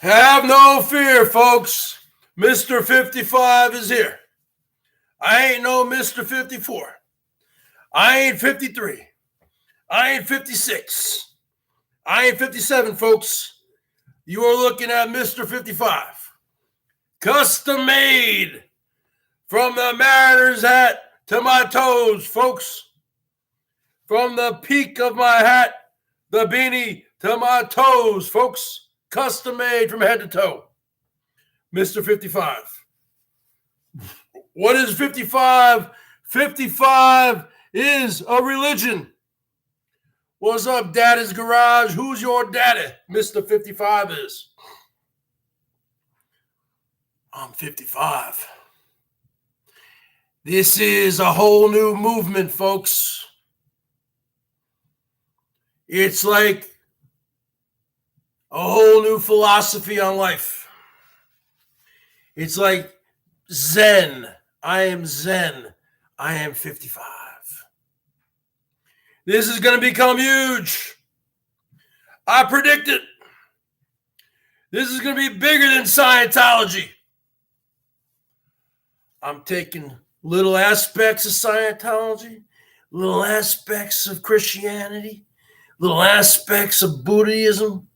Have no fear, folks. Mr. 55 is here. I ain't no Mr. 54. I ain't 53. I ain't 56. I ain't 57, folks. You are looking at Mr. 55. Custom made from the Mariner's hat to my toes, folks. From the peak of my hat, the beanie to my toes, folks. Custom made from head to toe. Mr. 55. What is 55? 55 is a religion. What's up, Daddy's Garage? Who's your daddy? Mr. 55 is. I'm 55. This is a whole new movement, folks. It's like a whole new philosophy on life. It's like Zen. I am Zen. I am 55. This is going to become huge. I predict it. This is going to be bigger than Scientology. I'm taking little aspects of Scientology, little aspects of Christianity, little aspects of Buddhism,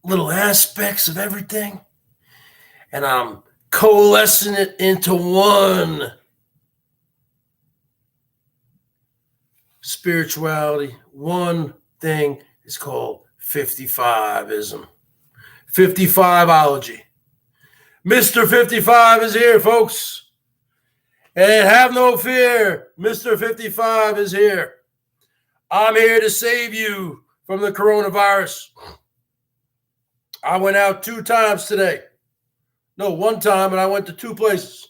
little aspects of everything, and I'm coalescing it into one spirituality. One thing is called 55ism. 55ology. Mr. 55 is here, folks. And have no fear, Mr. 55 is here. I'm here to save you from the coronavirus. I went out 2 times today. No, 1 time, and I went to 2 places.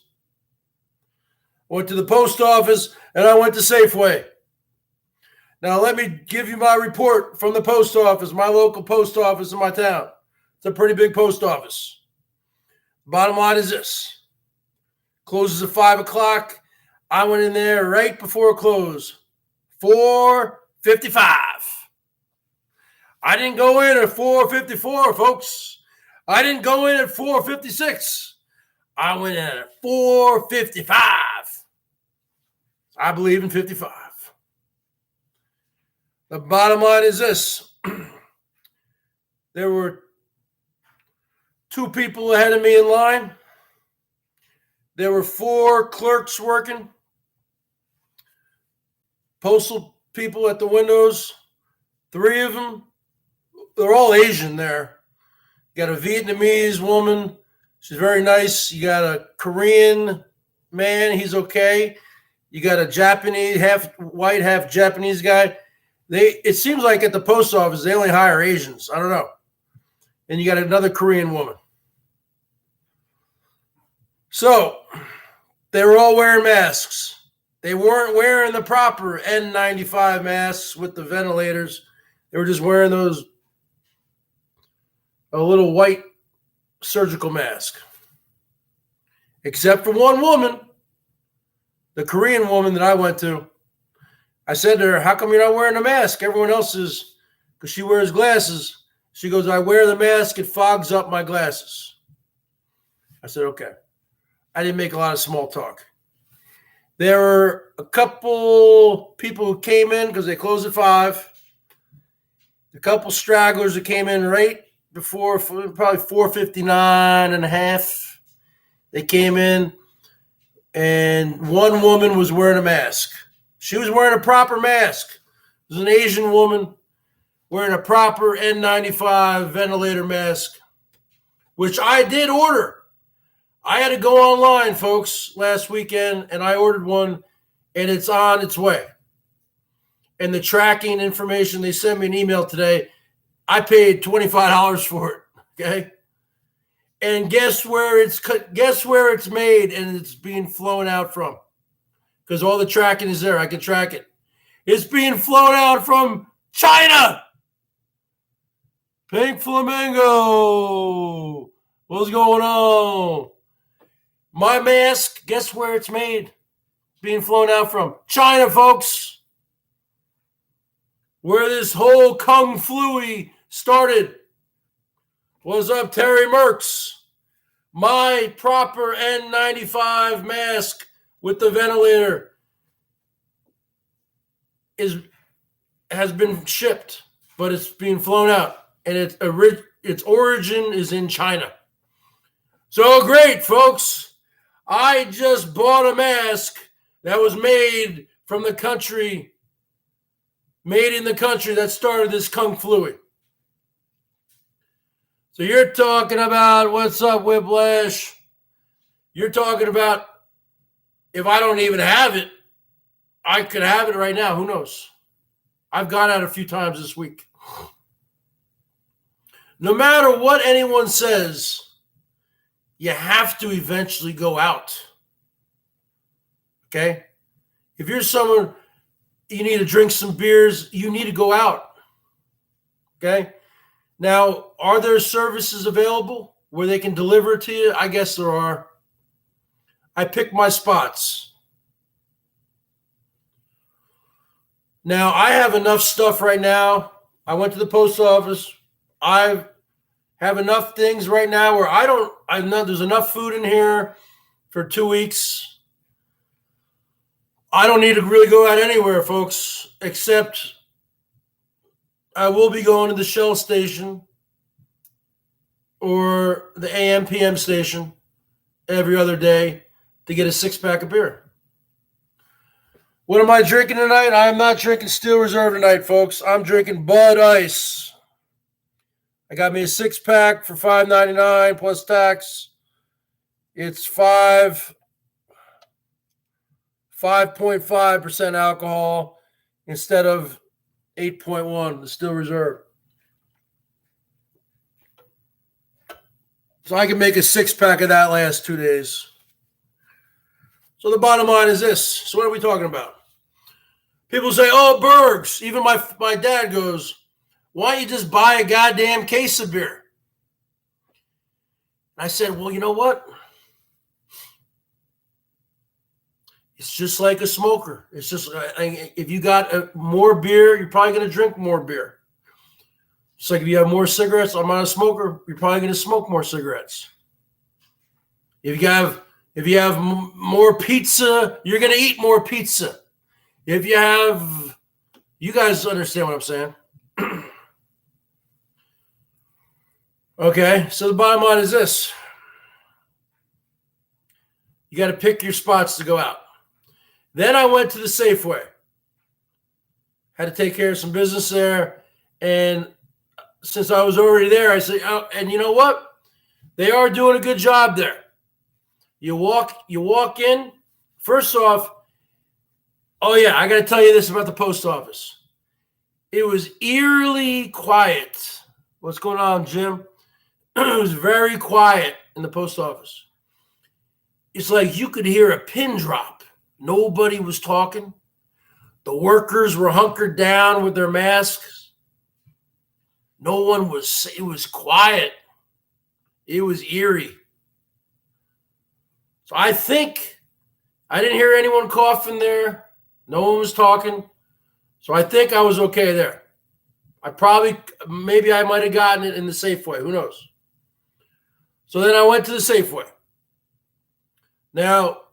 I went to the post office, and I went to Safeway. Now, let me give you my report from the post office, my local post office in my town. It's a pretty big post office. Bottom line is this. Closes at 5 o'clock. I went in there right before close. 4:55. I didn't go in at 4:54, folks. I didn't go in at 4:56. I went in at 4:55. I believe in 55. The bottom line is this. There were 2 people ahead of me in line. There were 4 clerks working. Postal people at the windows. 3 of them. They're all Asian there. You got a Vietnamese woman. She's very nice. You got a Korean man. He's okay. You got a Japanese, half white, half Japanese guy. It seems like at the post office, they only hire Asians. I don't know. And you got another Korean woman. So they were all wearing masks. They weren't wearing the proper N95 masks with the ventilators. They were just wearing a little white surgical mask. Except for one woman, the Korean woman that I went to. I said to her, how come you're not wearing a mask? Everyone else is, because she wears glasses. She goes, I wear the mask, it fogs up my glasses. I said, okay. I didn't make a lot of small talk. There were a couple people who came in because they closed at 5. A couple stragglers that came in right before, probably 4:59 and a half. They came in, and one woman was wearing a mask. She was wearing a proper mask. It was an Asian woman wearing a proper N95 ventilator mask, which I did order. I had to go online, folks, last weekend, and I ordered one, and it's on its way. And the tracking information, they sent me an email today. I paid $25 for it, okay? And guess where it's made and it's being flown out from? Because all the tracking is there. I can track it. It's being flown out from China. Pink Flamingo. What's going on? My mask, guess where it's made? Being flown out from China, folks. Where this whole Kung Flu started. What's up, Terry Merckx? My proper N95 mask with the ventilator has been shipped, but it's being flown out, and its origin is in China. So great, folks. I just bought a mask that was made from the country, made in the country that started this Kung Flu. So you're talking about, what's up, Whiplash? You're talking about, if I don't even have it, I could have it right now. Who knows? I've gone out a few times this week. No matter what anyone says, you have to eventually go out. Okay? If you're someone, you need to drink some beers, you need to go out. Okay? Now, are there services available where they can deliver it to you? I guess there are. I pick my spots. Now, I have enough stuff right now. I went to the post office. I have enough things right now where I know there's enough food in here for 2 weeks. I don't need to really go out anywhere, folks, except I will be going to the Shell station or the AM PM station every other day to get a 6-pack of beer. What am I drinking tonight? I'm not drinking Steel Reserve tonight, folks. I'm drinking Bud Ice. I got me a 6-pack for $5.99 plus tax. It's 5.5% alcohol instead of 8.1, the Steel Reserve. So I can make a 6-pack of that last 2 days. So the bottom line is this. So what are we talking about? People say, oh, Bergs. Even my dad goes, why don't you just buy a goddamn case of beer? And I said, well, you know what? It's just like a smoker. It's just, if you got more beer, you're probably going to drink more beer. Just like if you have more cigarettes, I'm not a smoker, you're probably going to smoke more cigarettes. If you have more pizza, you're going to eat more pizza. If you guys understand what I'm saying. Okay, so the bottom line is this. You got to pick your spots to go out. Then I went to the Safeway. Had to take care of some business there. And since I was already there, I said, oh, and you know what? They are doing a good job there. You walk in. First off, oh yeah, I got to tell you this about the post office. It was eerily quiet. What's going on, Jim? It was very quiet in the post office. It's like you could hear a pin drop. Nobody was talking. The workers were hunkered down with their masks. No one was, it was quiet. It was eerie. So I think I didn't hear anyone coughing there. No one was talking. So I think I was okay there. Maybe I might have gotten it in the Safeway. Who knows? So then I went to the Safeway. Now,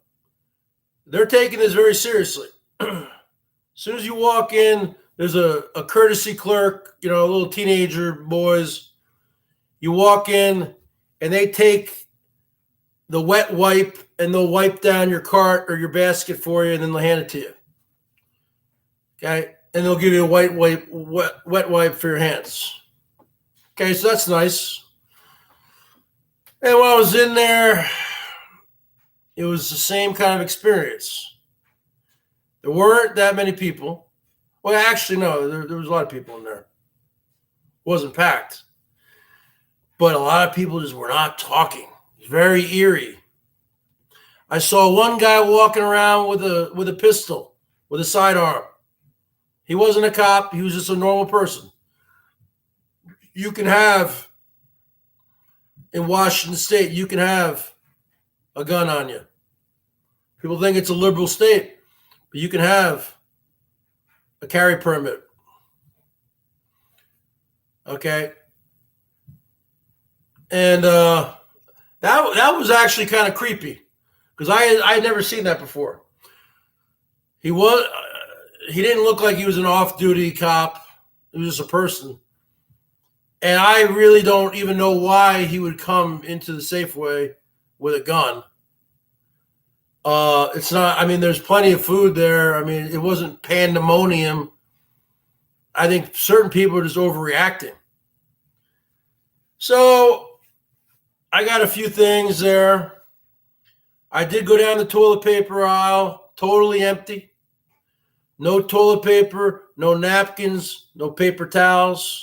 they're taking this very seriously. As soon as you walk in, there's a courtesy clerk, little teenager boys. You walk in, and they take the wet wipe, and they'll wipe down your cart or your basket for you, and then they'll hand it to you. Okay? And they'll give you a wet wipe for your hands. Okay, so that's nice. And when I was in there, it was the same kind of experience. There weren't that many people. Well, actually, no, there was a lot of people in there. It wasn't packed. But a lot of people just were not talking. It was very eerie. I saw one guy walking around with a pistol, with a sidearm. He wasn't a cop. He was just a normal person. You can have, in Washington State, you can have a gun on you. People think it's a liberal state, but you can have a carry permit. Okay? And that was actually kind of creepy because I had never seen that before. He didn't look like he was an off-duty cop. He was just a person. And I really don't even know why he would come into the Safeway with a gun. It's not, I mean, there's plenty of food there. I mean, it wasn't pandemonium. I think certain people are just overreacting. So I got a few things there. I did go down the toilet paper aisle, totally empty. No toilet paper, no napkins, no paper towels.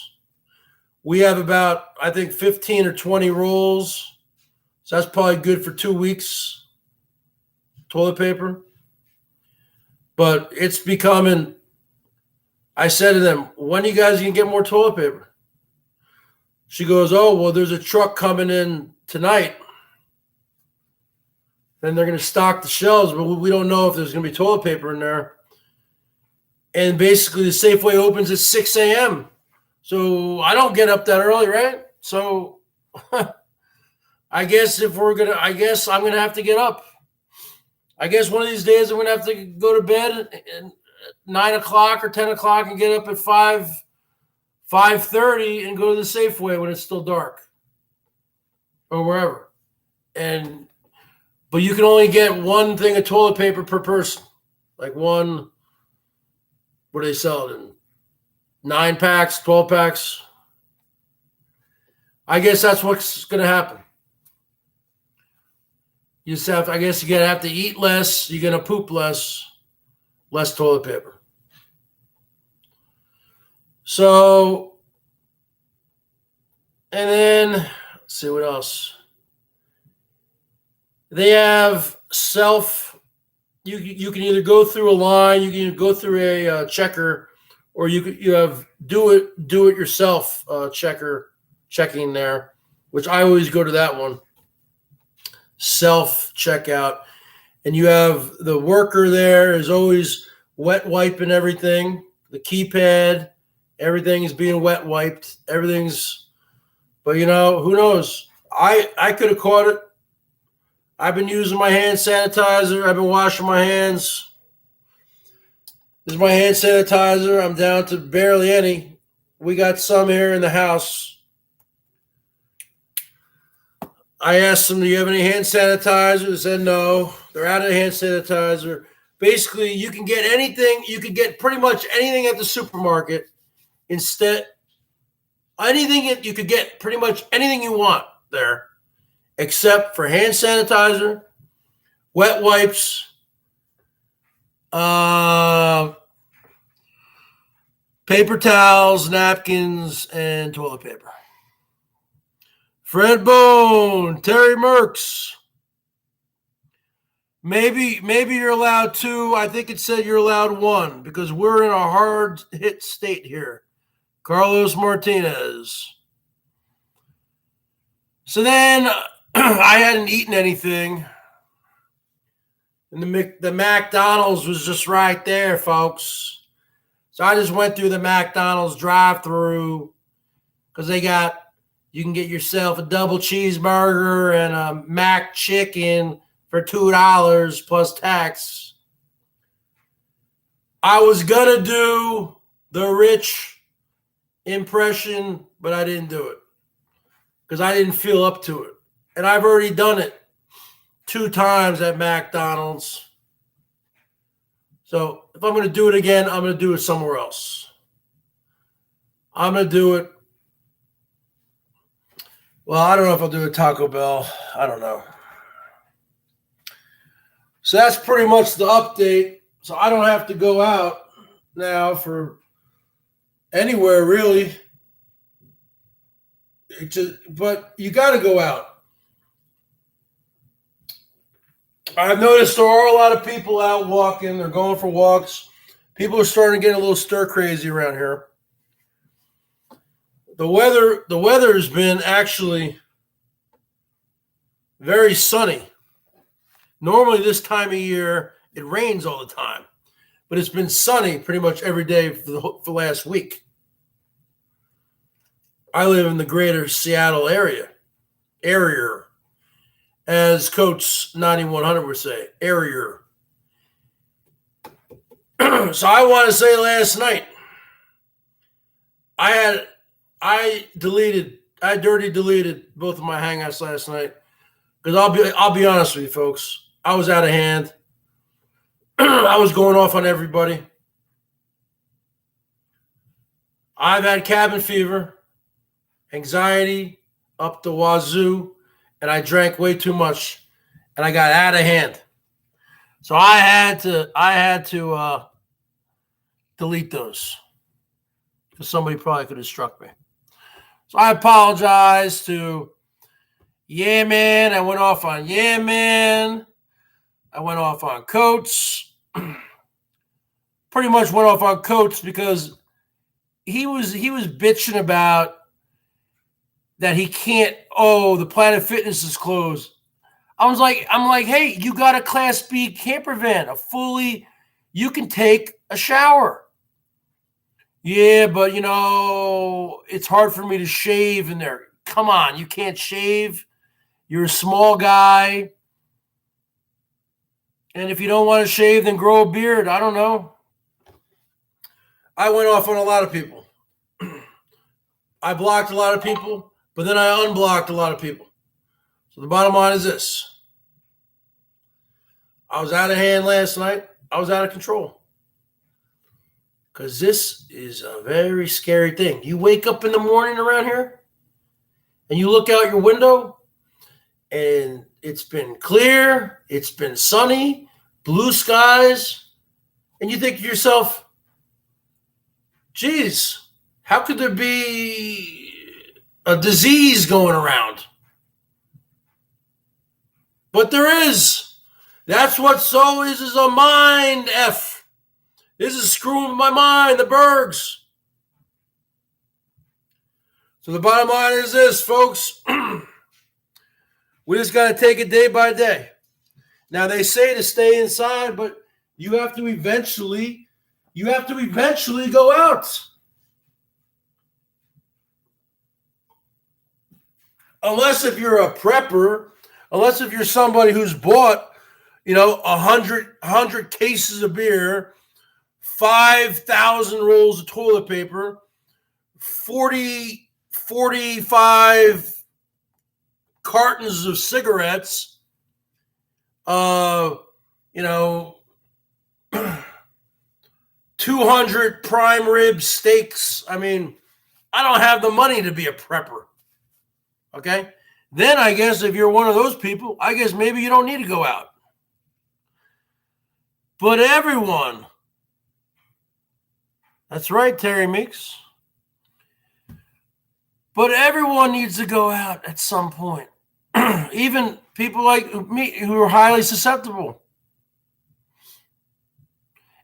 We have about, I think, 15 or 20 rolls. So that's probably good for 2 weeks, toilet paper. But it's becoming, I said to them, when are you guys going to get more toilet paper? She goes, oh, well, there's a truck coming in tonight. Then they're going to stock the shelves, but we don't know if there's going to be toilet paper in there. And basically, the Safeway opens at 6 a.m. So I don't get up that early, right? So I guess I'm going to have to get up. I guess one of these days I'm going to have to go to bed at 9 o'clock or 10 o'clock and get up at 5:30 and go to the Safeway when it's still dark or wherever. But you can only get one thing of toilet paper per person. Like one, what do they sell it in? 9 packs, 12 packs. I guess that's what's going to happen. You just have, I guess you're going to have to eat less. You're going to poop less toilet paper. So, and then, let's see what else. They have you can either go through a line, you can either go through a checker, or you have do it yourself checking there, which I always go to that one. Self checkout, and you have the worker there is always wet wiping everything. The keypad, everything is being wet wiped. But who knows? I could have caught it. I've been using my hand sanitizer. I've been washing my hands. This is my hand sanitizer. I'm down to barely any. We got some here in the house. I asked them, do you have any hand sanitizer? They said no. They're out of hand sanitizer. Basically, you can get anything. You can get pretty much anything at the supermarket. You could get pretty much anything you want there, except for hand sanitizer, wet wipes, paper towels, napkins, and toilet paper. Fred Bone, Terry Merckx. Maybe you're allowed 2. I think it said you're allowed 1 because we're in a hard hit state here. Carlos Martinez. So then I hadn't eaten anything. And the McDonald's was just right there, folks. So I just went through the McDonald's drive-thru because you can get yourself a double cheeseburger and a Mac chicken for $2 plus tax. I was going to do the rich impression, but I didn't do it because I didn't feel up to it. And I've already done it 2 times at McDonald's. So if I'm going to do it again, I'm going to do it somewhere else. I'm going to do it. Well, I don't know if I'll do a Taco Bell. I don't know. So that's pretty much the update. So I don't have to go out now for anywhere really. But you got to go out. I've noticed there are a lot of people out walking. They're going for walks. People are starting to get a little stir crazy around here. The weather has been actually very sunny. Normally this time of year, it rains all the time. But it's been sunny pretty much every day for the last week. I live in the greater Seattle area. airier, as Coach 9100 would say, airier. So I want to say last night, I dirty deleted both of my hangouts last night because I'll be honest with you, folks. I was out of hand. I was going off on everybody. I've had cabin fever, anxiety up the wazoo, and I drank way too much, and I got out of hand. So I had to delete those because somebody probably could have struck me. So I apologize to Man. I went off on Man. I went off on Coates. Pretty much went off on Coates because he was bitching about that he can't. Oh, the Planet Fitness is closed. I'm like, hey, you got a Class B camper van, you can take a shower. Yeah, but it's hard for me to shave in there. Come on, you can't shave. You're a small guy. And if you don't want to shave, then grow a beard. I don't know. I went off on a lot of people. I blocked a lot of people, but then I unblocked a lot of people. So the bottom line is this. I was out of hand last night. I was out of control. Because this is a very scary thing. You wake up in the morning around here and you look out your window and it's been clear, it's been sunny, blue skies, and you think to yourself, geez, how could there be a disease going around? But there is. That's what so is a mind F. This is screwing my mind, the BERGS. So the bottom line is this, folks. We just got to take it day by day. Now, they say to stay inside, but you have to eventually go out. Unless if you're a prepper, unless if you're somebody who's bought 100 cases of beer, 5,000 rolls of toilet paper, 45 cartons of cigarettes, 200 prime rib steaks. I mean, I don't have the money to be a prepper. Okay? Then I guess if you're one of those people, I guess maybe you don't need to go out. But everyone, that's right, Terry Meeks. But everyone needs to go out at some point. Even people like me who are highly susceptible.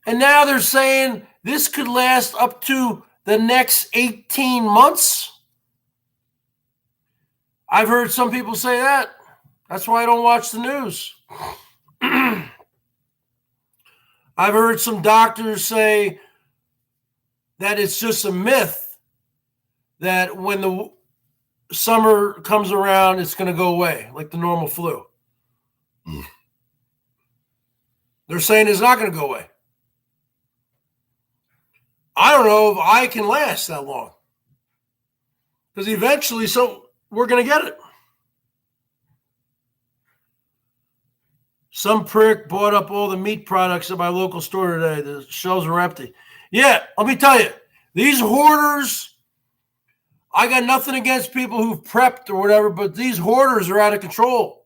And now they're saying this could last up to the next 18 months. I've heard some people say that. That's why I don't watch the news. I've heard some doctors say that it's just a myth that when the summer comes around, it's going to go away, like the normal flu. They're saying it's not going to go away. I don't know if I can last that long. Because eventually, we're going to get it. Some prick bought up all the meat products at my local store today. The shelves were empty. Yeah, let me tell you, these hoarders, I got nothing against people who've prepped or whatever, but these hoarders are out of control.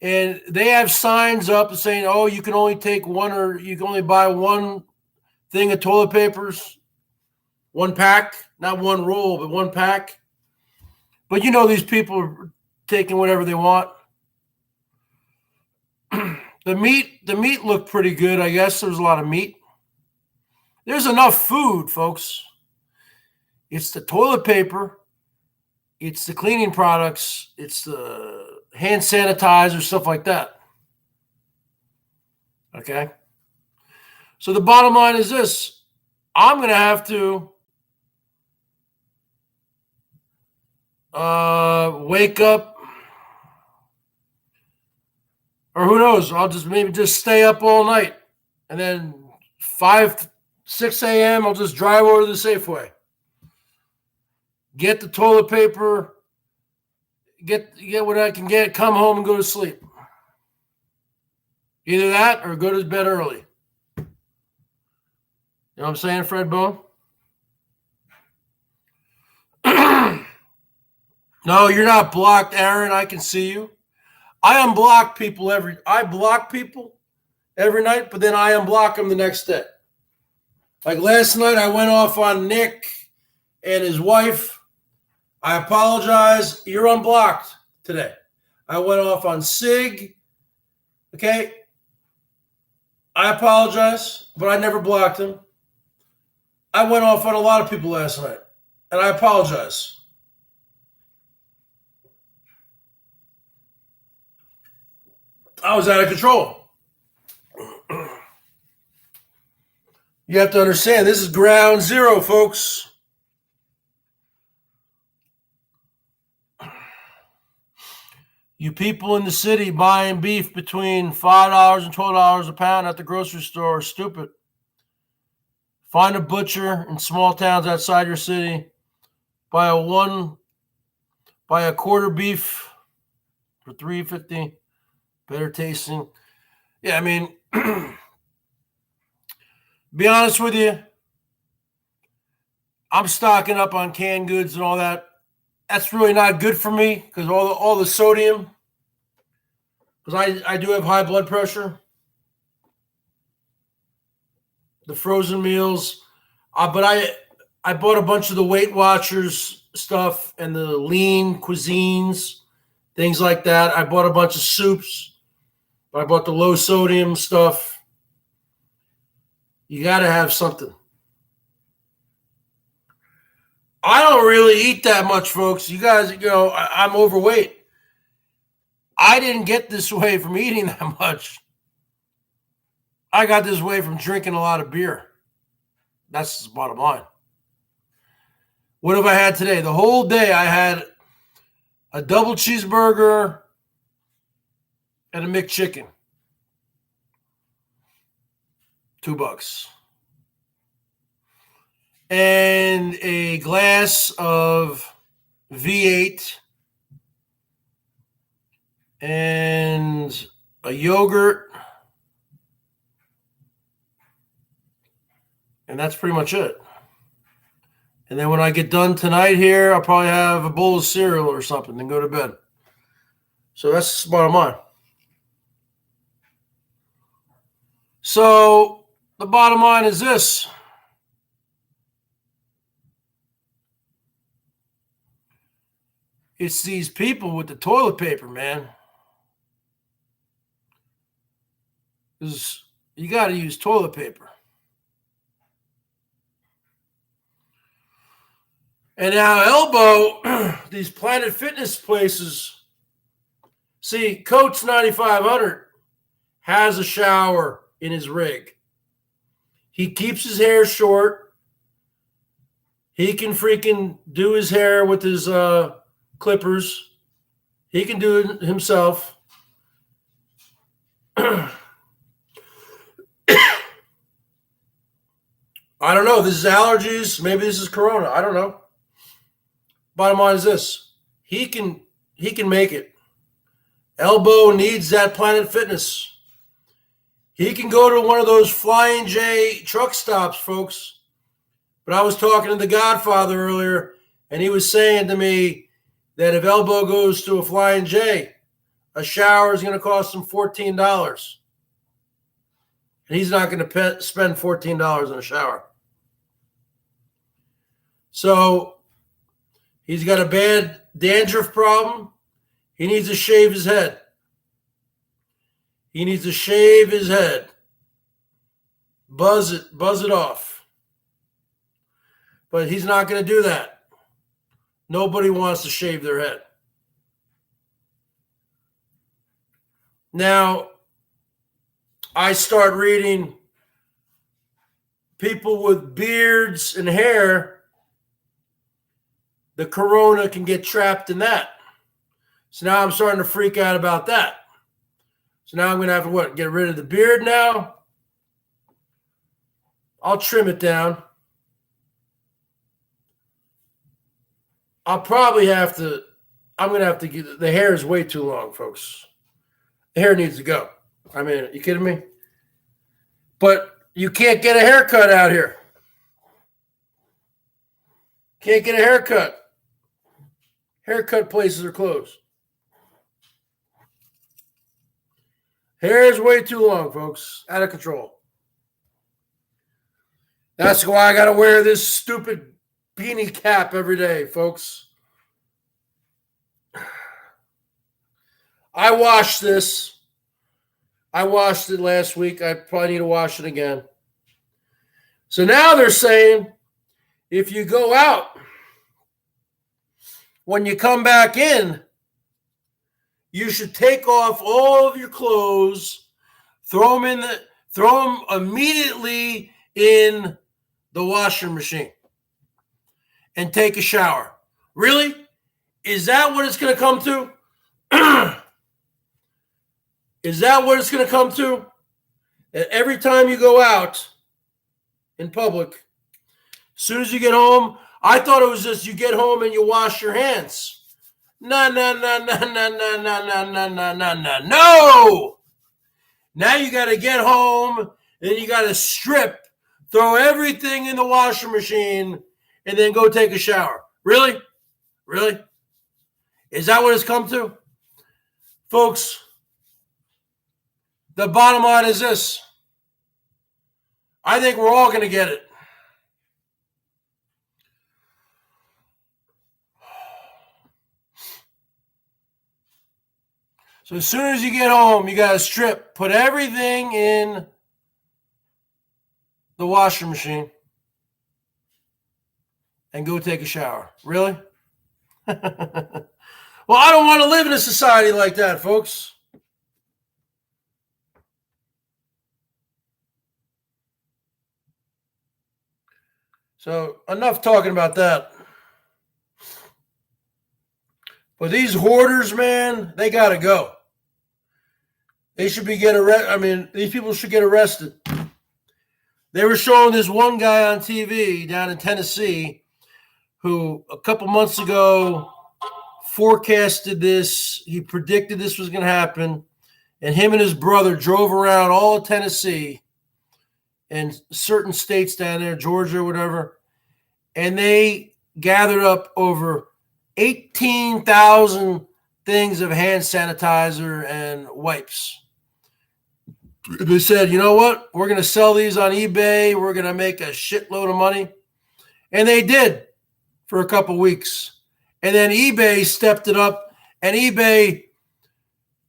And they have signs up saying, oh, you can only take one, or you can only buy one thing of toilet papers, one pack, not one roll, but one pack. But these people are taking whatever they want. The meat looked pretty good. I guess there was a lot of meat. There's enough food, folks. It's the toilet paper. It's the cleaning products. It's the hand sanitizer, stuff like that. Okay? So the bottom line is this. I'm going to have to wake up who knows? I'll just maybe just stay up all night. And then 5, 6 a.m., I'll just drive over to the Safeway. Get the toilet paper, get what I can get, come home and go to sleep. Either that or go to bed early. You know what I'm saying, Fred Bone? No, you're not blocked, Aaron. I can see you. I block people every night, but then I unblock them the next day. Like last night, I went off on Nick and his wife. I apologize. You're unblocked today. I went off on Sig. Okay. I apologize, but I never blocked him. I went off on a lot of people last night, and I apologize. I was out of control. You have to understand, this is ground zero, folks. You people in the city buying beef between $5 and $12 a pound at the grocery store are stupid. Find a butcher in small towns outside your city. Buy a quarter beef for $3.50. Better tasting. Yeah, I mean, be honest with you, I'm stocking up on canned goods and all that. That's really not good for me because all the sodium. Because I do have high blood pressure. The frozen meals, but I bought a bunch of the Weight Watchers stuff and the lean cuisines, things like that. I bought a bunch of soups. I bought the low sodium stuff. You got to have something. I don't really eat that much, folks. You guys, I'm overweight. I didn't get this way from eating that much. I got this way from drinking a lot of beer. That's the bottom line. What have I had today? The whole day I had a double cheeseburger and a McChicken. $2. And a glass of V8 and a yogurt. And that's pretty much it. And then when I get done tonight here, I'll probably have a bowl of cereal or something and go to bed. So that's the bottom line. So the bottom line is this. It's these people with the toilet paper, man. You got to use toilet paper. And now Elbow, these Planet Fitness places, see, Coach 9500 has a shower in his rig. He keeps his hair short. He can freaking do his hair with his clippers. He can do it himself. I don't know. This is allergies. Maybe this is corona. I don't know. Bottom line is this. He can make it. Elbow needs that Planet Fitness. He can go to one of those Flying J truck stops, folks. But I was talking to the Godfather earlier, and he was saying to me that if Elbow goes to a Flying J, a shower is going to cost him $14. And he's not going to spend $14 on a shower. So he's got a bad dandruff problem. He needs to shave his head. He needs to shave his head. Buzz it off. But he's not going to do that. Nobody wants to shave their head. Now, I start reading people with beards and hair, the corona can get trapped in that. So now I'm starting to freak out about that. So now I'm going to have to get rid of the beard now. I'll trim it down. I'll probably have to, I'm going to have to get, the hair is way too long, folks. The hair needs to go. I mean, are you kidding me? But you can't get a haircut out here. Can't get a haircut. Haircut places are closed. Hair is way too long, folks. Out of control. That's why I got to wear this stupid beanie cap every day, folks. I washed this. I washed it last week. I probably need to wash it again. So now they're saying if you go out, when you come back in, you should take off all of your clothes, throw them immediately in the washing machine, and take a shower. Really? Is that what it's going to come to? Is that what it's going to come to? That every time you go out in public, as soon as you get home, I thought it was just you get home and you wash your hands. No. Now you got to get home, then you got to strip, throw everything in the washing machine, and then go take a shower. Really? Really? Is that what it's come to? Folks, the bottom line is this. I think we're all going to get it. So as soon as you get home, you got to strip, put everything in the washing machine, and go take a shower. Really? Well, I don't want to live in a society like that, folks. So enough talking about that. But these hoarders, man, they got to go. They should be getting arrested. I mean, these people should get arrested. They were showing this one guy on TV down in Tennessee who a couple months ago forecasted this. He predicted this was going to happen. And him and his brother drove around all of Tennessee and certain states down there, Georgia, whatever. And they gathered up over 18,000 things of hand sanitizer and wipes. They said, you know what? We're going to sell these on eBay. We're going to make a shitload of money. And they did for a couple weeks. And then eBay stepped it up, and eBay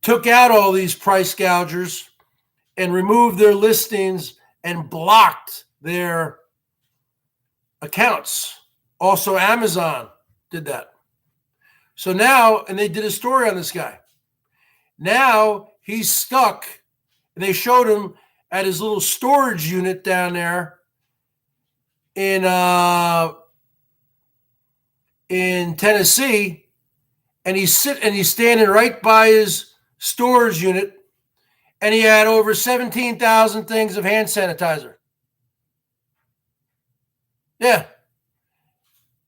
took out all these price gougers and removed their listings and blocked their accounts. Also, Amazon did that. So now, and they did a story on this guy. Now he's stuck, and they showed him at his little storage unit down there in Tennessee, and he's standing right by his storage unit, and he had over 17,000 things of hand sanitizer. Yeah.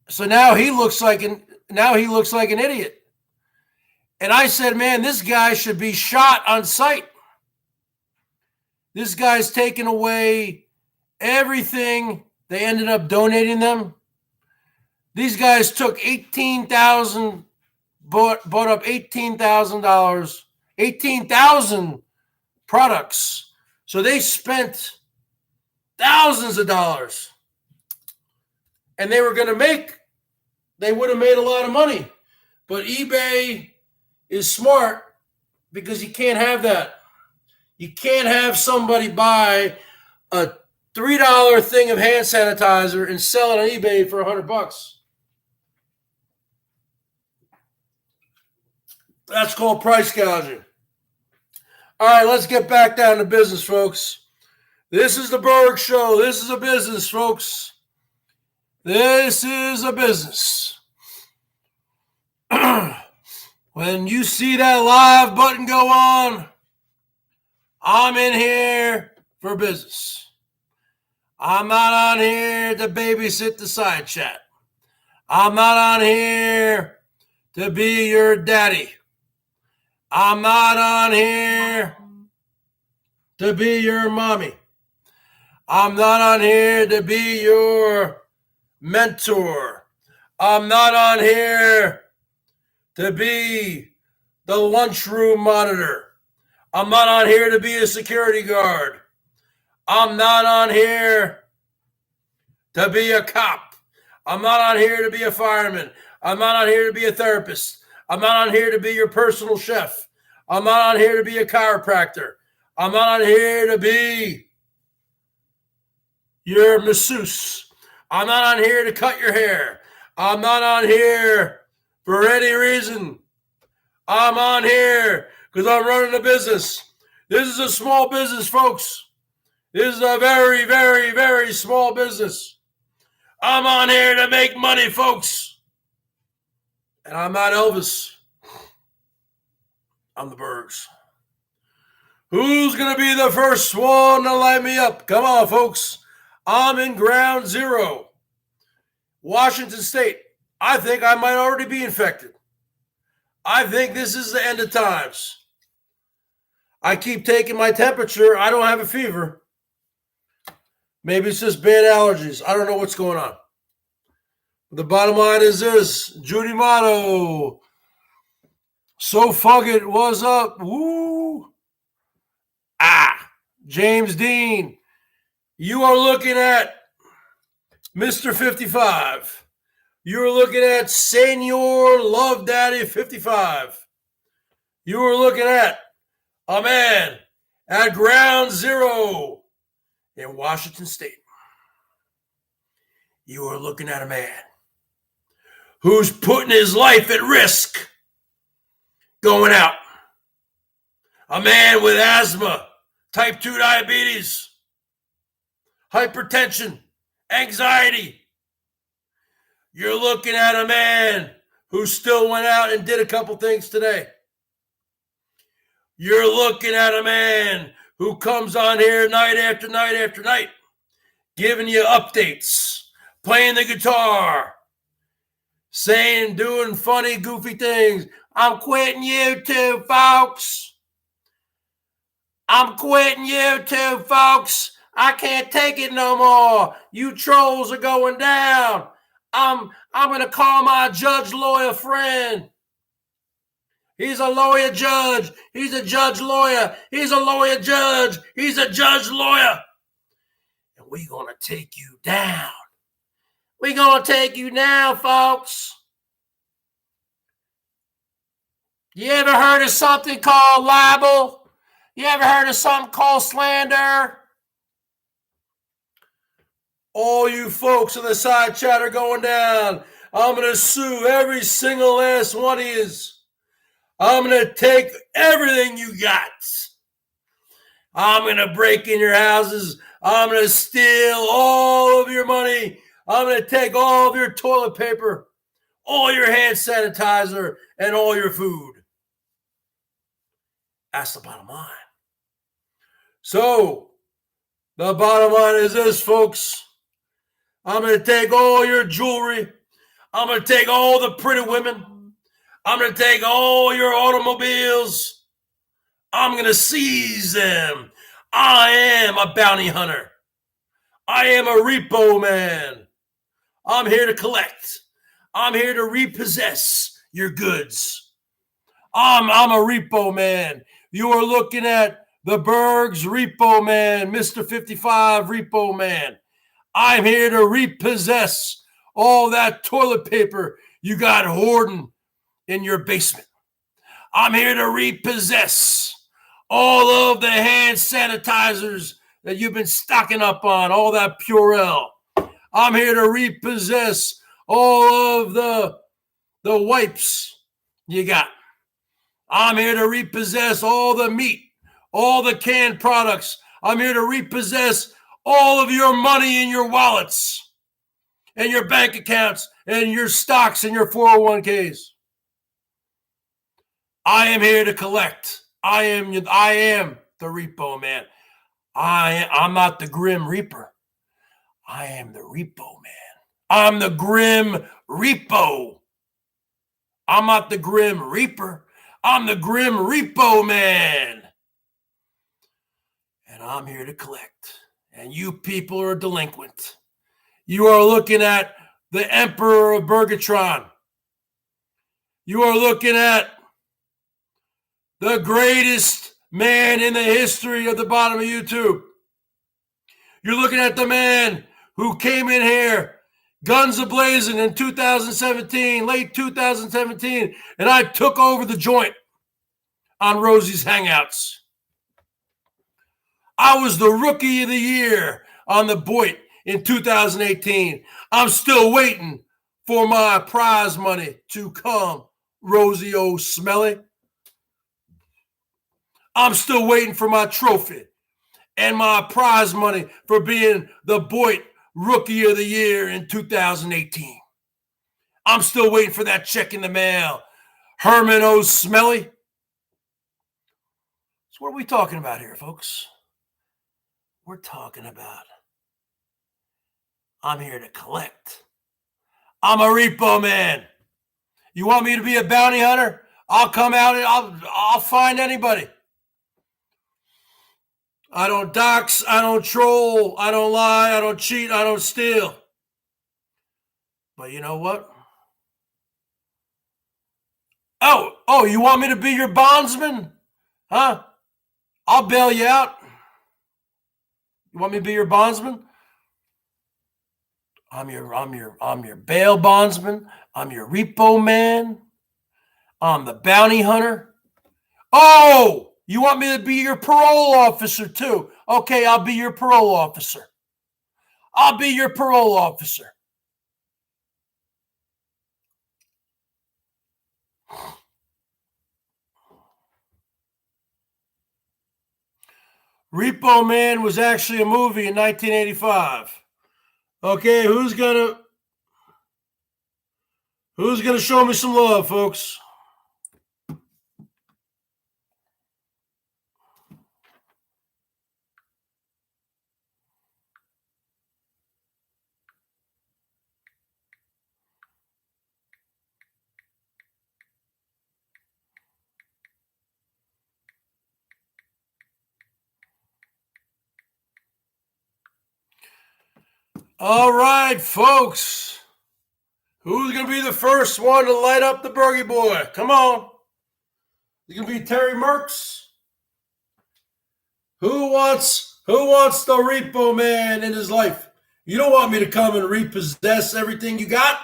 So now he looks like an idiot. And I said, man, this guy should be shot on sight. This guy's taken away everything. They ended up donating them. These guys took $18,000, bought up $18,000, 18,000 products. So they spent thousands of dollars. And they would have made a lot of money. But eBay is smart because you can't have that. You can't have somebody buy a $3 thing of hand sanitizer and sell it on eBay for $100. That's called price gouging. All right, let's get back down to business, folks. This is the BERGS Show. This is a business, folks. This is a business. When you see that live button go on, I'm in here for business. I'm not on here to babysit the side chat. I'm not on here to be your daddy. I'm not on here to be your mommy. I'm not on here to be your mentor. I'm not on here to be the lunchroom monitor. I'm not on here to be a security guard. I'm not on here to be a cop. I'm not on here to be a fireman. I'm not on here to be a therapist. I'm not on here to be your personal chef. I'm not on here to be a chiropractor. I'm not on here to be your masseuse. I'm not on here to cut your hair. I'm not on here for any reason. I'm on here because I'm running a business. This is a small business, folks. This is a very, very, very small business. I'm on here to make money, folks. And I'm not Elvis. I'm the Bergs. Who's going to be the first one to light me up? Come on, folks. I'm in ground zero. Washington State. I think I might already be infected. I think this is the end of times. I keep taking my temperature. I don't have a fever. Maybe it's just bad allergies. I don't know what's going on. The bottom line is this. Judy Motto. So fuck it. What's up? Woo. James Dean. You are looking at Mr. 55. You're looking at Senior Love Daddy 55. You are looking at a man at ground zero in Washington State. You are looking at a man who's putting his life at risk going out. A man with asthma, type 2 diabetes, hypertension, anxiety. You're looking at a man who still went out and did a couple things today. You're looking at a man who comes on here night after night after night, giving you updates, playing the guitar, saying, doing funny, goofy things. I'm quitting YouTube, folks. I'm quitting YouTube, folks. I can't take it no more. You trolls are going down. I'm going to call my judge lawyer friend. He's a lawyer judge. He's a judge lawyer. He's a lawyer judge. He's a judge lawyer. And we're going to take you down. We're going to take you down, folks. You ever heard of something called libel? You ever heard of something called slander? All you folks in the side chat are going down. I'm going to sue every single last one of you. I'm going to take everything you got. I'm going to break in your houses. I'm going to steal all of your money. I'm going to take all of your toilet paper, all your hand sanitizer, and all your food. That's the bottom line. So, the bottom line is this, folks. I'm going to take all your jewelry. I'm going to take all the pretty women. I'm going to take all your automobiles. I'm going to seize them. I am a bounty hunter. I am a repo man. I'm here to collect. I'm here to repossess your goods. I'm a repo man. You are looking at the Bergs Repo Man, Mr. 55 Repo Man. I'm here to repossess all that toilet paper you got hoarding in your basement. I'm here to repossess all of the hand sanitizers that you've been stocking up on, all that Purell. I'm here to repossess all of the wipes you got. I'm here to repossess all the meat, all the canned products. I'm here to repossess all of your money in your wallets and your bank accounts and your stocks and your 401ks. I am here to collect. I am the repo man. I'm not the Grim Reaper. I am the repo man. I'm the Grim Repo. I'm not the Grim Reaper. I'm the Grim Repo man. And I'm here to collect. And you people are delinquent. You are looking at the Emperor of Bergatron. You are looking at the greatest man in the history of the bottom of YouTube. You're looking at the man who came in here, guns a-blazing in 2017, late 2017, and I took over the joint on Rosie's Hangouts. I was the Rookie of the Year on the Boyd in 2018. I'm still waiting for my prize money to come, Rosie O'Smelly. I'm still waiting for my trophy and my prize money for being the Boyd Rookie of the Year in 2018. I'm still waiting for that check in the mail. Herman O'Smelly. So what are we talking about here, folks? We're talking about I'm here to collect. I'm a repo man. You want me to be a bounty hunter? I'll come out and I'll find anybody. I don't dox, I don't troll, I don't lie, I don't cheat, I don't steal. But you know what? Oh, you want me to be your bondsman? Huh? I'll bail you out. You want me to be your bondsman? I'm your bail bondsman. I'm your repo man. I'm the bounty hunter. Oh, you want me to be your parole officer too? Okay, I'll be your parole officer. I'll be your parole officer. Repo Man was actually a movie in 1985. Okay, who's gonna show me some love, folks? All right, folks. Who's going to be the first one to light up the Bergie Boy? Come on. It's going to be Terry Merckx. Who wants the repo man in his life? You don't want me to come and repossess everything you got?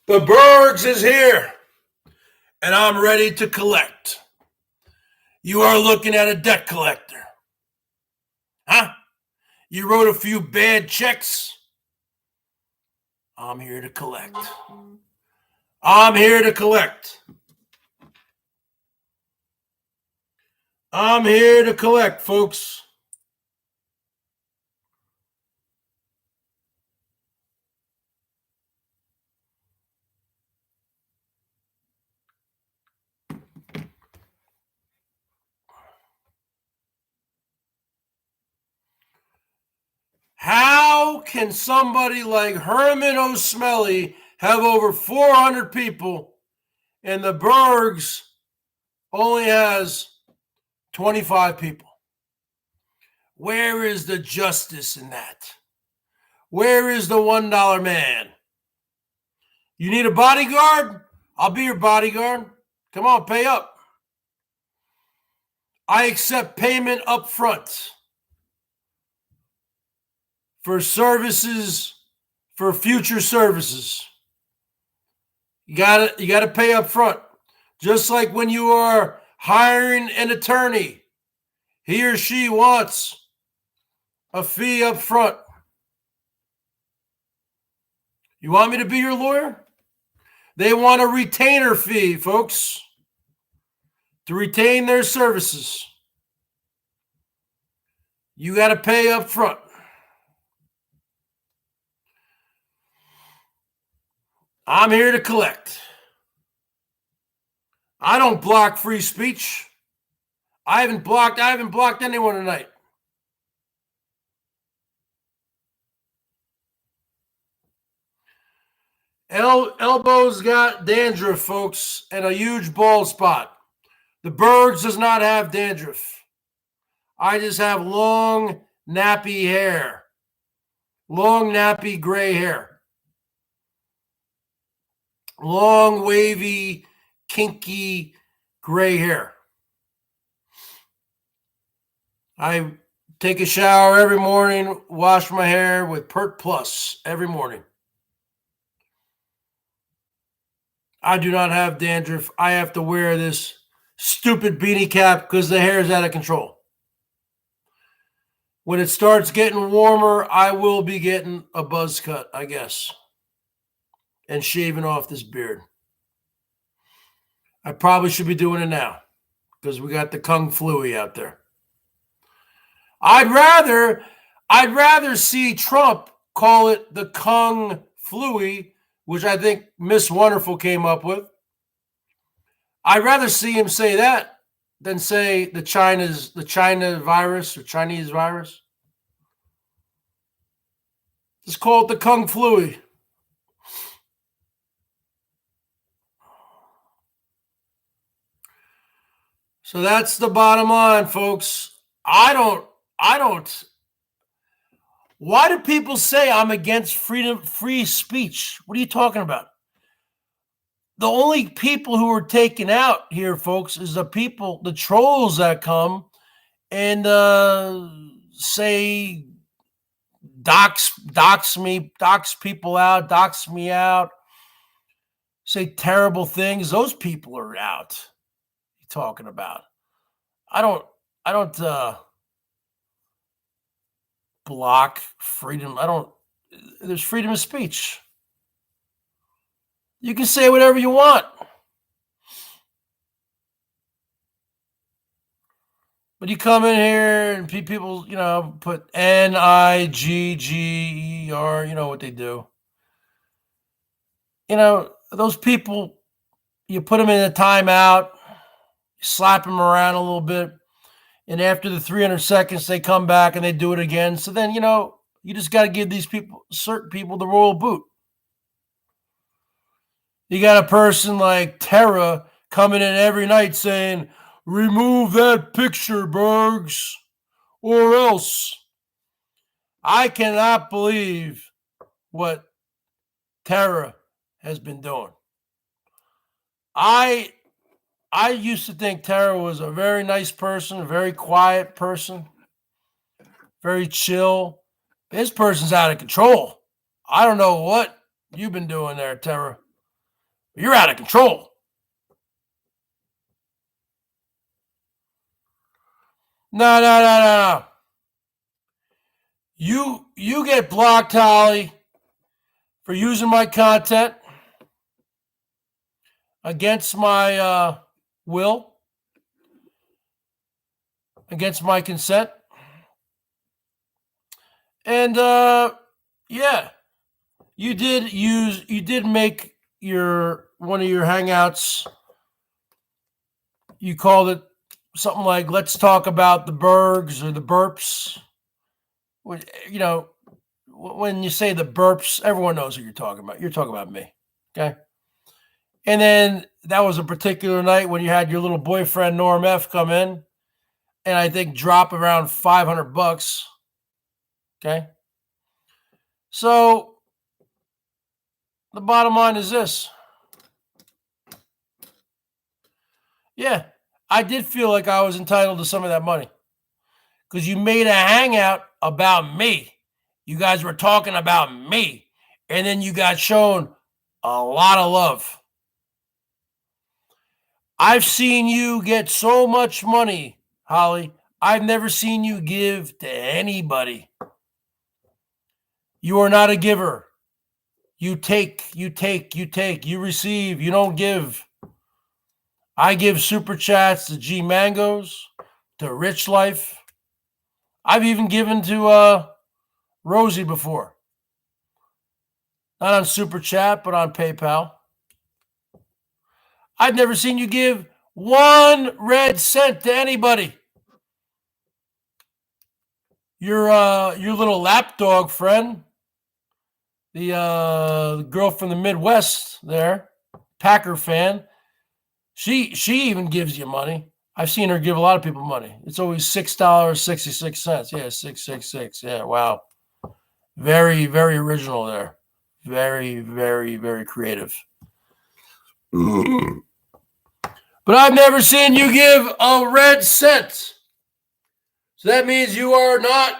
The Bergs is here, and I'm ready to collect. You are looking at a debt collector. Huh? You wrote a few bad checks? I'm here to collect. I'm here to collect. I'm here to collect, folks. How can somebody like Herman O'Smelly have over 400 people and the Bergs only has 25 people? Where is the justice in that? Where is the $1 man? You need a bodyguard? I'll be your bodyguard. Come on, pay up. I accept payment up front for services, for future services. You gotta pay up front. Just like when you are hiring an attorney, he or she wants a fee up front. You want me to be your lawyer? They want a retainer fee, folks, to retain their services. You got to pay up front. I'm here to collect. I don't block free speech. I haven't blocked anyone tonight. Elbow's got dandruff, folks, and a huge bald spot. The Bergs does not have dandruff. I just have long, nappy hair. Long, nappy, gray hair. Long, wavy, kinky, gray hair. I take a shower every morning, wash my hair with Pert Plus every morning. I do not have dandruff. I have to wear this stupid beanie cap because the hair is out of control. When it starts getting warmer, I will be getting a buzz cut, I guess, and shaving off this beard. I probably should be doing it now because we got the Kung Fluey out there. I'd rather see Trump call it the Kung Fluey, which I think Miss Wonderful came up with. I'd rather see him say that than say the China virus or Chinese virus. Just call it the Kung Fluey. So that's the bottom line, folks. I don't. Why do people say I'm against free speech? What are you talking about? The only people who are taken out here, folks, is the trolls that come and say dox people out, dox me out, say terrible things. Those people are out. What are you talking about? I don't block freedom. There's freedom of speech. You can say whatever you want. But you come in here and people, put Nigger, you know what they do. Those people, you put them in a timeout, you slap them around a little bit, and after the 300 seconds, they come back and they do it again. So then, you just got to give certain people the royal boot. You got a person like Tara coming in every night saying, remove that picture, Bergs, or else. I cannot believe what Tara has been doing. I used to think Tara was a very nice person, a very quiet person, very chill. This person's out of control. I don't know what you've been doing there, Tara. You're out of control. No. You get blocked, Holly, for using my content against my will, against my consent. And you did make one of your hangouts. You called it something like "Let's talk about the Bergs" or the burps. When you say the burps, everyone knows what you're talking about. You're talking about me, okay? And then that was a particular night when you had your little boyfriend Norm F come in, and I think drop around $500. Okay. So the bottom line is this. Yeah, I did feel like I was entitled to some of that money because you made a hangout about me. You guys were talking about me, and then you got shown a lot of love. I've seen you get so much money, Holly. I've never seen you give to anybody. You are not a giver. You take. You receive. You don't give. I give super chats to G Mangoes, to Rich Life. I've even given to Rosie before. Not on Super Chat, but on PayPal. I've never seen you give 1 red cent to anybody. Your little lapdog friend, the girl from the Midwest there, Packer fan, she even gives you money. I've seen her give a lot of people money. It's always $6.66. Yeah, 666. Yeah, wow. Very, very original there. Very, very, very creative. But I've never seen you give a red cent. So that means you are not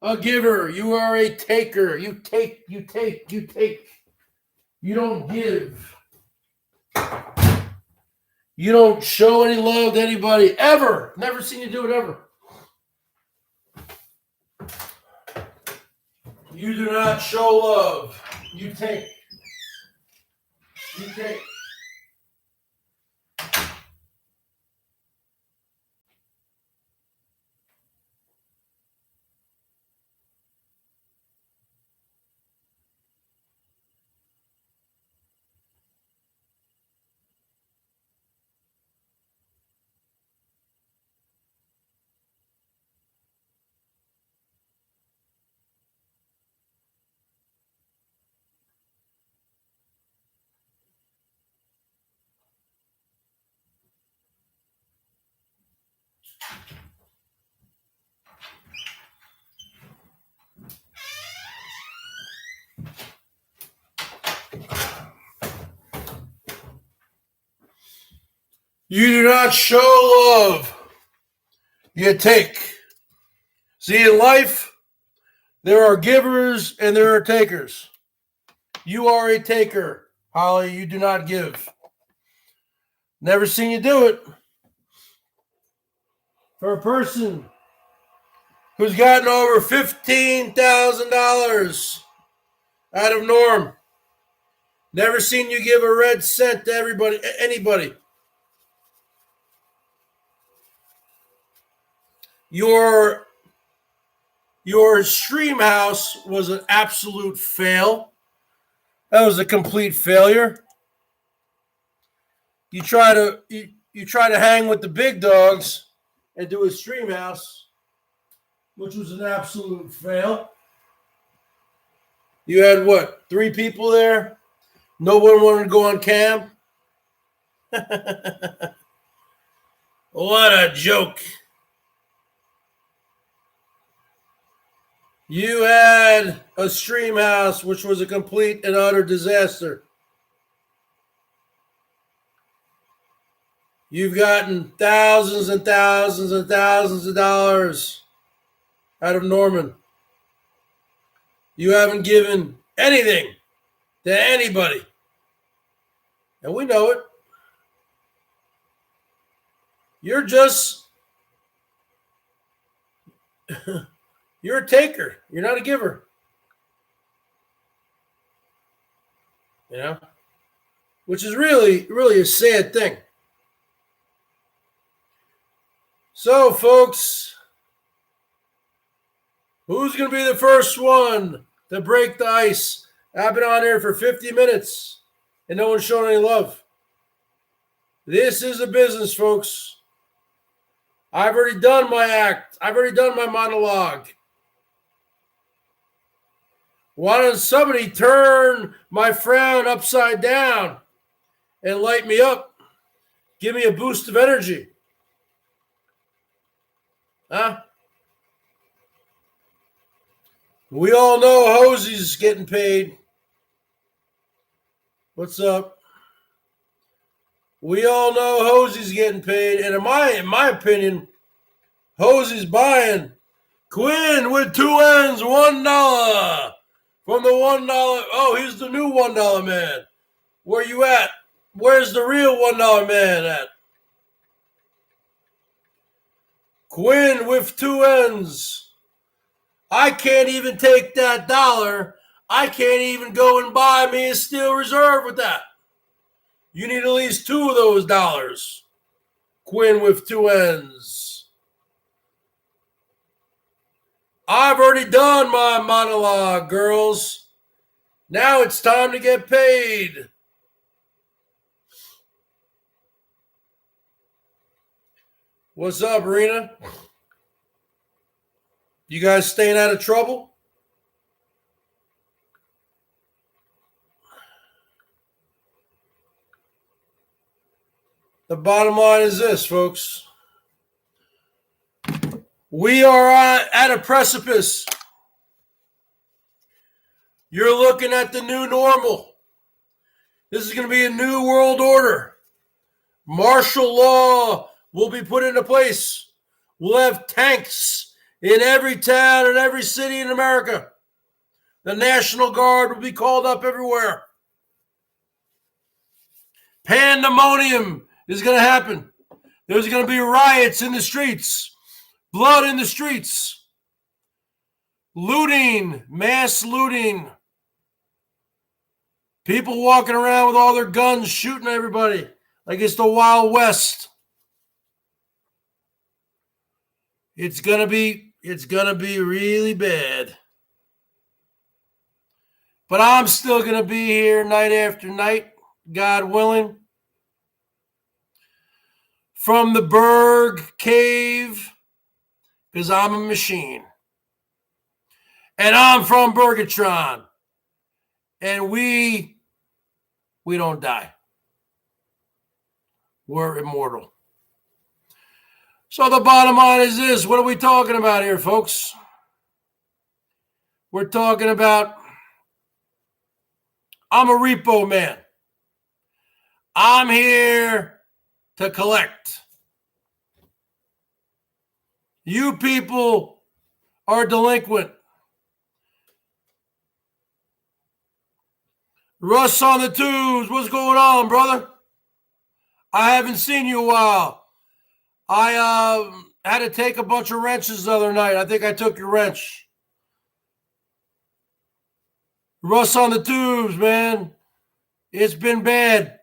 a giver. You are a taker. You take. You don't give. You don't show any love to anybody ever. Never seen you do it ever. You do not show love. You take. You take. You do not show love. You take. See, in life, there are givers and there are takers. You are a taker, Holly. You do not give. Never seen you do it. For a person who's gotten over $15,000 out of Norm, never seen you give a red cent to anybody. Your stream house was an absolute fail. That was a complete failure. You try to hang with the big dogs and do a stream house, which was an absolute fail. You had what, 3 people there? No one wanted to go on cam? What a joke. You had a stream house, which was a complete and utter disaster. You've gotten thousands and thousands and thousands of dollars out of Norman. You haven't given anything to anybody. And we know it. You're just... You're a taker. You're not a giver. You know? Which is really, really a sad thing. So, folks, who's going to be the first one to break the ice? I've been on here for 50 minutes and no one's showing any love. This is a business, folks. I've already done my act. I've already done my monologue. Why doesn't somebody turn my frown upside down and light me up? Give me a boost of energy. Huh? We all know Hosey's getting paid. What's up? We all know Hosey's getting paid. And in my opinion, Hosey's buying Quinn with 2 N's, $1. From the $1. Oh, he's the new $1 man. Where you at? Where's the real $1 man at? Quinn with 2 N's. I can't even take that dollar. I can't even go and buy me a steel reserve with that. You need at least 2 of those dollars. Quinn with 2 N's. I've already done my monologue, girls. Now it's time to get paid. What's up, Rena? You guys staying out of trouble? The bottom line is this, folks. We are at a precipice. You're looking at the new normal. This is going to be a new world order. Martial law will be put into place. We'll have tanks in every town and every city in America. The National Guard will be called up everywhere. Pandemonium is going to happen. There's going to be riots in the streets. Blood in the streets. Looting. Mass looting. People walking around with all their guns shooting everybody like it's the Wild West. It's gonna be really bad. But I'm still gonna be here night after night, God willing. From the Berg cave, because I'm a machine. And I'm from Bergatron. And we don't die. We're immortal. So the bottom line is this. What are we talking about here, folks? We're talking about, I'm a repo man. I'm here to collect. You people are delinquent. Russ on the tubes, what's going on, brother? I haven't seen you in a while. I had to take a bunch of wrenches the other night. I think I took your wrench. Russ on the tubes, man. It's been bad.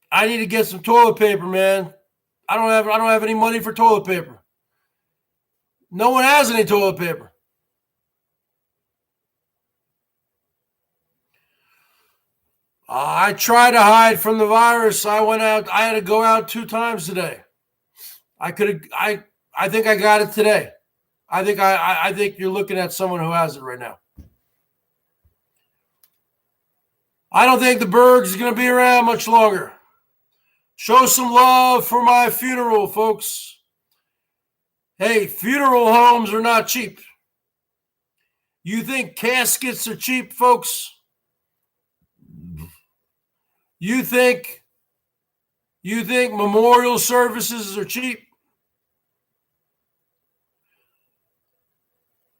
I need to get some toilet paper, man. I don't have any money for toilet paper. No one has any toilet paper. I tried to hide from the virus. I went out. I had to go out 2 times today. I think I got it today. I think you're looking at someone who has it right now. I don't think the Bergs is going to be around much longer. Show some love for my funeral, folks. Hey, funeral homes are not cheap. You think caskets are cheap, folks? You think memorial services are cheap?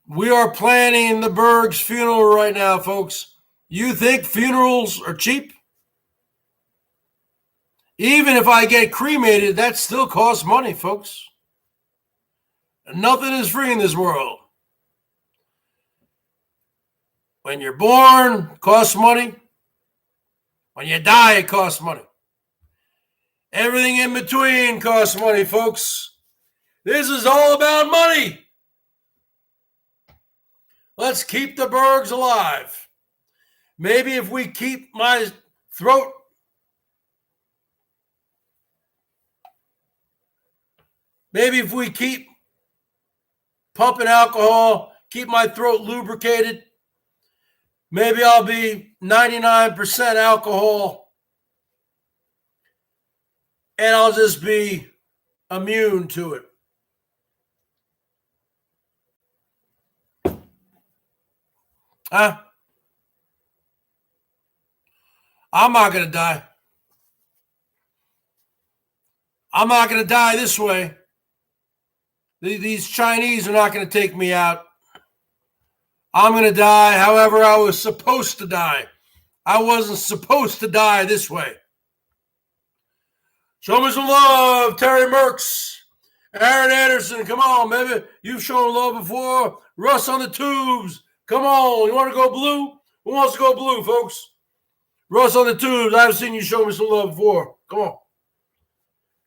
We are planning the Berg's funeral right now, folks. You think funerals are cheap? Even if I get cremated, that still costs money, folks. Nothing is free in this world. When you're born, it costs money. When you die, it costs money. Everything in between costs money, folks. This is all about money. Let's keep the Bergs alive. Maybe if we keep my throat if we keep pumping alcohol, keep my throat lubricated, maybe I'll be 99% alcohol and I'll just be immune to it. I'm not going to die. I'm not going to die this way. These Chinese are not going to take me out. I'm going to die however I was supposed to die. I wasn't supposed to die this way. Show me some love, Terry Merckx. Aaron Anderson, come on, baby. You've shown love before. Russ on the tubes. Come on. You want to go blue? Who wants to go blue, folks? Russ on the tubes. I haven't seen you show me some love before. Come on.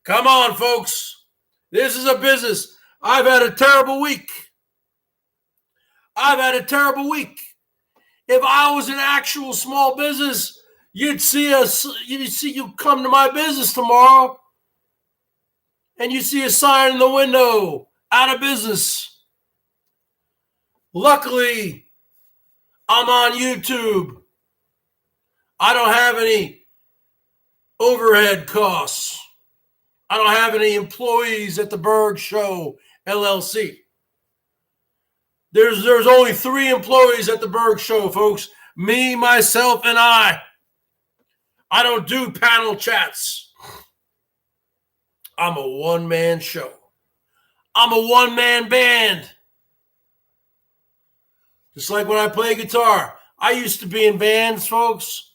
Come on, folks. This is a business. I've had a terrible week. If I was an actual small business, you'd you come to my business tomorrow and you see a sign in the window, out of business. Luckily, I'm on YouTube. I don't have any overhead costs. I don't have any employees at the BERGS Show, LLC. There's only 3 employees at the BERGS Show, folks. Me, myself, and I. I don't do panel chats. I'm a one-man show. I'm a one-man band. Just like when I play guitar. I used to be in bands, folks.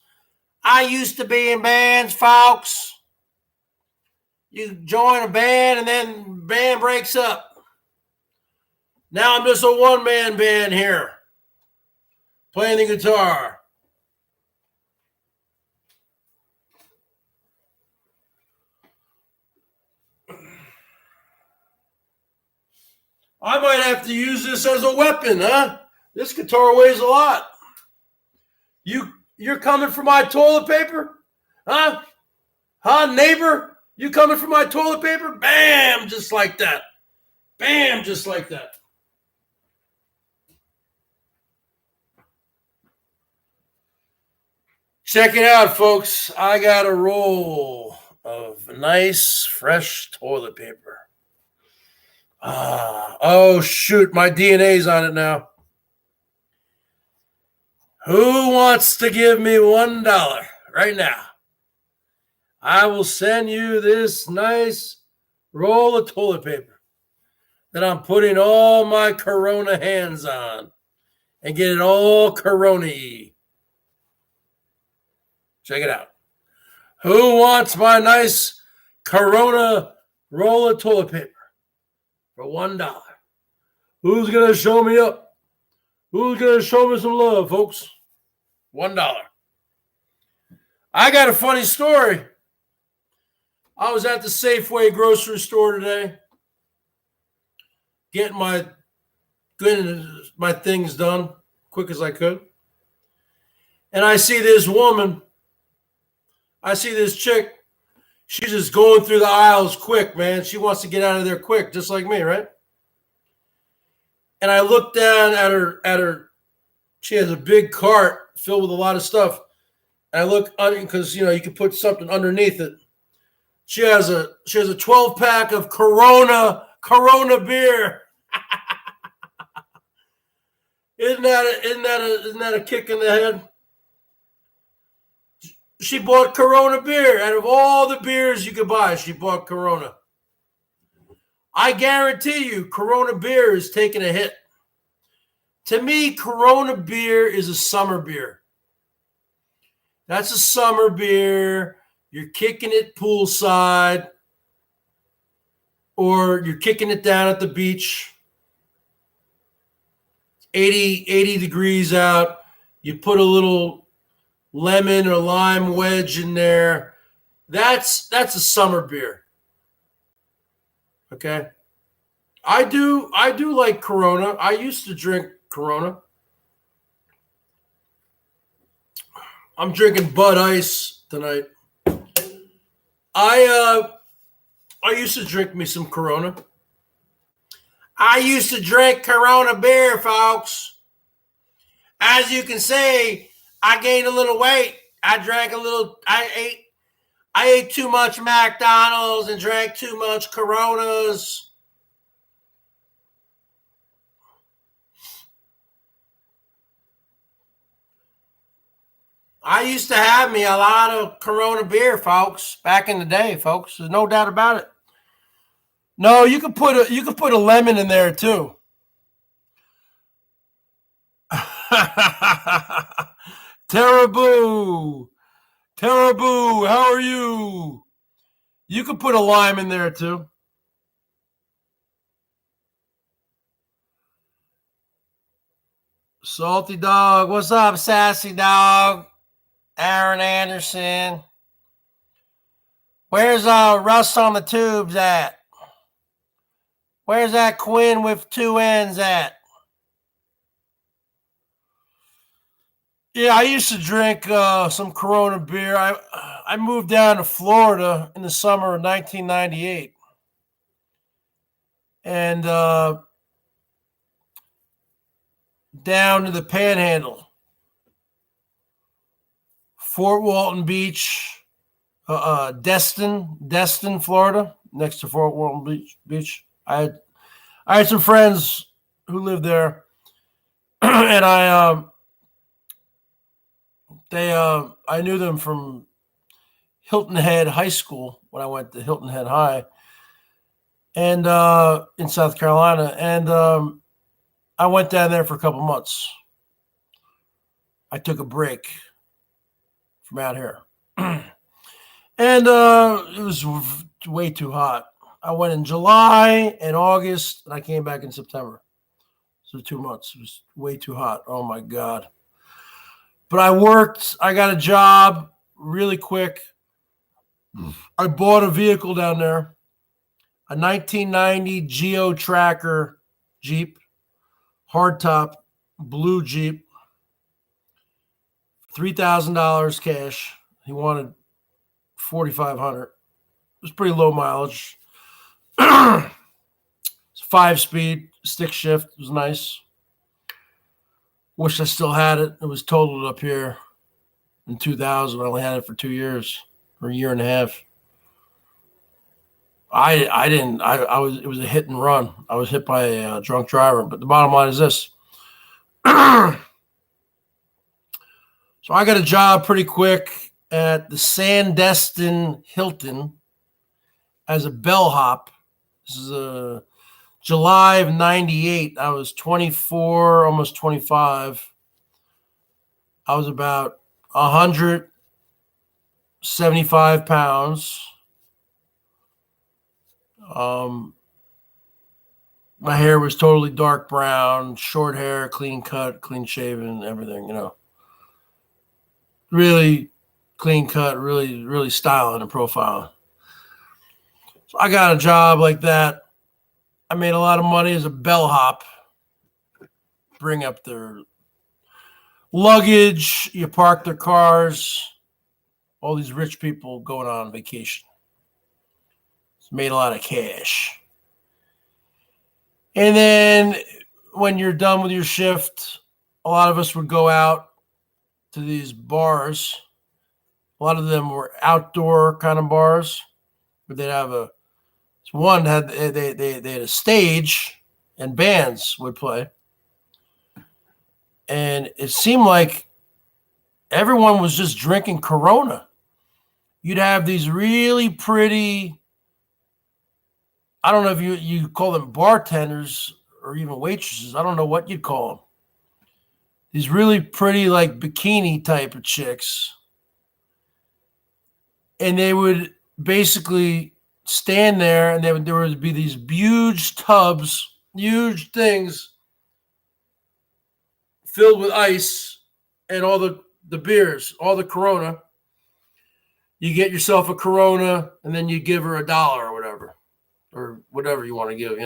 You join a band and then band breaks up. Now I'm just a one-man band here, playing the guitar. I might have to use this as a weapon, huh? This guitar weighs a lot. You're coming for my toilet paper? Huh? Huh, neighbor? You coming for my toilet paper? Bam, just like that. Bam, just like that. Check it out, folks. I got a roll of nice, fresh toilet paper. Oh, shoot. My DNA's on it now. Who wants to give me $1 right now? I will send you this nice roll of toilet paper that I'm putting all my Corona hands on and get it all Corona-y. Check it out. Who wants my nice Corona roll of toilet paper for $1? Who's going to show me up? Who's going to show me some love, folks? $1. I got a funny story. I was at the Safeway grocery store today, getting my things done quick as I could. And I see this woman. I see this chick. She's just going through the aisles quick, man. She wants to get out of there quick, just like me, right? And I look down at her. She has a big cart filled with a lot of stuff. And I look because you can put something underneath it. She has a 12-pack of Corona beer. Isn't that a kick in the head? She bought Corona beer. Out of all the beers you could buy, she bought Corona. I guarantee you, Corona beer is taking a hit. To me, Corona beer is a summer beer. That's a summer beer. You're kicking it poolside, or you're kicking it down at the beach. 80 degrees out. You put a little lemon or lime wedge in there. That's a summer beer. Okay? I do like Corona. I used to drink Corona. I'm drinking Bud Ice tonight. I used to drink me some Corona. I used to drink Corona beer, folks. As you can see, I gained a little weight. I ate too much McDonald's and drank too much Coronas. I used to have me a lot of Corona beer, folks, back in the day, folks. There's no doubt about it. No, you could put a lemon in there too. Terrible, how are you? You could put a lime in there too. Salty dog, what's up, sassy dog? Aaron Anderson. Where's Russ on the tubes at? Where's that Quinn with 2 N's at? Yeah, I used to drink some Corona beer. I moved down to Florida in the summer of 1998, and down to the Panhandle, Fort Walton Beach, Destin, Florida, next to Fort Walton Beach. I had some friends who lived there, and I knew them from Hilton Head High School when I went to Hilton Head High, and in South Carolina, and I went down there for a couple months. I took a break from out here, and it was way too hot. I went in July and August, and I came back in September. So 2 months. It was way too hot. Oh my God. But I worked. I got a job really quick. I bought a vehicle down there, a 1990 Geo Tracker Jeep, hardtop, blue Jeep, $3,000 cash. He wanted 4,500. It was pretty low mileage. It's 5-speed, stick shift. It was nice. Wish I still had it. It was totaled up here in 2000. I only had it for 2 years or a year and a half. I didn't. I was. It was a hit and run. I was hit by a drunk driver. But the bottom line is this. So I got a job pretty quick at the Sandestin Hilton as a bellhop. This is July of 98. I was 24, almost 25. I was about 175 pounds. My hair was totally dark brown, short hair, clean cut, clean shaven, everything, really clean cut, really, really styling and profiling. So I got a job like that. I made a lot of money as a bellhop. Bring up their luggage, you park their cars. All these rich people going on vacation. It's made a lot of cash. And then when you're done with your shift, a lot of us would go out to these bars. A lot of them were outdoor kind of bars, where they'd have one had they had a stage and bands would play, and it seemed like everyone was just drinking Corona. You'd have these really pretty, I don't know if you call them bartenders or even waitresses. I don't know what you'd call them. These really pretty, like, bikini type of chicks. And they would basically stand there, and there would be these huge tubs, huge things filled with ice and all the beers, all the Corona. You get yourself a Corona, and then you give her $1 or whatever you want to give,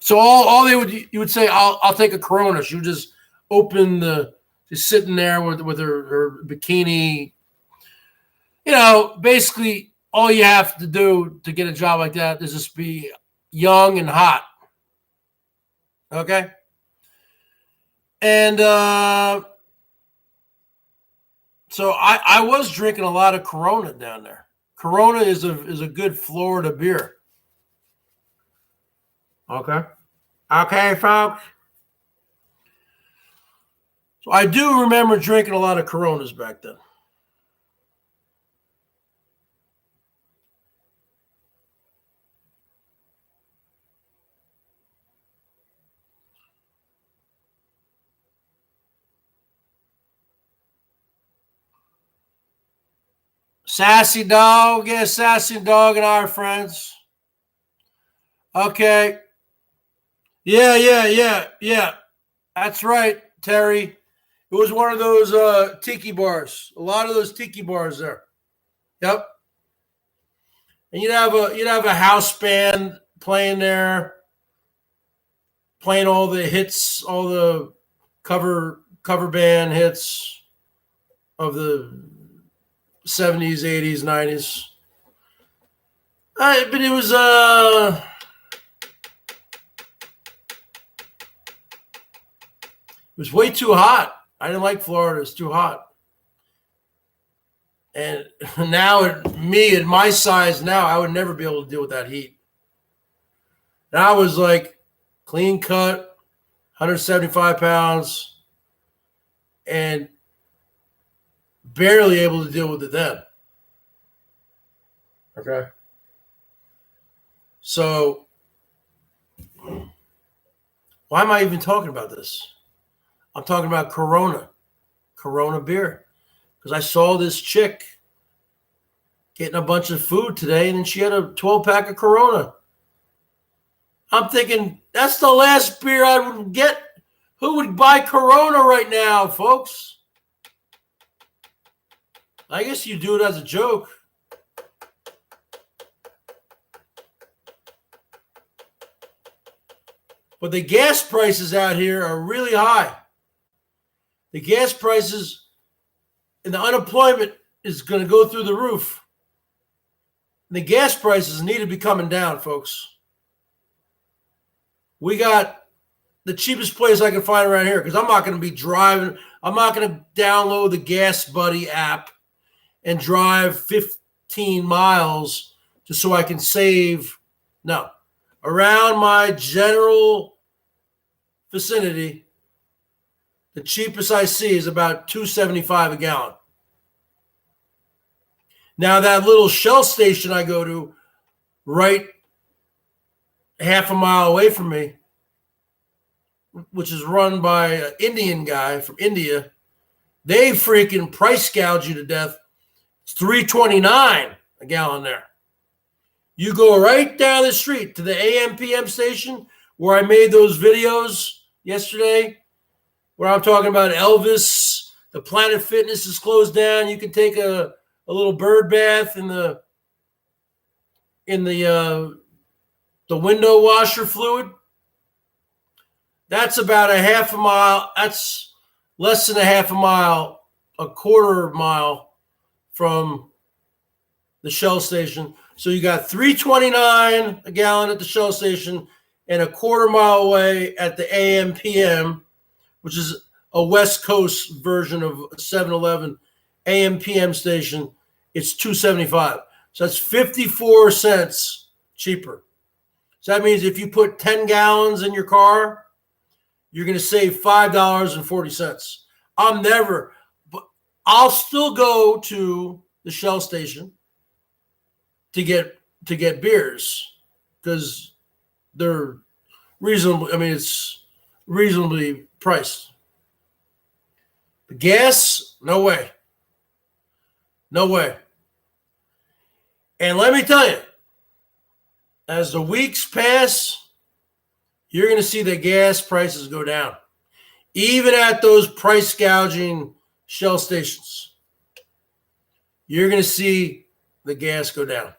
So all you would say, I'll take a Corona. She would just open just sitting there with her bikini. Basically all you have to do to get a job like that is just be young and hot. Okay. And so I was drinking a lot of Corona down there. Corona is a good Florida beer. Okay. Okay, folks. So I do remember drinking a lot of Coronas back then. Sassy Dog. Yeah, Sassy Dog and I are friends. Okay. Yeah. That's right, Terry. It was one of those tiki bars. A lot of those tiki bars there. Yep. And you'd have a house band playing there, playing all the hits, all the cover band hits. of the 70s, 80s, 90s. But it was way too hot. I didn't like Florida. It's too hot. And now, at my size now, I would never be able to deal with that heat. And I was like clean cut, 175 pounds, and barely able to deal with it then. Okay. So, why am I even talking about this? I'm talking about Corona beer. Because I saw this chick getting a bunch of food today, and then she had a 12-pack of Corona. I'm thinking, that's the last beer I would get. Who would buy Corona right now, folks? I guess you do it as a joke. But the gas prices out here are really high. The gas prices and the unemployment is going to go through the roof. And the gas prices need to be coming down, folks. We got the cheapest place I can find around here because I'm not going to be driving. I'm not going to download the Gas Buddy app and drive 15 miles just so I can save. No. Around my general vicinity, the cheapest I see is about $2.75 a gallon. Now, that little Shell station I go to right half a mile away from me, which is run by an Indian guy from India, they freaking price gouge you to death. It's $3.29 a gallon there. You go right down the street to the AM/PM station where I made those videos yesterday, where I'm talking about Elvis, the Planet Fitness is closed down. You can take a little bird bath in the window washer fluid. That's about a half a mile. That's less than a half a mile, a quarter mile from the Shell station. So you got $3.29 a gallon at the Shell station and a quarter mile away at the AM/PM, which is a West Coast version of 7-Eleven AM/PM station. It's $2.75. So that's 54 cents cheaper. So that means if you put 10 gallons in your car, you're going to save $5.40. I'll still go to the Shell station to get beers because they're reasonable. I mean, it's reasonably priced. The gas, no way. No way. And let me tell you, as the weeks pass, you're going to see the gas prices go down. Even at those price gouging Shell stations, you're going to see the gas go down.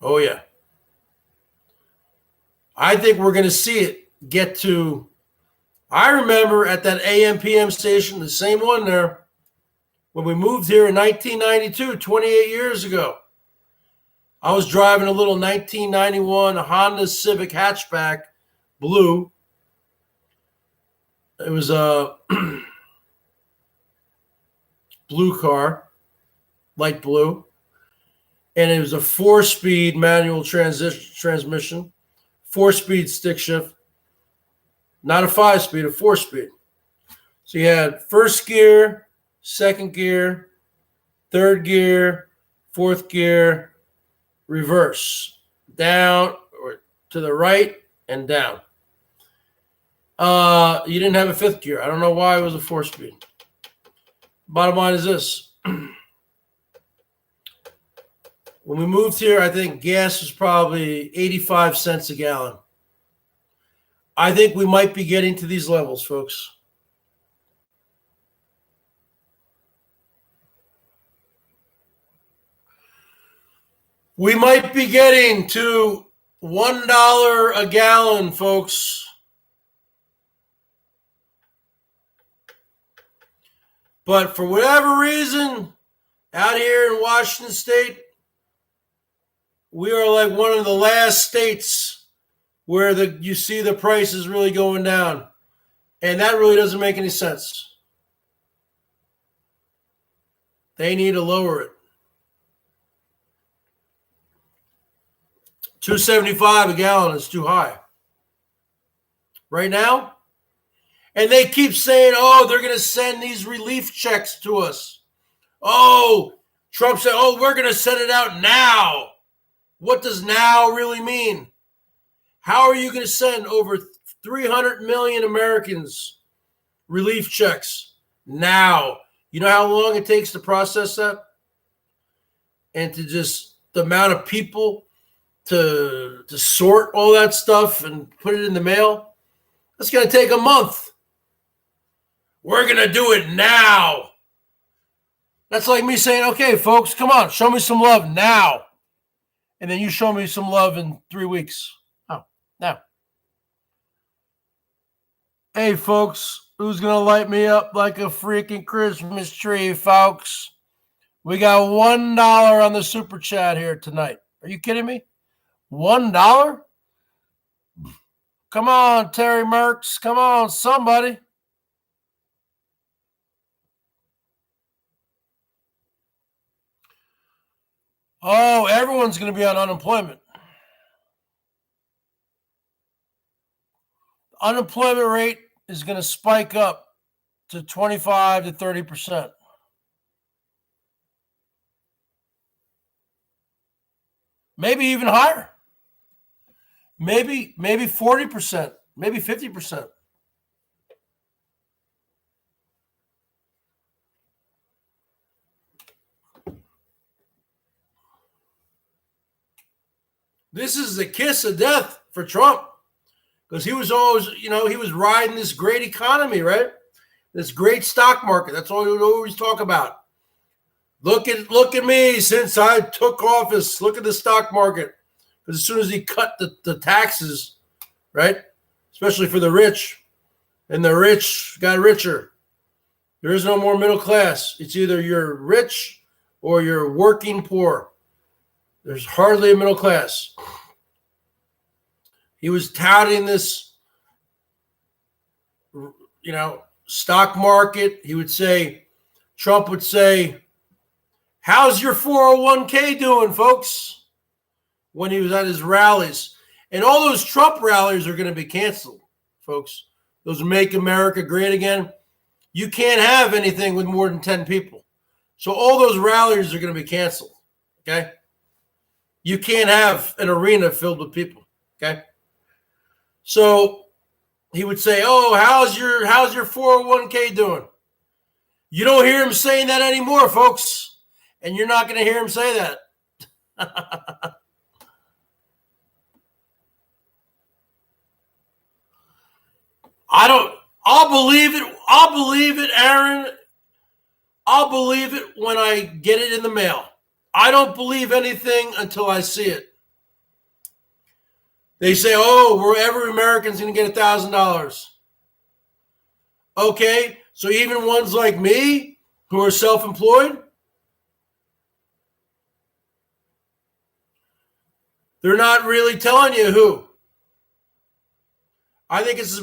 Oh, yeah. I think we're going to see it get to, I remember at that AM/PM station, the same one there, when we moved here in 1992, 28 years ago. I was driving a little 1991 Honda Civic hatchback, blue. It was a blue car, light blue. And it was a 4-speed manual transmission, 4-speed stick shift, not a 5-speed, a 4-speed. So you had first gear, second gear, third gear, fourth gear, reverse, down or to the right and down. You didn't have a fifth gear. I don't know why it was a 4-speed. Bottom line is this. When we moved here, I think gas was probably 85 cents a gallon. I think we might be getting to these levels, folks. We might be getting to $1 a gallon, folks. But for whatever reason, out here in Washington State, we are like one of the last states where you see the prices really going down. And that really doesn't make any sense. They need to lower it. $2.75 a gallon is too high. Right now? And they keep saying, oh, they're going to send these relief checks to us. Oh, Trump said, oh, we're going to send it out now. What does now really mean? How are you going to send over 300 million Americans relief checks now? You know how long it takes to process that? And to just the amount of people to sort all that stuff and put it in the mail? That's going to take a month. We're going to do it now. That's like me saying, okay, folks, come on, show me some love now. And then you show me some love in 3 weeks. Oh, now. Hey, folks, who's going to light me up like a freaking Christmas tree, folks? We got $1 on the super chat here tonight. Are you kidding me? $1? Come on, Terry Merckx. Come on, somebody. Oh, everyone's going to be on unemployment. Unemployment rate is going to spike up to 25 to 30%. Maybe even higher. Maybe 40%, maybe 50%. This is the kiss of death for Trump because he was always, he was riding this great economy, right? This great stock market. That's all he would always talk about. Look at me since I took office. Look at the stock market. Because as soon as he cut the taxes, right, especially for the rich, and the rich got richer, there is no more middle class. It's either you're rich or you're working poor. There's hardly a middle class. He was touting this, stock market. He would say, Trump would say, how's your 401k doing, folks? When he was at his rallies. And all those Trump rallies are going to be canceled, folks. Those Make America Great Again. You can't have anything with more than 10 people. So all those rallies are going to be canceled, okay? You can't have an arena filled with people, okay? So he would say, oh, how's your 401k doing? You don't hear him saying that anymore, folks. And you're not going to hear him say that. I'll believe it, Aaron. I'll believe it when I get it in the mail. I don't believe anything until I see it. They say, oh, every American's going to get $1,000. Okay, so even ones like me who are self-employed, they're not really telling you who. I think it's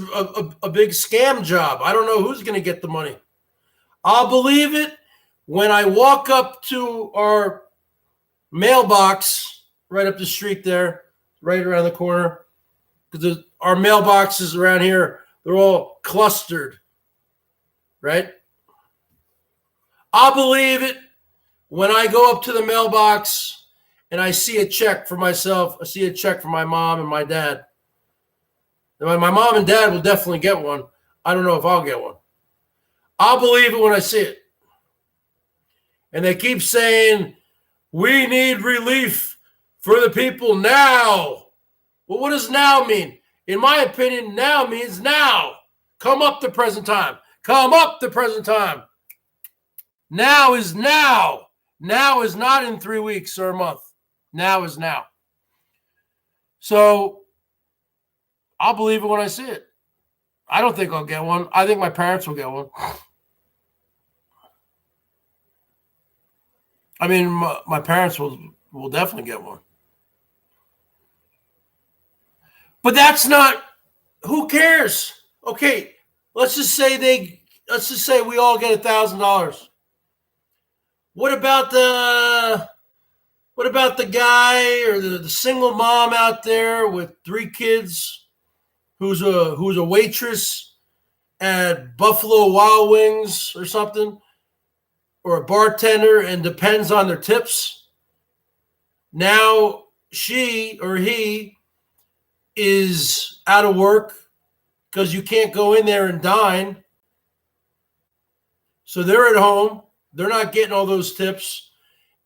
a big scam job. I don't know who's going to get the money. I'll believe it when I walk up to our mailbox right up the street there, right around the corner. Because our mailboxes around here, they're all clustered, right? I'll believe it when I go up to the mailbox and I see a check for myself. I see a check for my mom and my dad. My mom and dad will definitely get one. I don't know if I'll get one. I'll believe it when I see it. And they keep saying, we need relief for the people now. Well, what does now mean? In my opinion, now means now. Come up the present time. Come up the present time. Now is now. Now is not in 3 weeks or a month. Now is now. So I'll believe it when I see it. I don't think I'll get one. I think my parents will get one. I mean, my parents will definitely get one. But that's not, who cares? Okay, let's just say we all get $1,000. What about the guy or the single mom out there with 3 kids who's a waitress at Buffalo Wild Wings or something, or a bartender, and depends on their tips? Now she or he is out of work because you can't go in there and dine. So they're at home. They're not getting all those tips.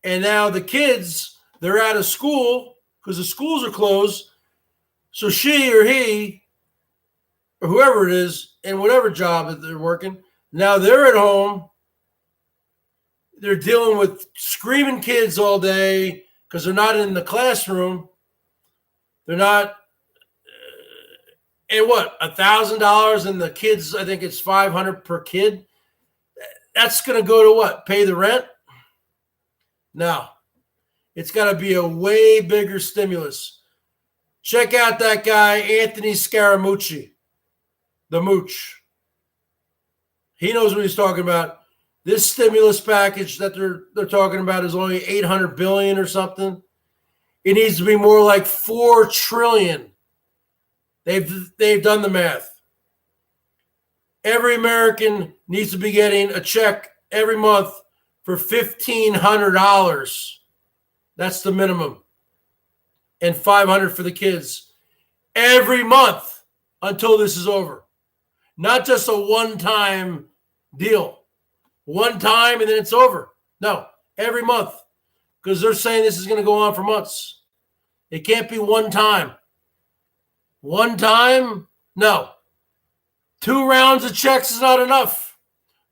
And now the kids, they're out of school because the schools are closed. So she or he, or whoever it is, in whatever job that they're working, now they're at home. They're dealing with screaming kids all day because they're not in the classroom. They're not. And what, $1,000, and the kids, I think it's $500 per kid. That's going to go to what? Pay the rent? No. It's got to be a way bigger stimulus. Check out that guy, Anthony Scaramucci, the mooch. He knows what he's talking about. This stimulus package that they're talking about is only $800 billion or something. It needs to be more like $4 trillion. They've done the math. Every American needs to be getting a check every month for $1,500. That's the minimum. And $500 for the kids every month until this is over. Not just a one-time deal. One time and then it's over. No, every month. Because they're saying this is going to go on for months. It can't be one time. One time? No. 2 rounds of checks is not enough.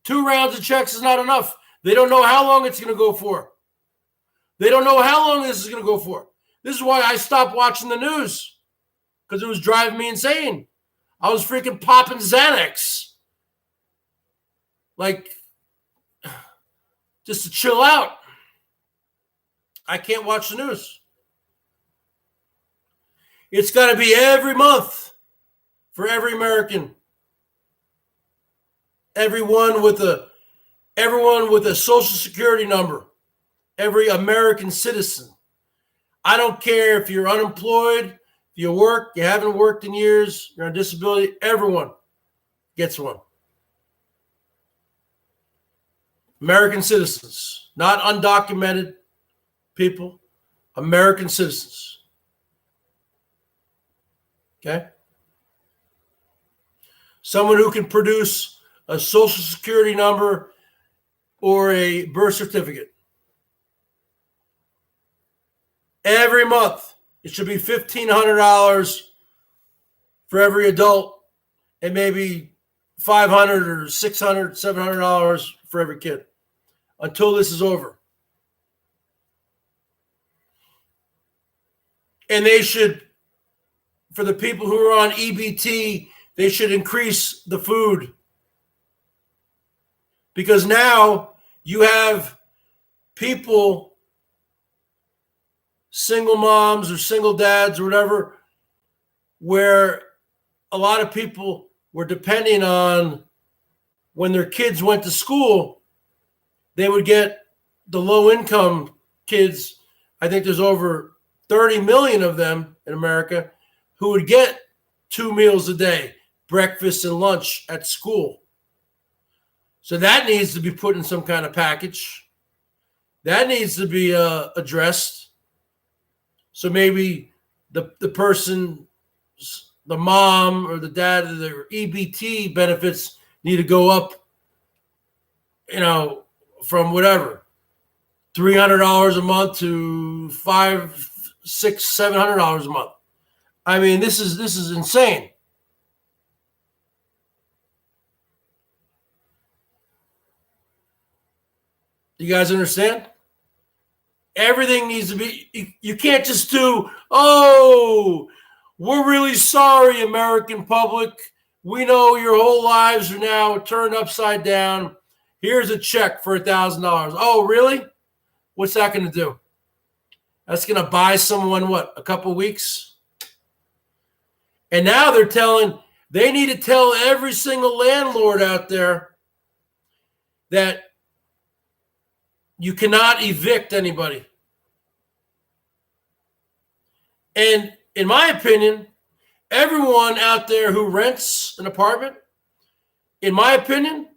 2 rounds of checks is not enough. They don't know how long it's going to go for. They don't know how long this is going to go for. This is why I stopped watching the news. Because it was driving me insane. I was freaking popping Xanax. Like, just to chill out. I can't watch the news. It's got to be every month for every American. Everyone with a social security number. Every American citizen. I don't care if you're unemployed, if you work, you haven't worked in years, you're on disability, everyone gets one. American citizens, not undocumented people, American citizens. Okay? Someone who can produce a social security number or a birth certificate. Every month, it should be $1,500 for every adult and maybe $500 or $600, $700 for every kid until this is over. And they should, for the people who are on EBT, they should increase the food. Because now you have people, single moms or single dads or whatever, where a lot of people were depending on when their kids went to school, they would get the low-income kids. I think there's over 30 million of them in America who would get 2 meals a day, breakfast and lunch at school. So that needs to be put in some kind of package. That needs to be addressed. So maybe the person, the mom or the dad, their EBT benefits need to go up, from whatever, $300 a month to $500, $600, $700 a month. I mean, this is insane. You guys understand? Everything needs to be, you can't just do, we're really sorry, American public. We know your whole lives are now turned upside down. Here's a check for $1,000. Oh, really? What's that going to do? That's going to buy someone, what, a couple weeks? And now they need to tell every single landlord out there that you cannot evict anybody. And in my opinion, everyone out there who rents an apartment, in my opinion,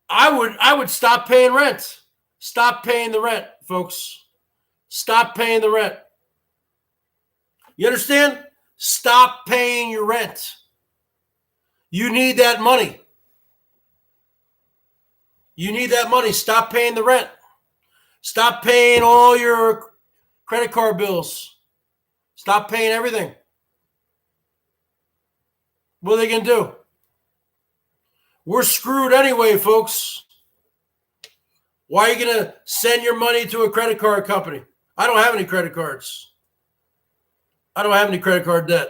I would stop paying rent. Stop paying the rent, folks. Stop paying the rent. You understand? Stop paying your rent. You need that money. You need that money. Stop paying the rent. Stop paying all your credit card bills. Stop paying everything. What are they going to do? We're screwed anyway, folks. Why are you going to send your money to a credit card company? I don't have any credit cards. I don't have any credit card debt.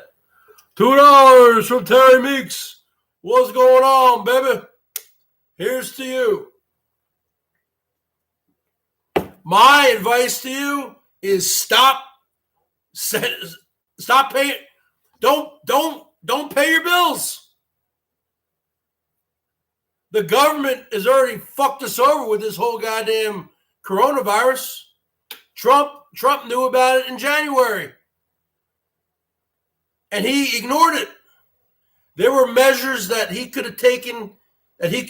$2 from Terry Meeks. What's going on, baby? Here's to you. My advice to you is stop paying. Don't pay your bills. The government has already fucked us over with this whole goddamn coronavirus. Trump knew about it in January. And he ignored it. There were measures that he could have taken, that he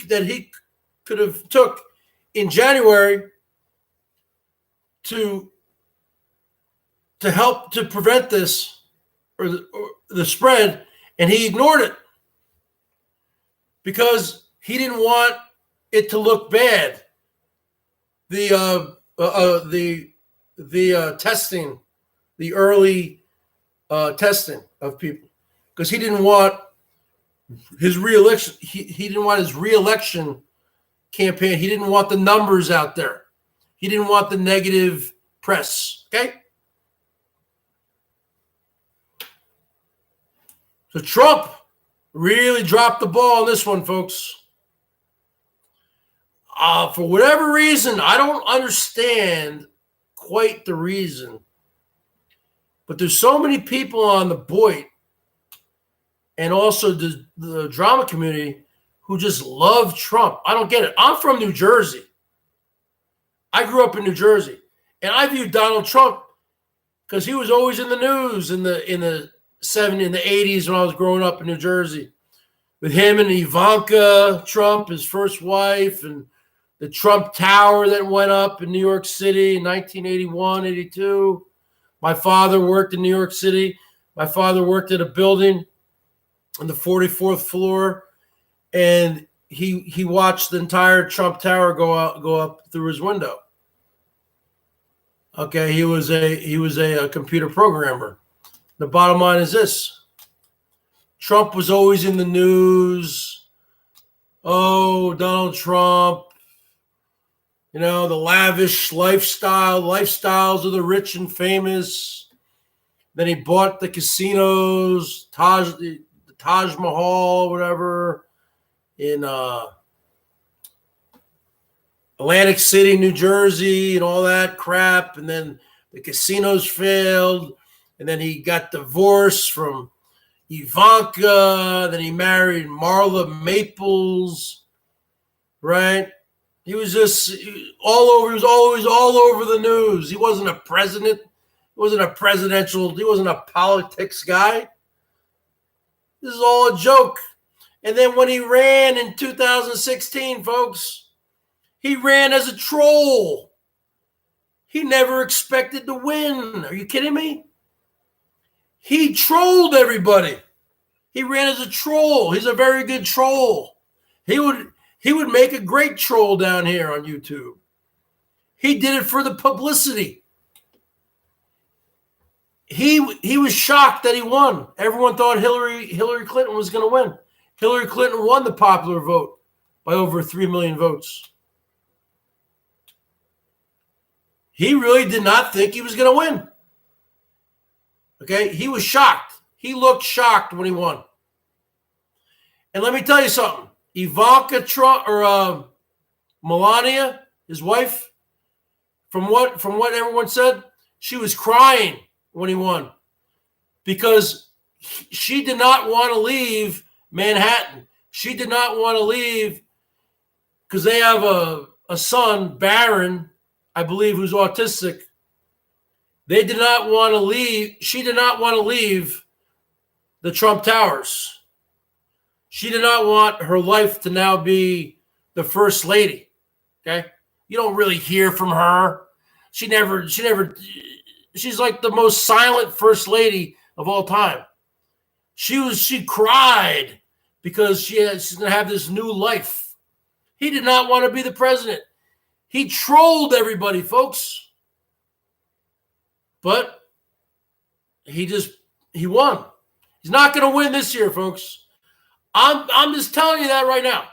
could have took in January to help to prevent this or the spread, and he ignored it because he didn't want it to look bad. The testing, the early testing of people, because he didn't want his reelection. He didn't want his reelection campaign. He didn't want the numbers out there. He didn't want the negative press. Okay. So Trump really dropped the ball on this one, folks. For whatever reason, I don't understand quite the reason, but there's so many people on the Boyd and also the drama community who just love Trump. I don't get it. I'm from New Jersey. I grew up in New Jersey, and I view Donald Trump because he was always in the news in the 70s, in the 80s when I was growing up in New Jersey, with him and Ivanka Trump, his first wife, and the Trump Tower that went up in New York City in 1981, 82. My father worked in New York City. My father worked at a building on the 44th floor, and he watched the entire Trump Tower go up through his window. Okay, he was a computer programmer. The bottom line is this: Trump was always in the news. Oh, Donald Trump, the lavish lifestyles of the rich and famous. Then he bought the casinos, the Taj Mahal, whatever, in Atlantic City, New Jersey, and all that crap. And then the casinos failed. And then he got divorced from Ivanka. Then he married Marla Maples, right? He was just all over. He was always all over the news. He wasn't a president. He wasn't a politics guy. This is all a joke. And then when he ran in 2016, folks, he ran as a troll. He never expected to win. Are you kidding me? He trolled everybody. He ran as a troll. He's a very good troll. He would make a great troll down here on YouTube. He did it for the publicity. He was shocked that he won. Everyone thought Hillary Clinton was going to win. Hillary Clinton won the popular vote by over 3 million votes. He really did not think he was going to win. Okay, he was shocked. He looked shocked when he won. And let me tell you something. Ivanka Trump or Melania, his wife, from what everyone said, she was crying when he won because she did not want to leave Manhattan. She did not want to leave because they have a son, Barron, I believe, who's autistic. They did not want to leave. She did not want to leave the Trump Towers. She did not want her life to now be the first lady. Okay. You don't really hear from her. She's like the most silent first lady of all time. She cried because she's going to have this new life. He did not want to be the president. He trolled everybody, folks. But he won. He's not going to win this year, folks. I'm just telling you that right now.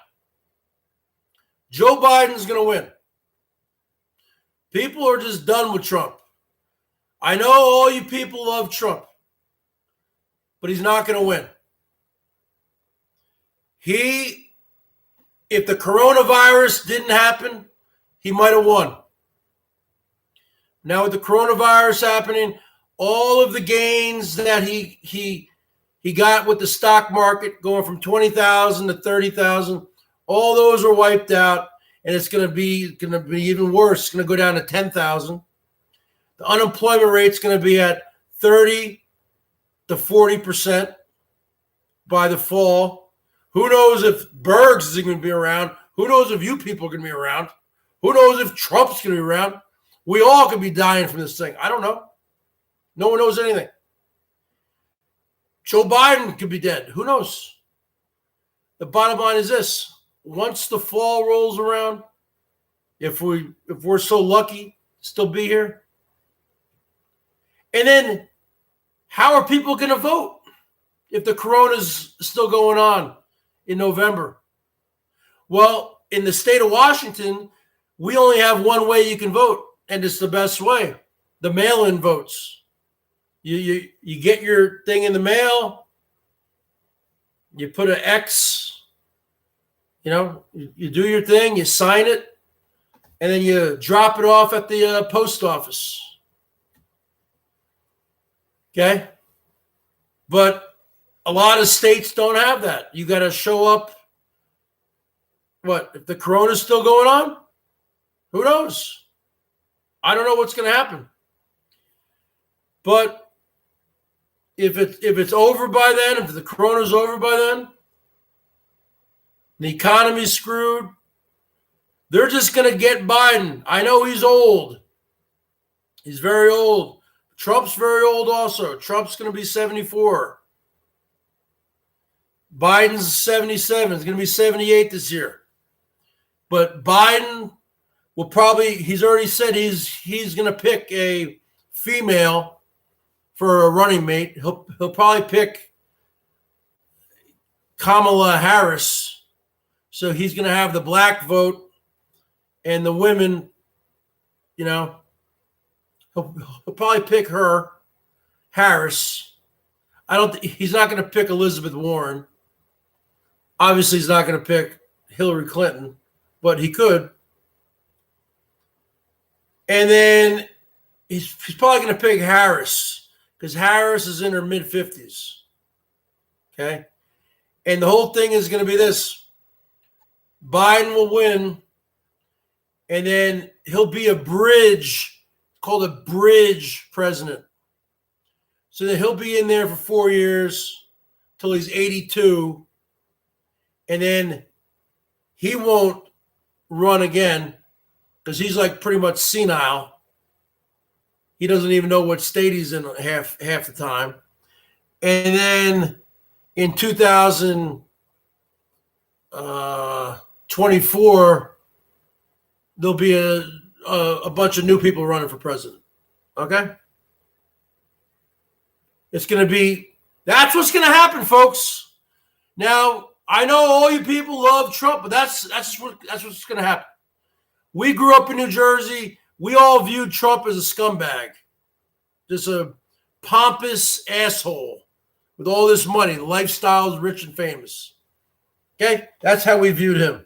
Joe Biden's going to win. People are just done with Trump. I know all you people love Trump, but he's not going to win. If the coronavirus didn't happen, he might have won. Now with the coronavirus happening, all of the gains that he got with the stock market going from 20,000 to 30,000, all those are wiped out, and it's going to be even worse. It's going to go down to 10,000. The unemployment rate's going to be at 30 to 40% by the fall. Who knows if BERGS is going to be around? Who knows if you people are going to be around? Who knows if Trump's going to be around? We all could be dying from this thing. I don't know. No one knows anything. Joe Biden could be dead. Who knows? The bottom line is this. Once the fall rolls around, if we're so lucky to still be here, and then how are people going to vote if the corona's still going on in November? Well, in the state of Washington, we only have one way you can vote, and it's the best way: the mail-in votes. You get your thing in the mail, you put an X, you do your thing, you sign it, and then you drop it off at the post office. Okay? But a lot of states don't have that. You got to show up. What, if the corona's still going on? Who knows? I don't know what's going to happen. But if it's over by then, if the corona's over by then, the economy's screwed, they're just going to get Biden. I know he's old. He's very old. Trump's very old also. Trump's going to be 74. Biden's 77. He's going to be 78 this year. But Biden will probably, he's already said he's going to pick a female for a running mate. He'll probably pick Kamala Harris. So he's going to have the black vote and the women, he'll probably pick her, Harris. He's not going to pick Elizabeth Warren. Obviously, he's not going to pick Hillary Clinton, but he could. And then he's probably going to pick Harris because Harris is in her mid-50s. Okay? And the whole thing is going to be this. Biden will win, and then he'll be a bridge, called a bridge president. So that he'll be in there for 4 years till he's 82, and then he won't run again because he's like pretty much senile. He doesn't even know what state he's in half the time. And then in 2024, there'll be a bunch of new people running for president. Okay? It's going to be, that's what's going to happen, folks. Now, I know all you people love Trump, but that's what's going to happen. We grew up in New Jersey. We all viewed Trump as a scumbag, just a pompous asshole with all this money, lifestyles, rich and famous. Okay? That's how we viewed him.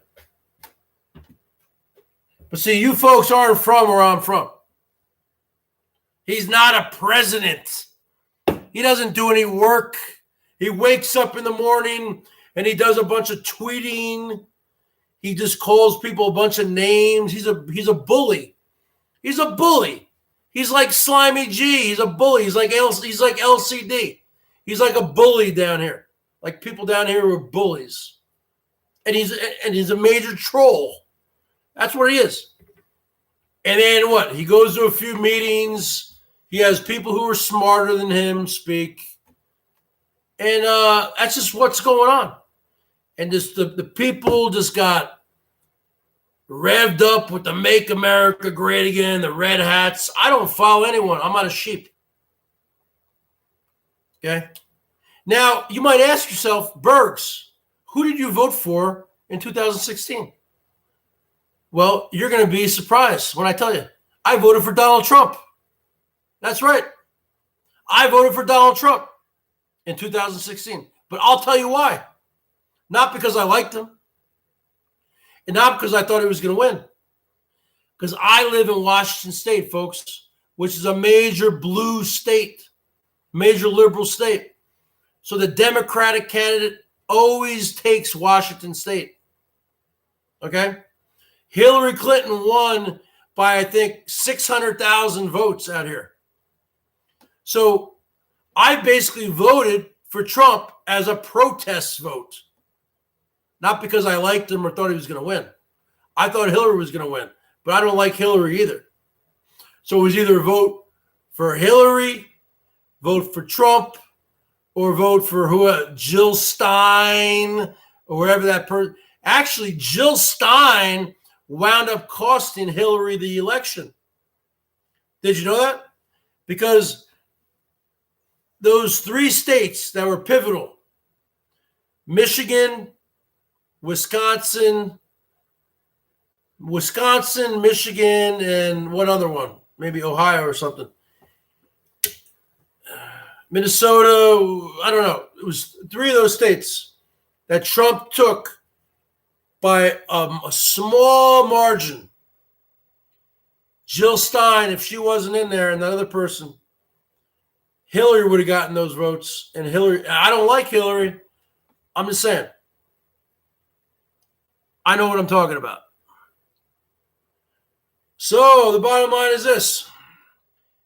But see, you folks aren't from where I'm from. He's not a president. He doesn't do any work. He wakes up in the morning and he does a bunch of tweeting. He just calls people a bunch of names. He's a bully. He's a bully. He's like Slimy G. He's a bully. He's like LCD. He's like a bully down here. Like people down here who are bullies. And he's a major troll. That's what he is. And then what? He goes to a few meetings. He has people who are smarter than him speak. And that's just what's going on. And just the people just got revved up with the Make America Great Again, the red hats. I don't follow anyone. I'm not a sheep. Okay? Now, you might ask yourself, Bergs, who did you vote for in 2016? Well, you're going to be surprised when I tell you. I voted for Donald Trump. That's right. I voted for Donald Trump in 2016. But I'll tell you why. Not because I liked him. And not because I thought he was going to win. Because I live in Washington State, folks, which is a major blue state, major liberal state. So the Democratic candidate always takes Washington State. Okay? Hillary Clinton won by, I think, 600,000 votes out here. So I basically voted for Trump as a protest vote. Not because I liked him or thought he was going to win. I thought Hillary was going to win, but I don't like Hillary either. So it was either vote for Hillary, vote for Trump, or vote for Jill Stein, or wherever that person. Actually, Jill Stein wound up costing Hillary the election. Did you know that? Because those three states that were pivotal, Michigan, Wisconsin, Michigan, and one other one, maybe Ohio or something. Minnesota, I don't know. It was three of those states that Trump took by a small margin. Jill Stein, if she wasn't in there, and that other person, Hillary would have gotten those votes. And Hillary, I don't like Hillary. I'm just saying. I know what I'm talking about. So the bottom line is this.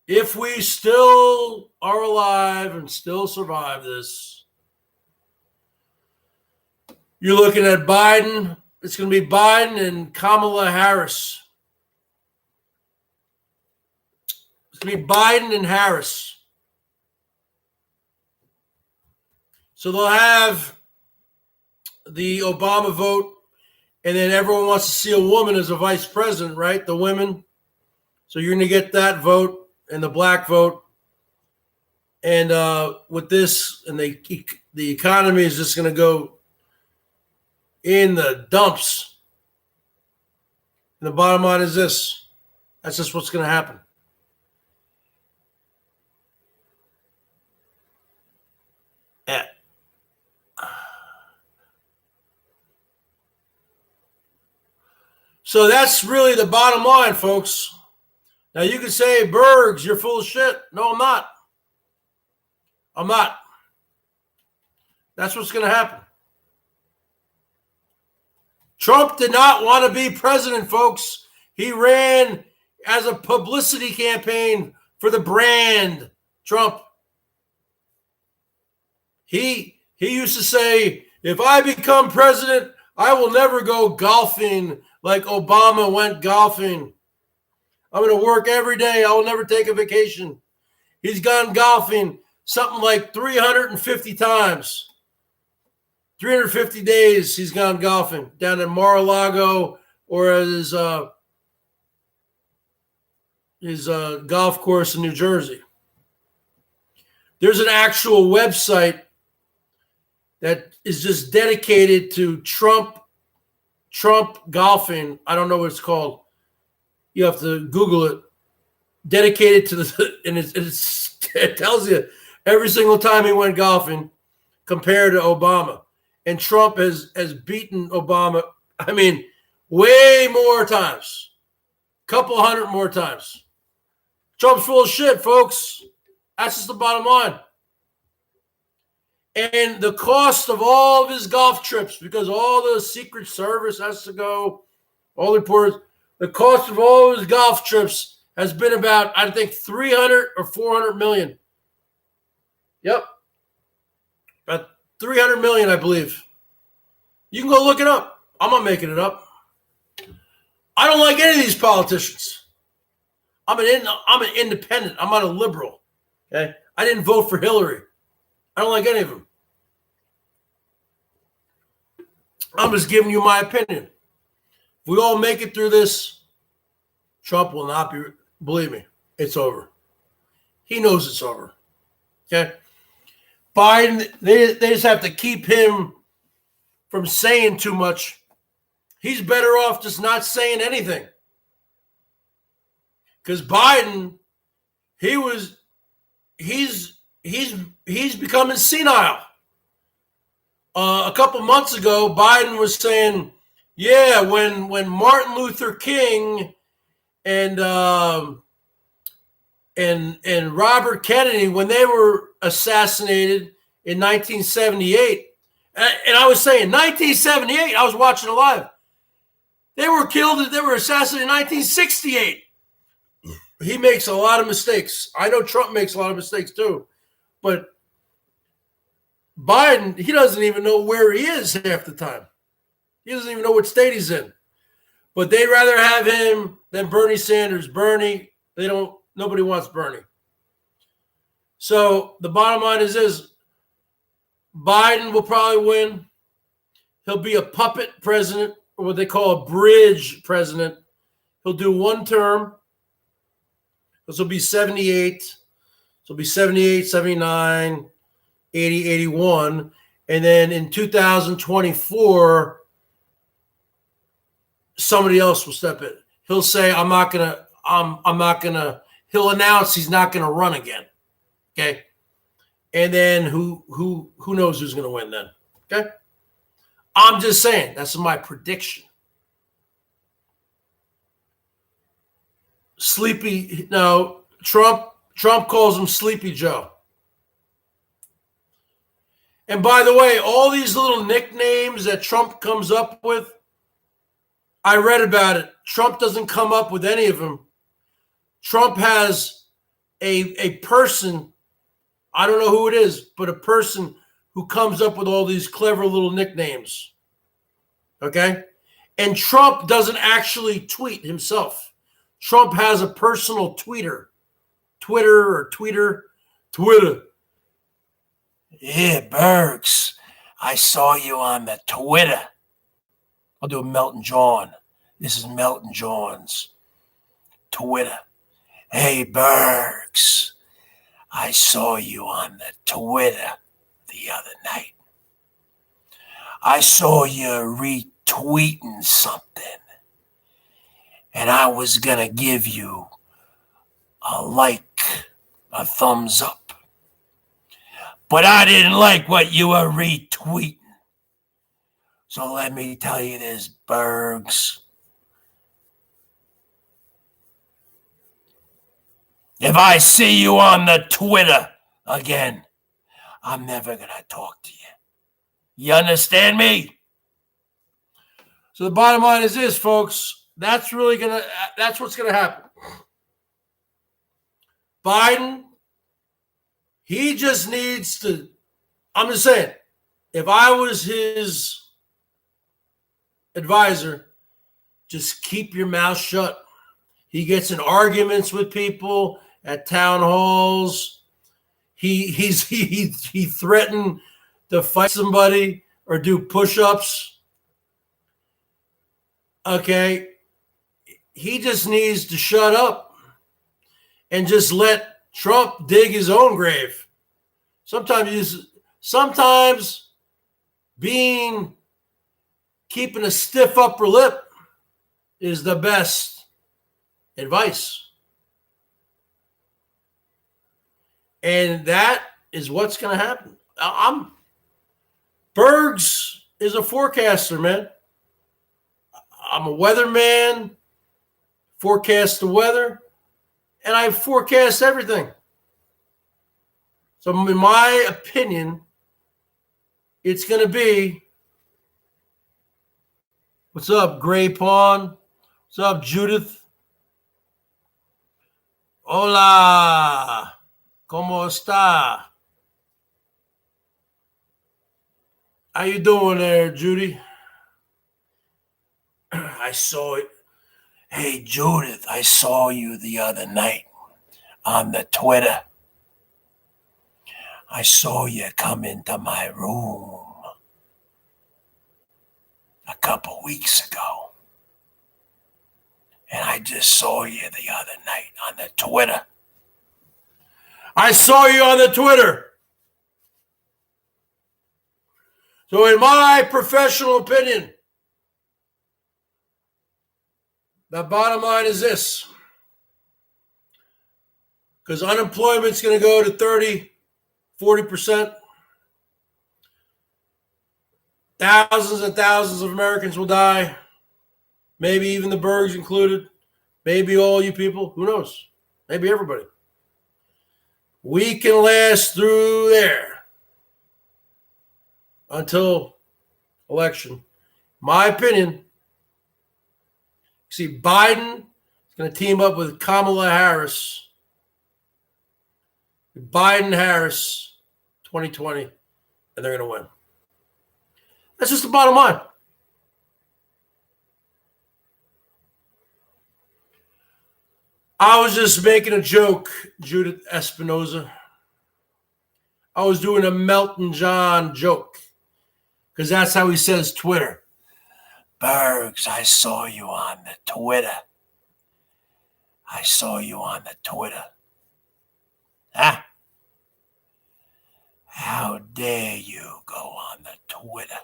If we still are alive and still survive this, you're looking at Biden. It's going to be Biden and Kamala Harris. It's going to be Biden and Harris. So they'll have the Obama vote, and then everyone wants to see a woman as a vice president, right? The women. So you're going to get that vote and the black vote. And with this, and the economy is just going to go in the dumps. And the bottom line is this. That's just what's going to happen. Yeah. So that's really the bottom line, folks. Now you can say, Bergs, you're full of shit. No, I'm not. I'm not. That's what's going to happen. Trump did not want to be president, folks. He ran as a publicity campaign for the brand, Trump. He used to say, if I become president, I will never go golfing like Obama went golfing. I'm going to work every day. I will never take a vacation. He's gone golfing something like 350 times. 350 days he's gone golfing down in Mar-a-Lago or at his golf course in New Jersey. There's an actual website that is just dedicated to Trump golfing. I don't know what it's called. You have to Google it. Dedicated to the, and it tells you every single time he went golfing compared to Obama. And Trump has beaten Obama, I mean, way more times. Couple hundred more times. Trump's full of shit, folks. That's just the bottom line. And the cost of all of his golf trips, because all the Secret Service has to go, all the reporters, the cost of all of his golf trips has been about, I think, 300 or 400 million. Yep. About 300 million, I believe. You can go look it up. I'm not making it up. I don't like any of these politicians. I'm an independent. I'm not a liberal. Okay? I didn't vote for Hillary. I don't like any of them. I'm just giving you my opinion. If we all make it through this, Trump will not be, believe me, it's over. He knows it's over. Okay? Biden, they just have to keep him from saying too much. He's better off just not saying anything. Because Biden, he's becoming senile. A couple months ago, Biden was saying, yeah, when Martin Luther King and Robert Kennedy, when they were assassinated in 1978, and I was saying 1978, I was watching it live. They were killed, they were assassinated in 1968. He makes a lot of mistakes. I know Trump makes a lot of mistakes too. But Biden, he doesn't even know where he is half the time. He doesn't even know what state he's in. But they'd rather have him than Bernie Sanders. Bernie, nobody wants Bernie. So the bottom line is this. Biden will probably win. He'll be a puppet president, or what they call a bridge president. He'll do one term. This will be 78. This will be 78, 79, 80, 81. And then in 2024, somebody else will step in. He'll say, I'm not gonna, he'll announce he's not gonna run again. Okay. And then who knows who's gonna win then? Okay. I'm just saying, that's my prediction. Trump calls him Sleepy Joe. And by the way, all these little nicknames that Trump comes up with, I read about it. Trump doesn't come up with any of them. Trump has a person, I don't know who it is, but a person who comes up with all these clever little nicknames. Okay? And Trump doesn't actually tweet himself. Trump has a personal Twitter. Twitter. Yeah, Bergs, I saw you on the Twitter. I'll do a Melton John. This is Melton John's Twitter. Hey, Bergs, I saw you on the Twitter the other night. I saw you retweeting something, and I was going to give you a like, a thumbs up. But I didn't like what you were retweeting. So let me tell you this, Bergs. If I see you on the Twitter again, I'm never going to talk to you. You understand me? So the bottom line is this, folks. That's what's going to happen. Biden, he just needs to, I'm just saying, if I was his advisor, just keep your mouth shut. He gets in arguments with people at town halls. He threatened to fight somebody or do push-ups. Okay. He just needs to shut up and just let Trump dig his own grave. Sometimes keeping a stiff upper lip is the best advice. And that is what's going to happen. Bergs is a forecaster, man. I'm a weatherman, forecast the weather. and I forecast everything. So in my opinion, it's going to be, what's up, Gray Pawn? What's up, Judith? Hola, ¿cómo está? How you doing there, Judy? I saw it. Hey, Judith, I saw you the other night on the Twitter. I saw you come into my room a couple weeks ago. And I just saw you the other night on the Twitter. I saw you on the Twitter. So in my professional opinion, the bottom line is this. Because unemployment's going to go to 30, 40%. Thousands and thousands of Americans will die. Maybe even the Bergs included. Maybe all you people. Who knows? Maybe everybody. We can last through there until election. My opinion, see, Biden is going to team up with Kamala Harris. Biden-Harris 2020, and they're going to win. That's just the bottom line. I was just making a joke, Judith Espinoza. I was doing a Melton John joke because that's how he says Twitter. Bergs, I saw you on the Twitter. I saw you on the Twitter. Huh? How dare you go on the Twitter?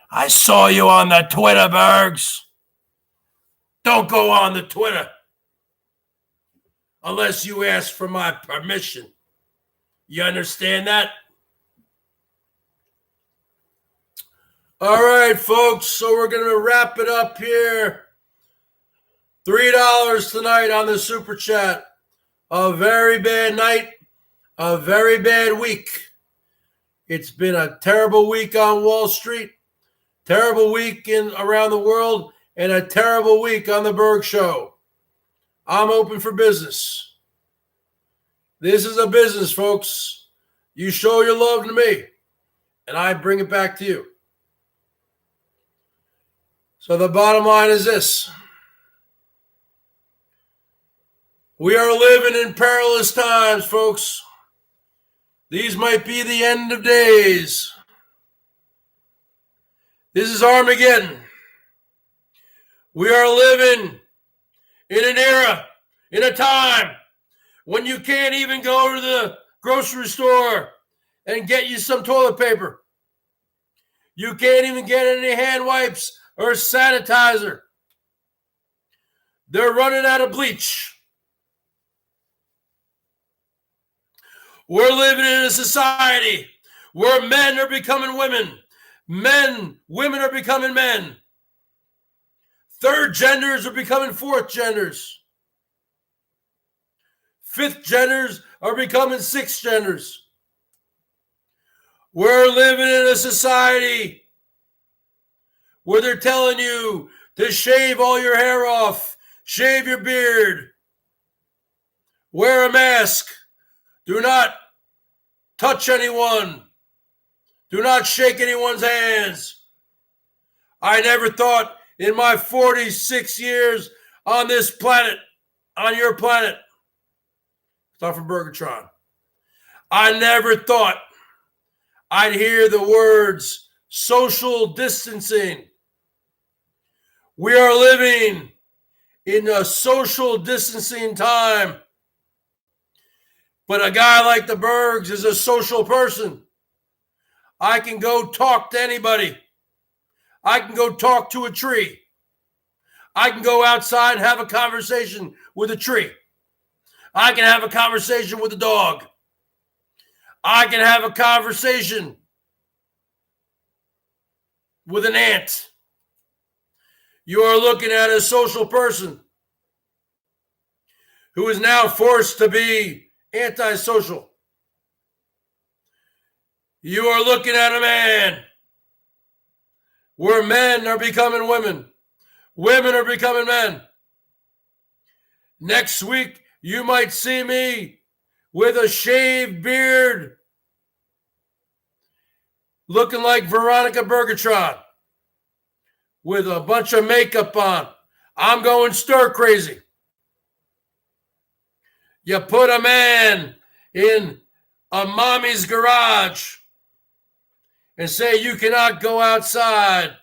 I saw you on the Twitter, Bergs. Don't go on the Twitter unless you ask for my permission. You understand that? All right, folks. So we're going to wrap it up here. $3 tonight on the Super Chat. A very bad night. A very bad week. It's been a terrible week on Wall Street. Terrible week around the world. And a terrible week on the BERGS Show. I'm open for business. This is a business, folks. You show your love to me, and I bring it back to you. So the bottom line is this. We are living in perilous times, folks. These might be the end of days. This is Armageddon. We are living in an era, in a time when you can't even go to the grocery store and get you some toilet paper. You can't even get any hand wipes or sanitizer. They're running out of bleach. We're living in a society where men are becoming women. Women are becoming men. Third genders are becoming fourth genders. Fifth genders are becoming sixth genders. We're living in a society where they're telling you to shave all your hair off, shave your beard, wear a mask, do not touch anyone, do not shake anyone's hands. I never thought in my 46 years on this planet, on your planet, start from Bergatron, I never thought I'd hear the words social distancing. We are living in a social distancing time. But a guy like the Bergs is a social person. I can go talk to anybody. I can go talk to a tree. I can go outside and have a conversation with a tree. I can have a conversation with a dog. I can have a conversation with an ant. You are looking at a social person. who is now forced to be antisocial. You are looking at a man where men are becoming women. Women are becoming men. Next week, you might see me with a shaved beard, looking like Veronica Bergertron, with a bunch of makeup on. I'm going stir crazy. You put a man in a mommy's garage and say you cannot go outside,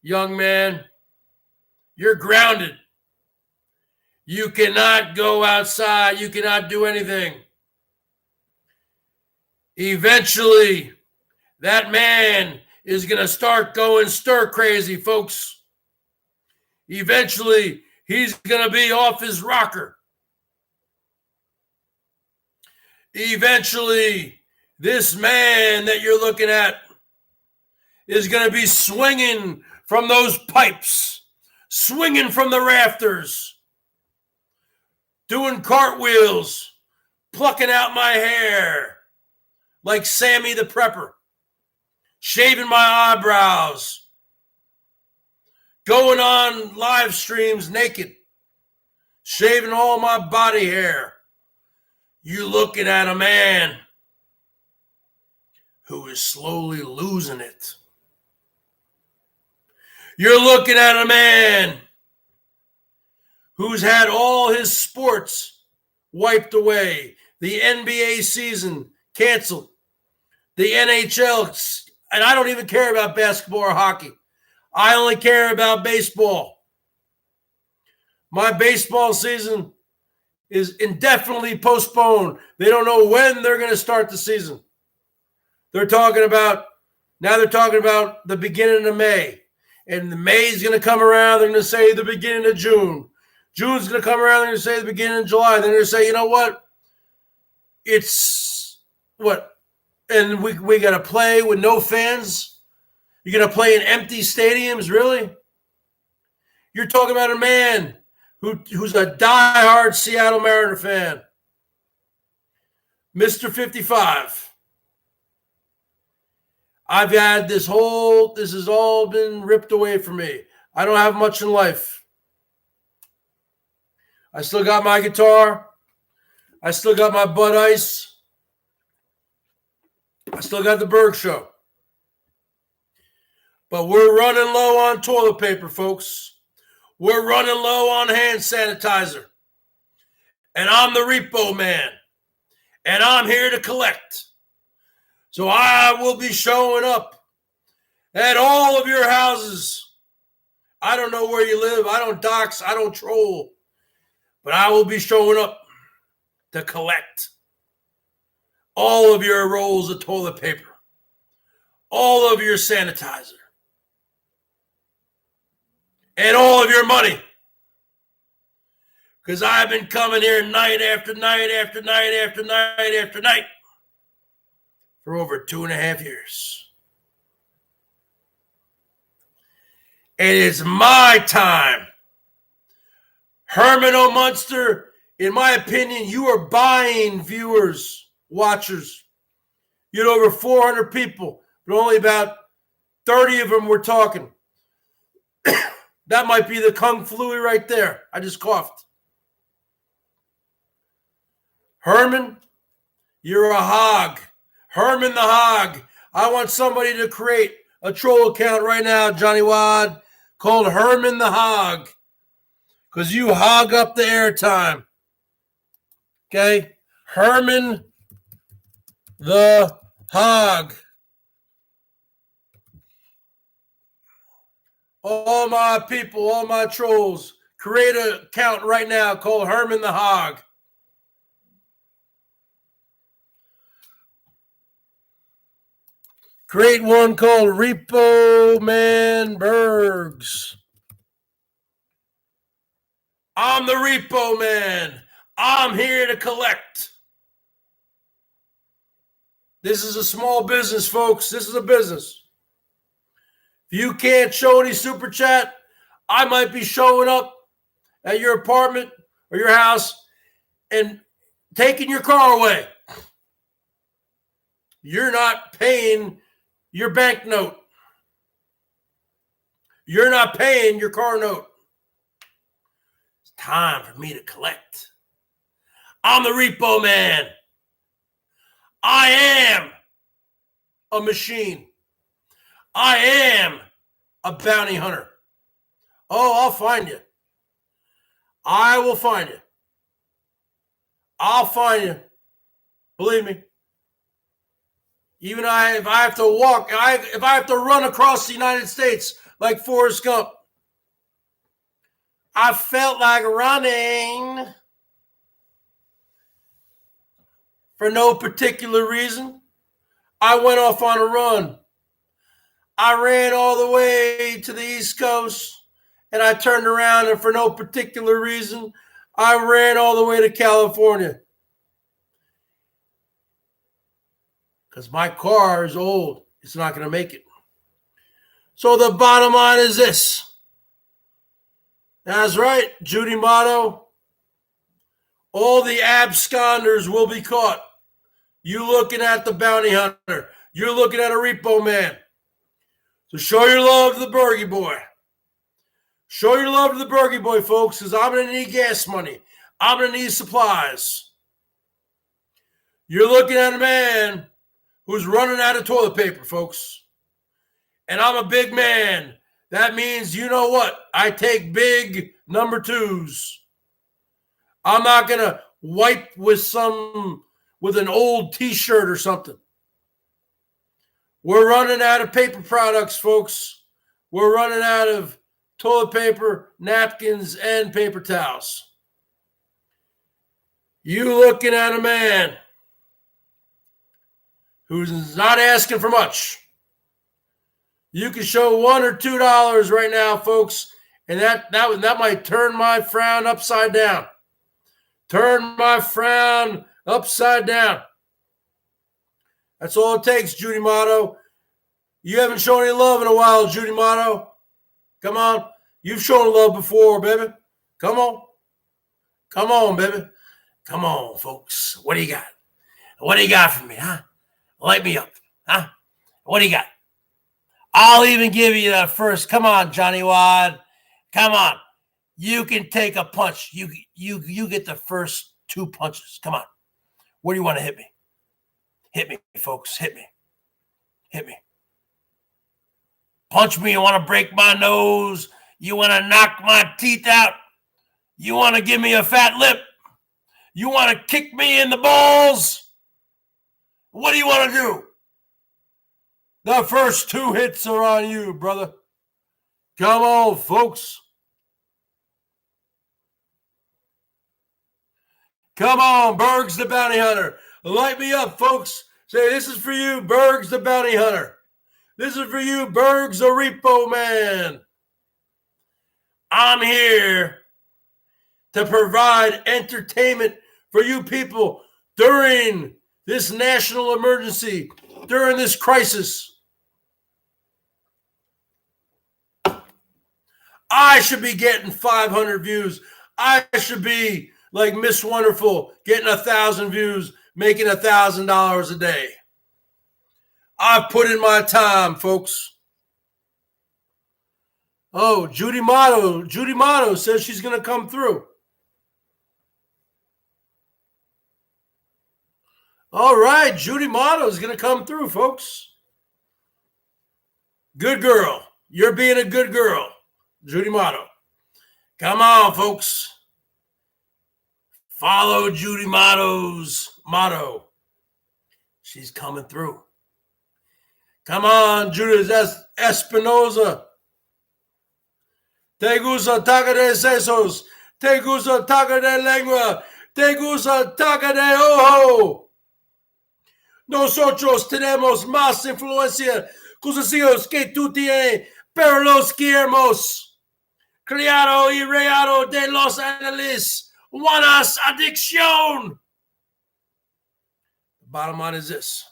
young man. You're grounded. You cannot go outside. You cannot do anything. Eventually, that man is going to start going stir crazy, folks. Eventually, he's going to be off his rocker. Eventually, this man that you're looking at is going to be swinging from those pipes, swinging from the rafters, doing cartwheels, plucking out my hair like Sammy the Prepper, shaving my eyebrows, going on live streams naked, shaving all my body hair. You looking at a man who is slowly losing it. You're looking at a man who's had all his sports wiped away. The NBA season canceled. The NHL, and I don't even care about basketball or hockey. I only care about baseball. My baseball season is indefinitely postponed. They don't know when they're going to start the season. They're talking about the beginning of May. And the May's going to come around. They're going to say the beginning of June. June's going to come around. They're going to say the beginning of July. Then they're going to say, you know what? It's what? And we got to play with no fans? You're going to play in empty stadiums? Really? You're talking about a man who's a diehard Seattle Mariner fan. Mr. 55. I've had this has all been ripped away from me. I don't have much in life. I still got my guitar. I still got my Bud Ice. I still got the BERGS Show. But we're running low on toilet paper, folks. We're running low on hand sanitizer. And I'm the repo man. And I'm here to collect. So I will be showing up at all of your houses. I don't know where you live. I don't dox. I don't troll. But I will be showing up to collect all of your rolls of toilet paper, all of your sanitizer, and all of your money. Because I've been coming here night after night after night after night after night for over 2.5 years. And it's my time. Herman O. Munster, in my opinion, you are buying viewers, watchers. You had over 400 people, but only about 30 of them were talking. That might be the Kung Flu right there. I just coughed. Herman, you're a hog. Herman the Hog. I want somebody to create a troll account right now, Johnny Wad, called Herman the Hog. Because you hog up the airtime. Okay? Herman the Hog. All my people, all my trolls, create an account right now called Herman the Hog. Create one called Repo Man BERGS. I'm the Repo Man. I'm here to collect. This is a small business, folks. This is a business. If you can't show any super chat, I might be showing up at your apartment or your house and taking your car away. You're not paying your bank note. You're not paying your car note. It's time for me to collect. I'm the repo man. I am a machine. I am a bounty hunter. Oh, I'll find you. I will find you. I'll find you. Believe me. Even if I have to walk, if I have to run across the United States like Forrest Gump, I felt like running for no particular reason. I went off on a run. I ran all the way to the East Coast, and I turned around, and for no particular reason, I ran all the way to California. Because my car is old. It's not going to make it. So the bottom line is this. That's right, Judy Motto. All the absconders will be caught. You looking at the bounty hunter. You're looking at a repo man. So show your love to the Bergie boy. Show your love to the Bergie boy, folks, because I'm going to need gas money. I'm going to need supplies. You're looking at a man who's running out of toilet paper, folks. And I'm a big man. That means, you know what? I take big number twos. I'm not going to wipe with an old t-shirt or something. We're running out of paper products, folks. We're running out of toilet paper, napkins, and paper towels. You looking at a man who's not asking for much. You can show $1 or $2 right now, folks, and that might turn my frown upside down. Turn my frown upside down. That's all it takes, Judy Motto. You haven't shown any love in a while, Judy Motto. Come on. You've shown love before, baby. Come on. Come on, baby. Come on, folks. What do you got? What do you got for me, huh? Light me up, huh? What do you got? I'll even give you that first. Come on, Johnny Wad. Come on. You can take a punch. You get the first 2 punches. Come on. Where do you want to hit me? Hit me, folks. Hit me. Hit me. Punch me. You want to break my nose. You want to knock my teeth out. You want to give me a fat lip. You want to kick me in the balls. What do you want to do? The first 2 hits are on you, brother. Come on, folks. Come on, Bergs the Bounty Hunter. Light me up, folks. Say, this is for you, Bergs the Bounty Hunter. This is for you, Bergs the Repo Man. I'm here to provide entertainment for you people during this national emergency, during this crisis. I should be getting 500 views. I should be like Miss Wonderful, getting 1,000 views, making $1,000 a day. I've put in my time, folks. Oh, Judy Motto says she's going to come through. All right, Judy Motto is going to come through, folks. Good girl. You're being a good girl, Judy Motto. Come on, folks. Follow Judy Motto's motto. She's coming through. Come on, Judy Espinoza. Te gusta taca de sesos. Te gusta taca de lengua. Te gusta taca de ojo. Nosotros tenemos más influencia que los hijos que tú tienes, pero los queremos. Criado y reado de Los Angeles. Buenas adicción. The bottom line is this.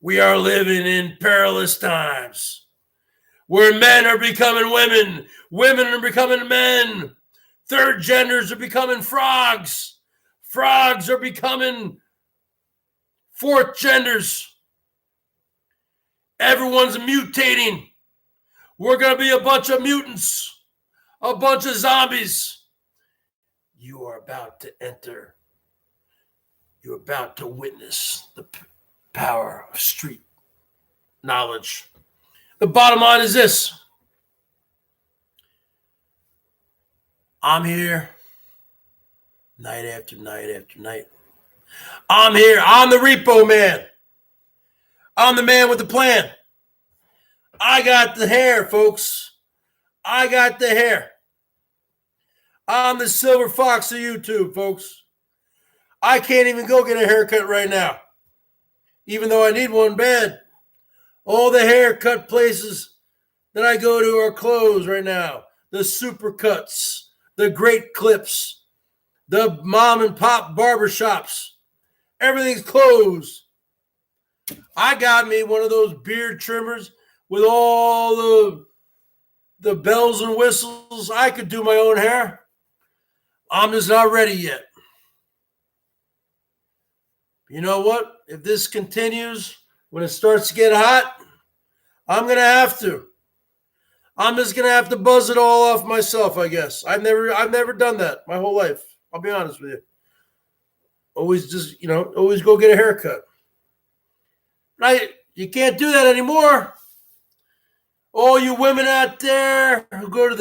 We are living in perilous times where men are becoming women, women are becoming men, third genders are becoming frogs Frogs are becoming fourth genders. Everyone's mutating. We're going to be a bunch of mutants, a bunch of zombies. You are about to enter. You're about to witness the power of street knowledge. The bottom line is this. I'm here night after night after night. I'm here. I'm the repo man. I'm the man with the plan. I got the hair, folks. I got the hair. I'm the silver fox of YouTube, folks. I can't even go get a haircut right now, even though I need one bad. All the haircut places that I go to are closed right now. The Supercuts, the Great Clips, the mom and pop barbershops. Everything's closed. I got me one of those beard trimmers with all the bells and whistles. I could do my own hair. I'm just not ready yet. You know what? If this continues, when it starts to get hot, I'm going to have to. I'm just going to have to buzz it all off myself, I guess. I've never done that my whole life. I'll be honest with you. Always just, always go get a haircut. You can't do that anymore. All you women out there who go to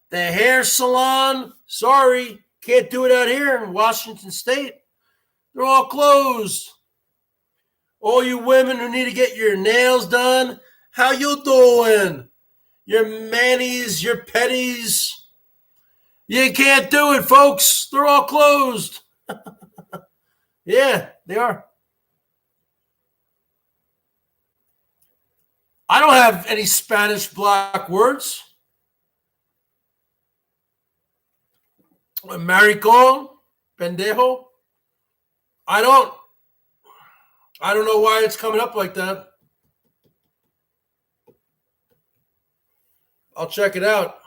the hair salon, sorry, can't do it out here in Washington State. They're all closed. All you women who need to get your nails done, how you doing? Your manis, your petties. You can't do it, folks. They're all closed. Yeah, they are. I don't have any Spanish block words. Maricón, pendejo. I don't know why it's coming up like that. I'll check it out.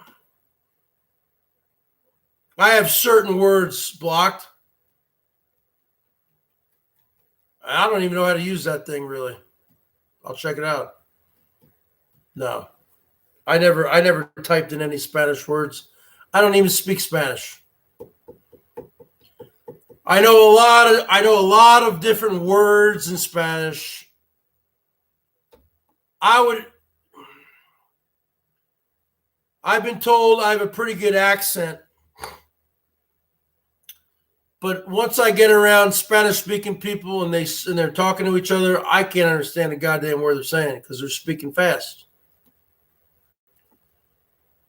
I have certain words blocked. I don't even know how to use that thing, really. I'll check it out. No. I never typed in any Spanish words. I don't even speak Spanish. I know a lot of different words in Spanish. I've been told I have a pretty good accent. But once I get around Spanish-speaking people and they're talking to each other, I can't understand a goddamn word they're saying because they're speaking fast.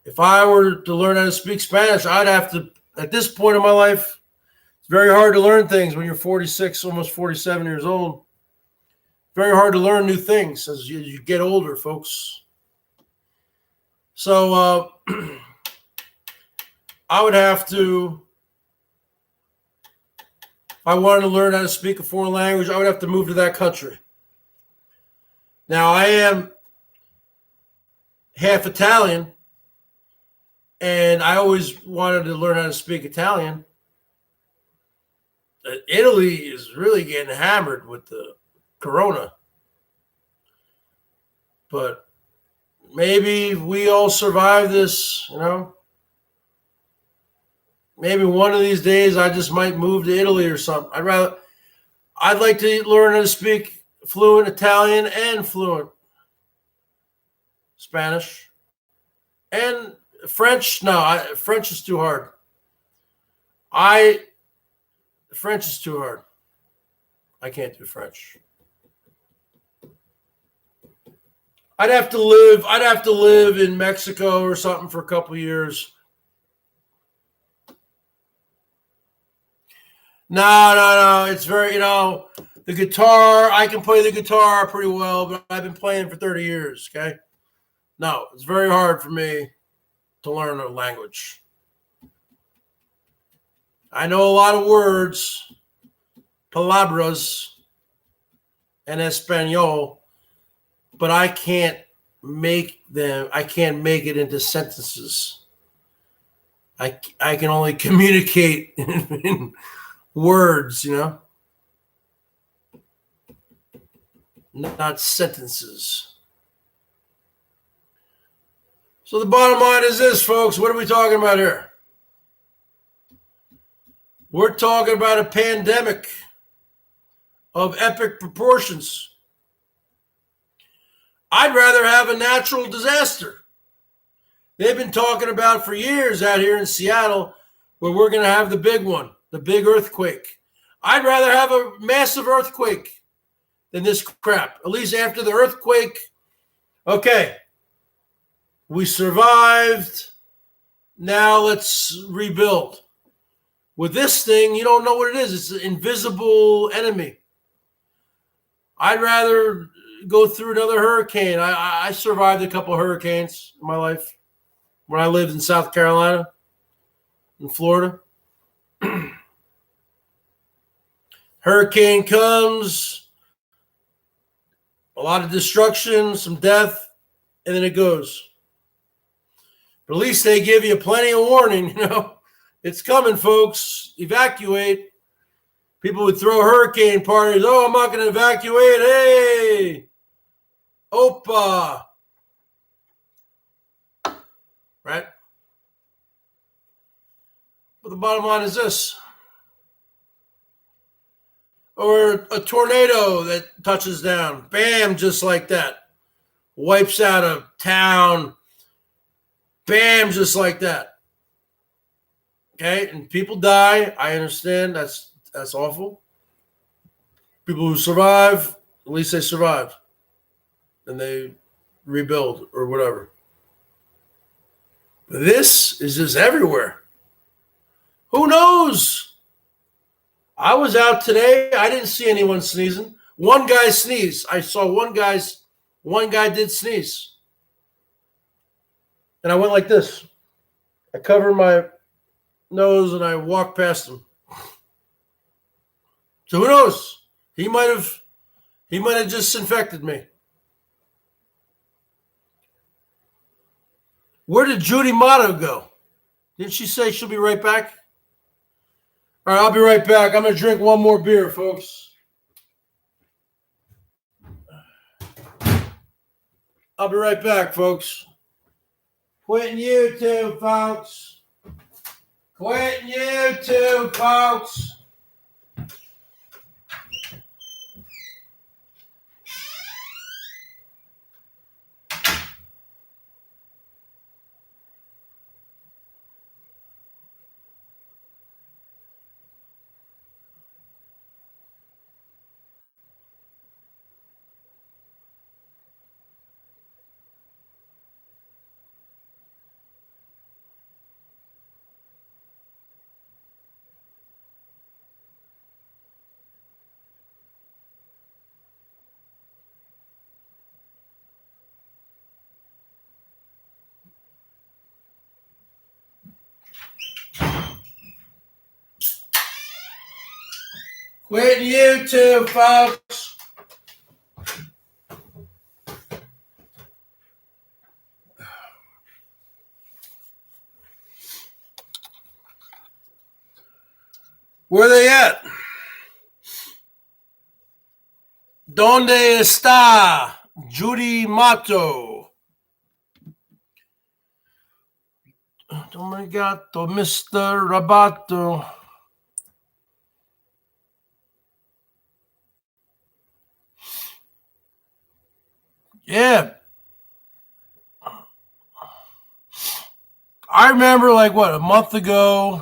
If I were to learn how to speak Spanish, I'd have to, at this point in my life, it's very hard to learn things when you're 46, almost 47 years old. Very hard to learn new things as you get older, folks. So I would have to, if I wanted to learn how to speak a foreign language, I would have to move to that country. Now, I am half Italian, and I always wanted to learn how to speak Italian. Italy is really getting hammered with the corona. But maybe we all survive this, Maybe one of these days I just might move to Italy or something. I'd like to learn how to speak fluent Italian and fluent Spanish. And French, no, French is too hard. French is too hard. I can't do French. I'd have to live in Mexico or something for a couple years. No. It's very, the guitar, I can play the guitar pretty well, but I've been playing for 30 years, okay? No, it's very hard for me to learn a language. I know a lot of words, palabras, and Espanol, but I can't make it into sentences. I can only communicate in words, not sentences. So the bottom line is this, folks. What are we talking about here? We're talking about a pandemic of epic proportions. I'd rather have a natural disaster. They've been talking about for years out here in Seattle where we're going to have the big one, the big earthquake. I'd rather have a massive earthquake than this crap. At least after the earthquake, okay, we survived. Now let's rebuild. With this thing, you don't know what it is. It's an invisible enemy. I'd rather go through another hurricane. I survived a couple of hurricanes in my life when I lived in South Carolina, in Florida. Hurricane comes, a lot of destruction, some death, and then it goes. But at least they give you plenty of warning, It's coming, folks. Evacuate. People would throw hurricane parties. Oh, I'm not going to evacuate. Hey, Opa. Right? But the bottom line is this. Or a tornado that touches down. Bam, just like that. Wipes out a town. Bam, just like that. Okay, and people die. I understand. That's awful. People who survive, at least they survive. And they rebuild or whatever. But this is just everywhere. Who knows? I was out today. I didn't see anyone sneezing. One guy sneezed. I saw one guy did sneeze. And I went like this. I covered my nose and I walked past him. So who knows? He might have just infected me. Where did Judy Motto go? Didn't she say she'll be right back? All right, I'll be right back. I'm going to drink one more beer, folks. I'll be right back, folks. Quitting YouTube, folks. Quitting YouTube, folks. Quitting YouTube, folks. Where they at? ¿Dónde está Judy Motto? Oh my God, Mr. Rabato. Yeah. I remember a month ago,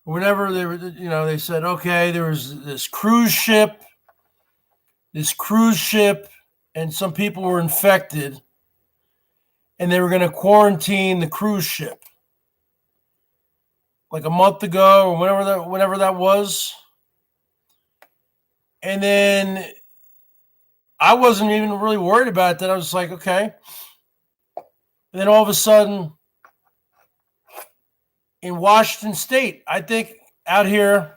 whenever they were, they said, okay, there was this cruise ship, and some people were infected, and they were going to quarantine the cruise ship. Like a month ago, or whenever that was. And then I wasn't even really worried about that. I was like, okay. And then all of a sudden, in Washington State, I think out here,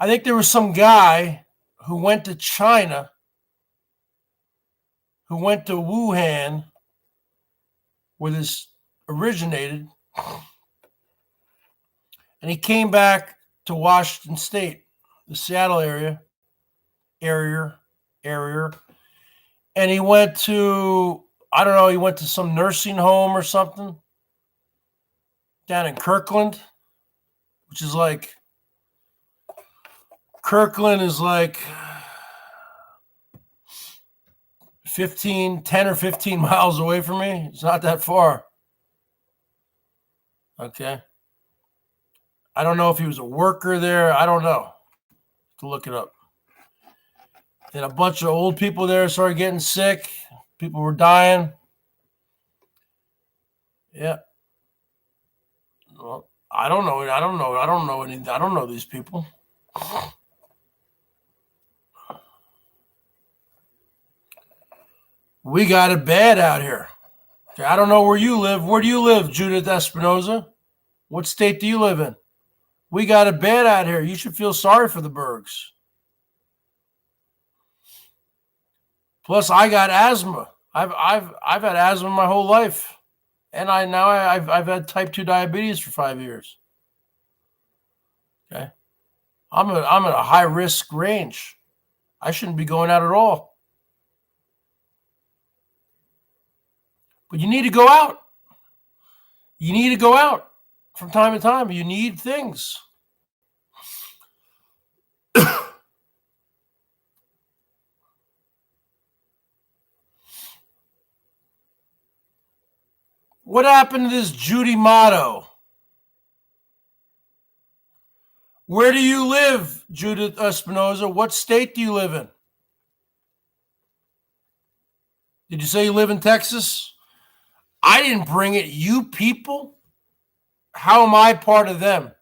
I think there was some guy who went to China, who went to Wuhan, where this originated, And he came back to Washington State, the Seattle area, and he went to, I don't know, he went to some nursing home or something down in Kirkland, which is like, Kirkland is like 10 or 15 miles away from me. It's not that far. Okay. I don't know if he was a worker there. I don't know. To look it up. And a bunch of old people there started getting sick. People were dying. Yeah. Well, I don't know. I don't know these people. We got it bad out here. Okay, I don't know where you live. Where do you live, Judith Espinoza? What state do you live in? We got it bad out here. You should feel sorry for the Bergs. Plus, I got asthma. I've had asthma my whole life, and I've had type 2 diabetes for 5 years. Okay, I'm at a high risk range. I shouldn't be going out at all. But you need to go out. You need to go out from time to time. You need things. What happened to this Judy Motto? Where do you live, Judith Espinoza? What state do you live in? Did you say you live in Texas? I didn't bring it. You people? How am I part of them?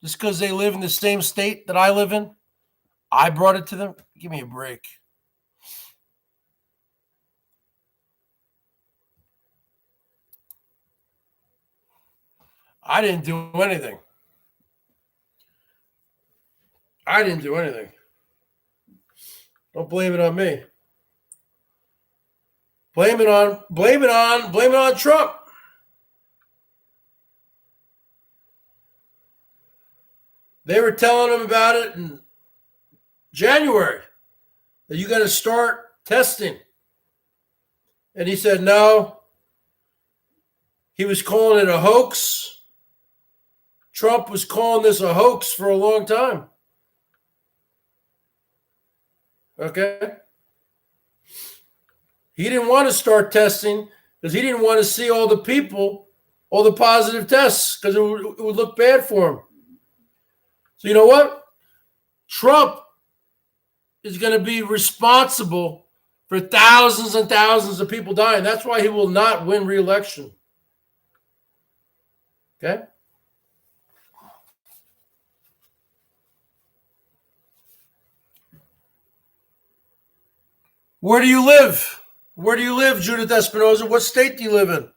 Just because they live in the same state that I live in? I brought it to them? Give me a break. I didn't do anything. Don't blame it on me. Blame it on Trump. They were telling him about it in January, that you got to start testing. And he said no. He was calling it a hoax. Trump was calling this a hoax for a long time. Okay? He didn't want to start testing because he didn't want to see all the people, all the positive tests, because it would look bad for him. So you know what? Trump is going to be responsible for thousands and thousands of people dying. That's why he will not win re-election. Okay? Where do you live? Where do you live, Judith Espinoza? What state do you live in?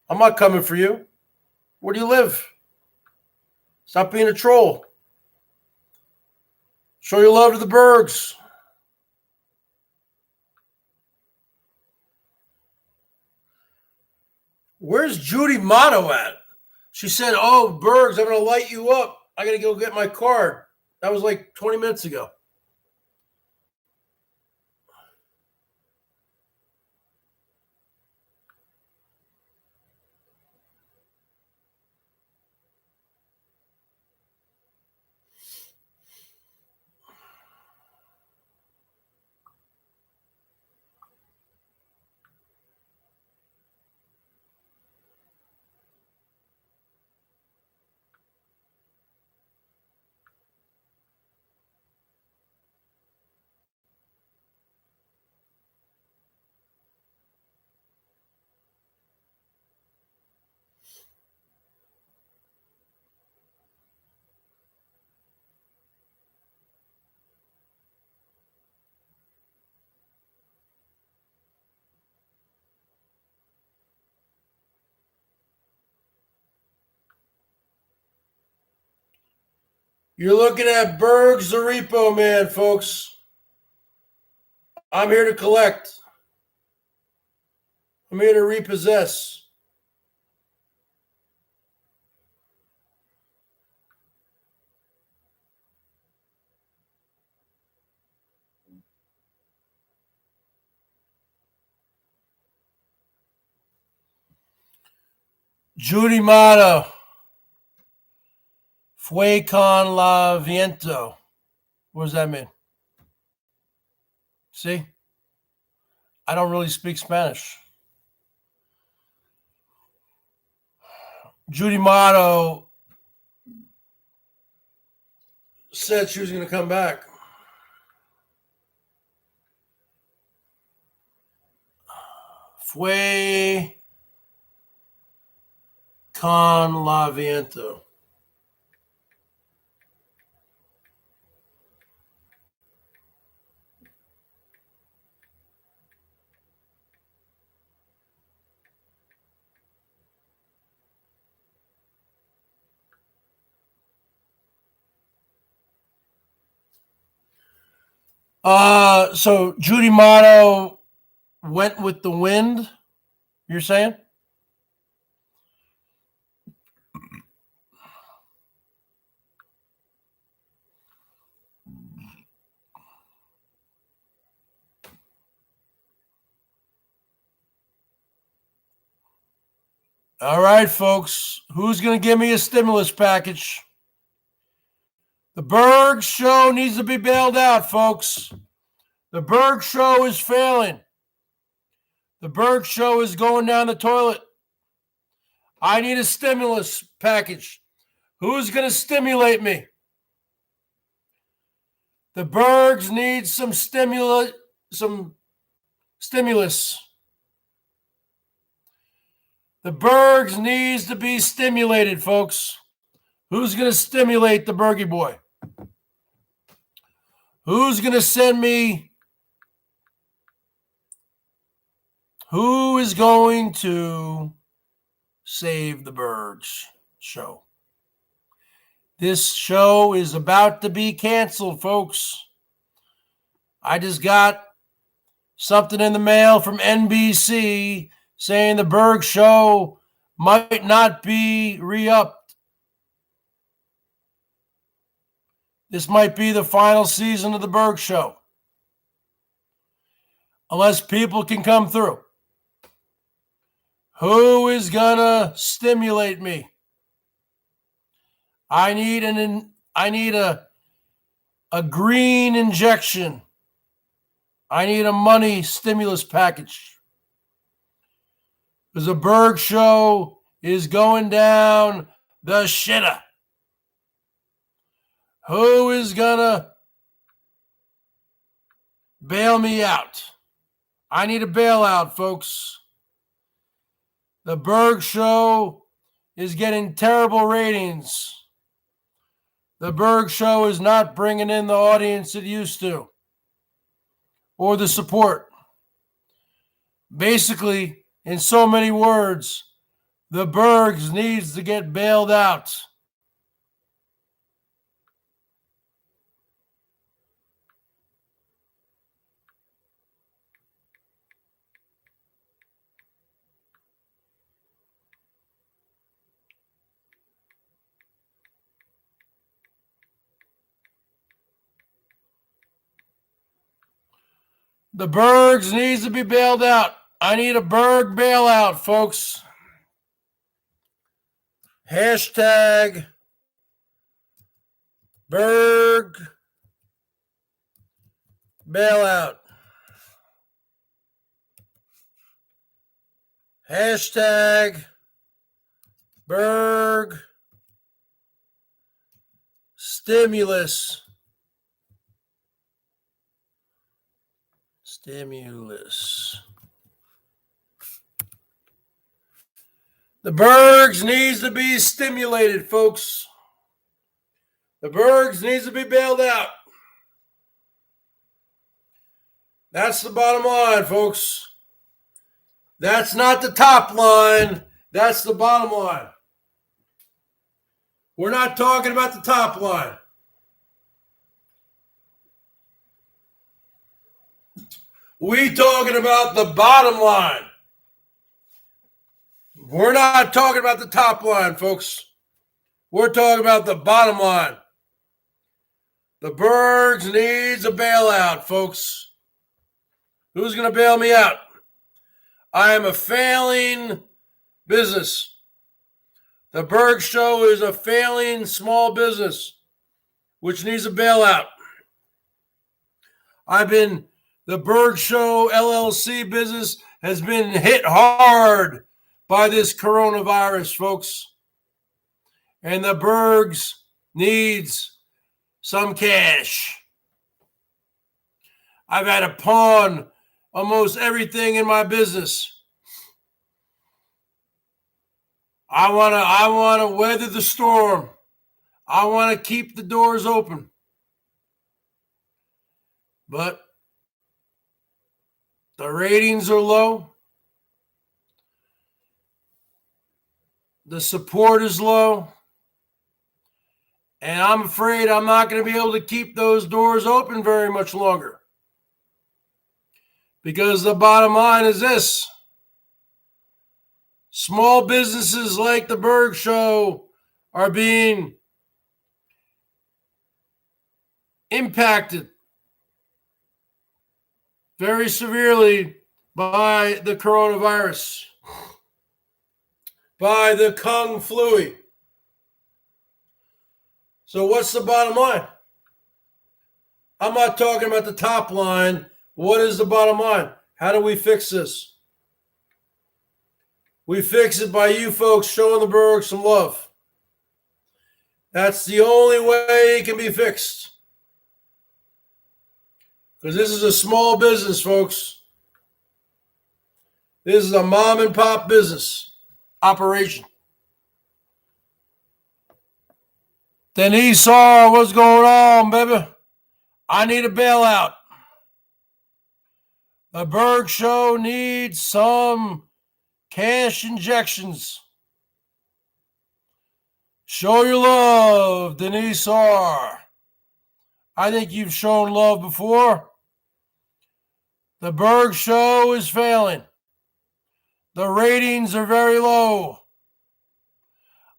I'm not coming for you. Where do you live? Stop being a troll. Show your love to the Bergs. Where's Judy Motto at? She said, oh, Bergs, I'm going to light you up. I got to go get my card. That was like 20 minutes ago. You're looking at Bergs the Repo Man, folks. I'm here to collect. I'm here to repossess. Judy Motto. Fue con la viento. What does that mean? See? I don't really speak Spanish. Judy Motto said she was going to come back. Fue con la viento. So Judy Motto went with the wind, you're saying? All right, folks. Who's going to give me a stimulus package? The BERGS Show needs to be bailed out, folks. The BERGS Show is failing. The BERGS Show is going down the toilet. I need a stimulus package. Who's going to stimulate me? The BERGS needs some stimulus. The BERGS needs to be stimulated, folks. Who's going to stimulate the Bergie boy? Who's going to send me? Who is going to save the BERGS Show? This show is about to be canceled, folks. I just got something in the mail from NBC saying the BERGS Show might not be re-upped. This might be the final season of the BERGS Show. Unless people can come through. Who is going to stimulate me? I need a green injection. I need a money stimulus package. Because the BERGS Show is going down the shitter. Who is going to bail me out? I need a bailout, folks. The BERGS Show is getting terrible ratings. The BERGS Show is not bringing in the audience it used to, or the support. Basically, in so many words, the BERGS needs to get bailed out. The BERGS needs to be bailed out. I need a BERG bailout, folks. Hashtag BERG bailout. Hashtag BERG stimulus. The BERGS needs to be stimulated, folks. The BERGS needs to be bailed out. That's the bottom line, folks. That's not the top line. That's the bottom line. We're not talking about the top line. We talking about the bottom line. We're not talking about the top line, folks. We're talking about the bottom line. The BERGS needs a bailout, folks. Who's going to bail me out? I am a failing business. The BERGS Show is a failing small business which needs a bailout. The BERGS Show LLC business has been hit hard by this coronavirus, folks. And the BERGS needs some cash. I've had to pawn almost everything in my business. I want to weather the storm. I want to keep the doors open. But the ratings are low. The support is low. And I'm afraid I'm not going to be able to keep those doors open very much longer. Because the bottom line is this. Small businesses like the BERGS Show are being impacted very severely by the coronavirus, by the Kung Flu. So what's the bottom line? I'm not talking about the top line. What is the bottom line? How do we fix this? We fix it by you folks showing the BERGS some love. That's the only way it can be fixed. Because this is a small business, folks. This is a mom and pop business operation. Denise, what's going on, baby? I need a bailout. The BERGS Show needs some cash injections. Show your love, Denise R. I think you've shown love before. The BERGS Show is failing. The ratings are very low.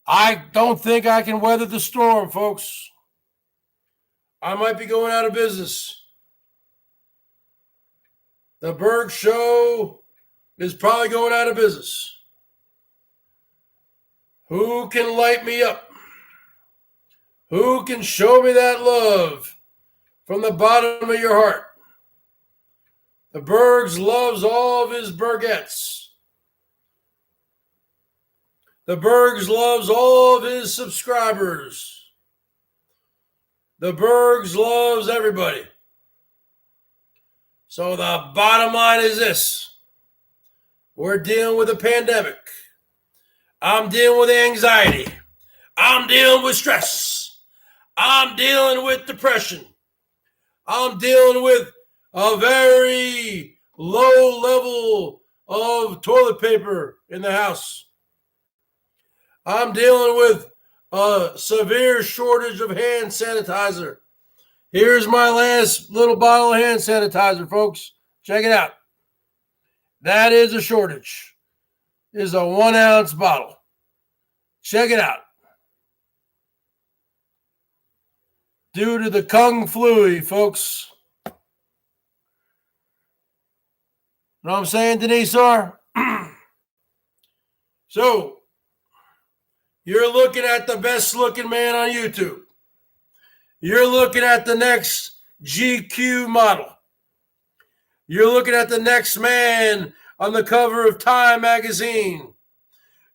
I don't think I can weather the storm, folks. I might be going out of business. The BERGS Show is probably going out of business. Who can light me up? Who can show me that love from the bottom of your heart? The BERGS loves all of his Bergettes. The BERGS loves all of his subscribers. The BERGS loves everybody. So the bottom line is this. We're dealing with a pandemic. I'm dealing with anxiety. I'm dealing with stress. I'm dealing with depression. I'm dealing with a very low level of toilet paper in the house. I'm dealing with a severe shortage of hand sanitizer. Here's my last little bottle of hand sanitizer, folks. Check it out. That is a shortage. It is a 1 ounce bottle. Check it out. Due to the Kung Flu, folks. You know what I'm saying, Denise R? So, you're looking at the best looking man on YouTube. You're looking at the next GQ model. You're looking at the next man on the cover of Time magazine.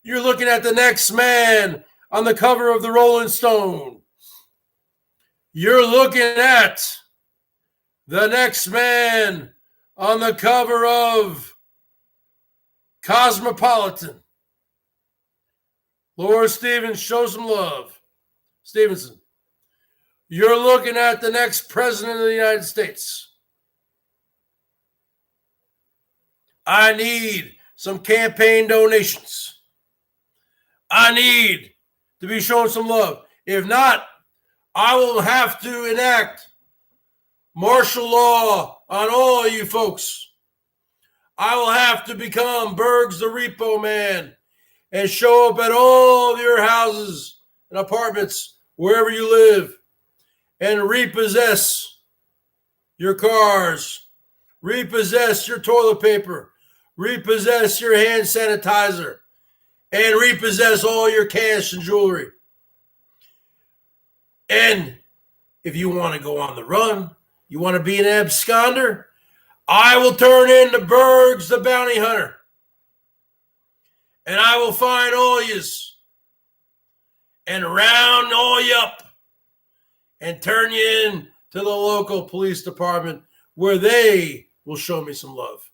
You're looking at the next man on the cover of the Rolling Stone. You're looking at the next man on the cover of Cosmopolitan. Laura Stevens, show some love. Stevenson. You're looking at the next president of the United States. I need some campaign donations. I need to be shown some love. If not, I will have to enact martial law on all of you folks. I will have to become BERGS the Repo Man and show up at all of your houses and apartments, wherever you live, and repossess your cars, repossess your toilet paper, repossess your hand sanitizer, and repossess all your cash and jewelry. And if you want to go on the run, you want to be an absconder, I will turn into Bergs the bounty hunter. And I will find all yous and round all you up and turn you in to the local police department where they will show me some love.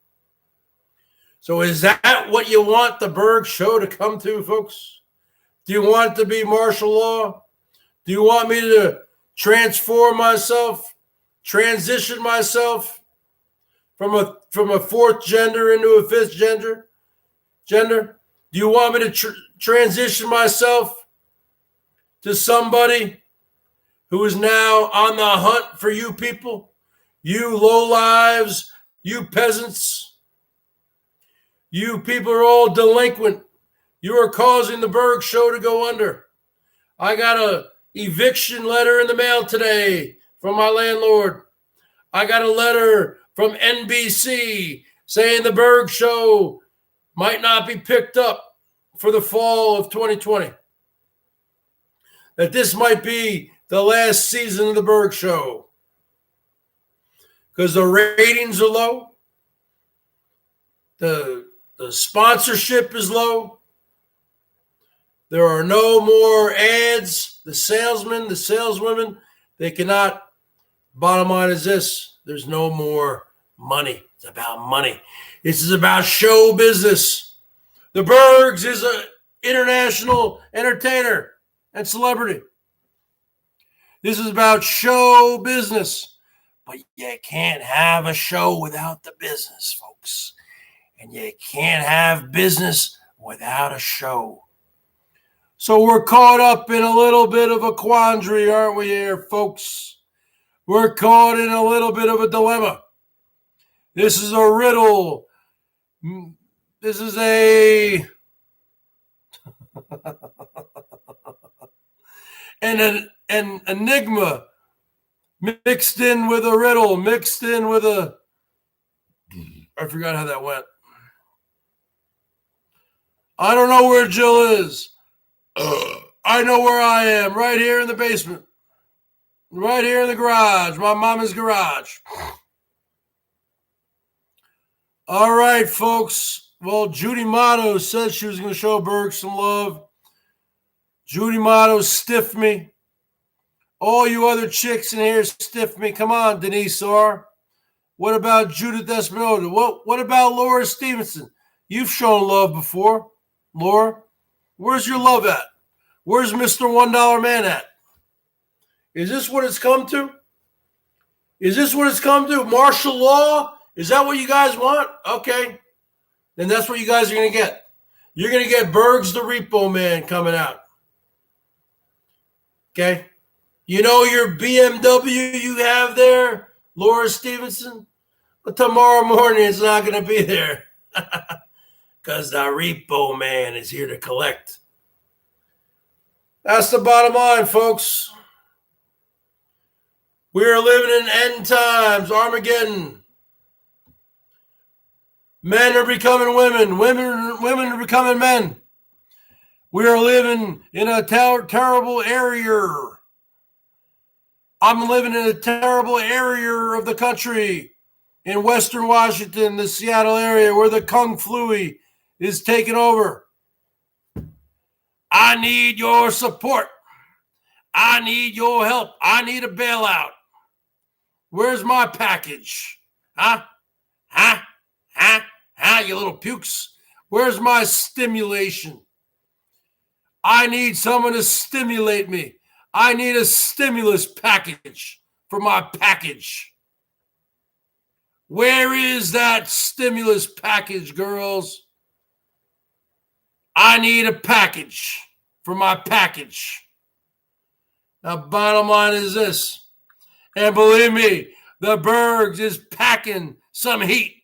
So is that what you want the BERGS Show to come to, folks? Do you want it to be martial law? Do you want me to transform myself, transition myself from a fourth gender into a fifth gender? Do you want me to transition myself to somebody who is now on the hunt for you people, you lowlives, you peasants? You people are all delinquent. You are causing the BERGS Show to go under. I got a eviction letter in the mail today from my landlord. I got a letter from NBC saying the BERGS Show might not be picked up for the fall of 2020. That this might be the last season of the BERGS Show. Because the ratings are low. The sponsorship is low. There are no more ads. The salesmen, the saleswomen, they cannot. Bottom line is this: there's no more money. It's about money. This is about show business. The BERGS is an international entertainer and celebrity. This is about show business. But you can't have a show without the business, folks. And you can't have business without a show. So we're caught up in a little bit of a quandary, aren't we here, folks? We're caught in a little bit of a dilemma. This is a riddle. This is an enigma mixed in with a riddle, mixed in with a... I forgot how that went. I don't know where Jill is. I know where I am, right here in the basement. Right here in the garage, my mama's garage. All right, folks. Well, Judy Motto said she was going to show BERGS some love. Judy Motto stiffed me. All you other chicks in here stiffed me. Come on, Denise R. What about Judith Espinosa? What about Laura Stevenson? You've shown love before. Laura, where's your love at? Where's Mr. $1 Man at? Is this what it's come to? Is this what it's come to? Martial law? Is that what you guys want? Okay. Then that's what you guys are going to get. You're going to get BERGS the Repo Man coming out. Okay? You know your BMW you have there, Laura Stevenson? But tomorrow morning it's not going to be there. Because the Repo Man is here to collect. That's the bottom line, folks. We are living in end times, Armageddon. Men are becoming women. Women are becoming men. We are living in a terrible area. I'm living in a terrible area of the country in Western Washington, the Seattle area, where the Kung Flu is taking over. I need your support. I need your help. I need a bailout. Where's my package? Huh? You little pukes. Where's my stimulation? I need someone to stimulate me. I need a stimulus package for my package. Where is that stimulus package, girls? I need a package for my package. Now, bottom line is this. And believe me, the BERGS is packing some heat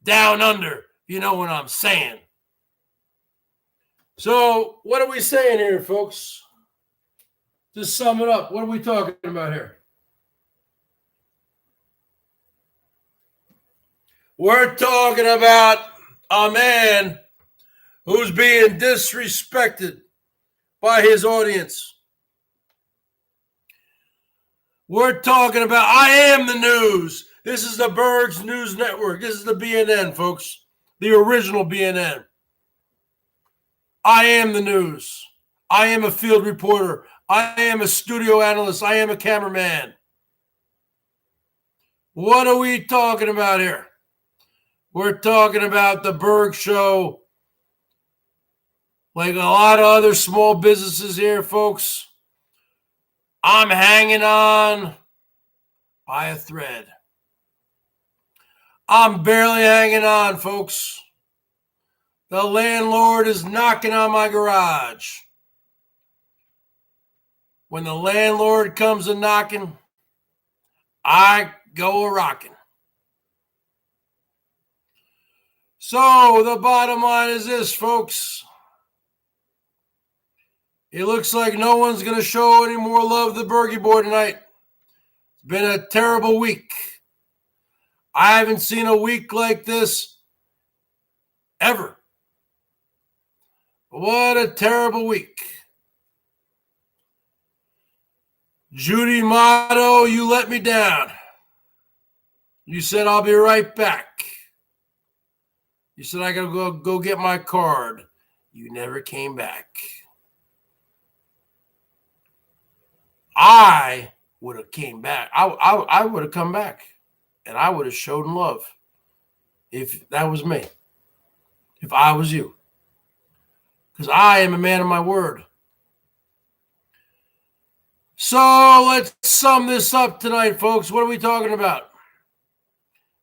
down under. You know what I'm saying. So, what are we saying here, folks? To sum it up, what are we talking about here? We're talking about a man who's being disrespected by his audience. We're talking about I Am the News. This is the BERGS News Network. This is the BNN, folks. The original BNN. I am the news. I am a field reporter. I am a studio analyst. I am a cameraman. What are we talking about here? We're talking about the BERGS Show. Like a lot of other small businesses here, folks, I'm hanging on by a thread. I'm barely hanging on, folks. The landlord is knocking on my garage. When the landlord comes a knocking, I go a rocking. So the bottom line is this, folks. It looks like no one's going to show any more love to the Bergie Boy tonight. It's been a terrible week. I haven't seen a week like this ever. What a terrible week. Judy Motto, you let me down. You said I'll be right back. You said I got to go get my card. You never came back. I would have came back. I would have come back, and I would have showed love if that was me, if I was you, because I am a man of my word. So let's sum this up tonight, folks. What are we talking about?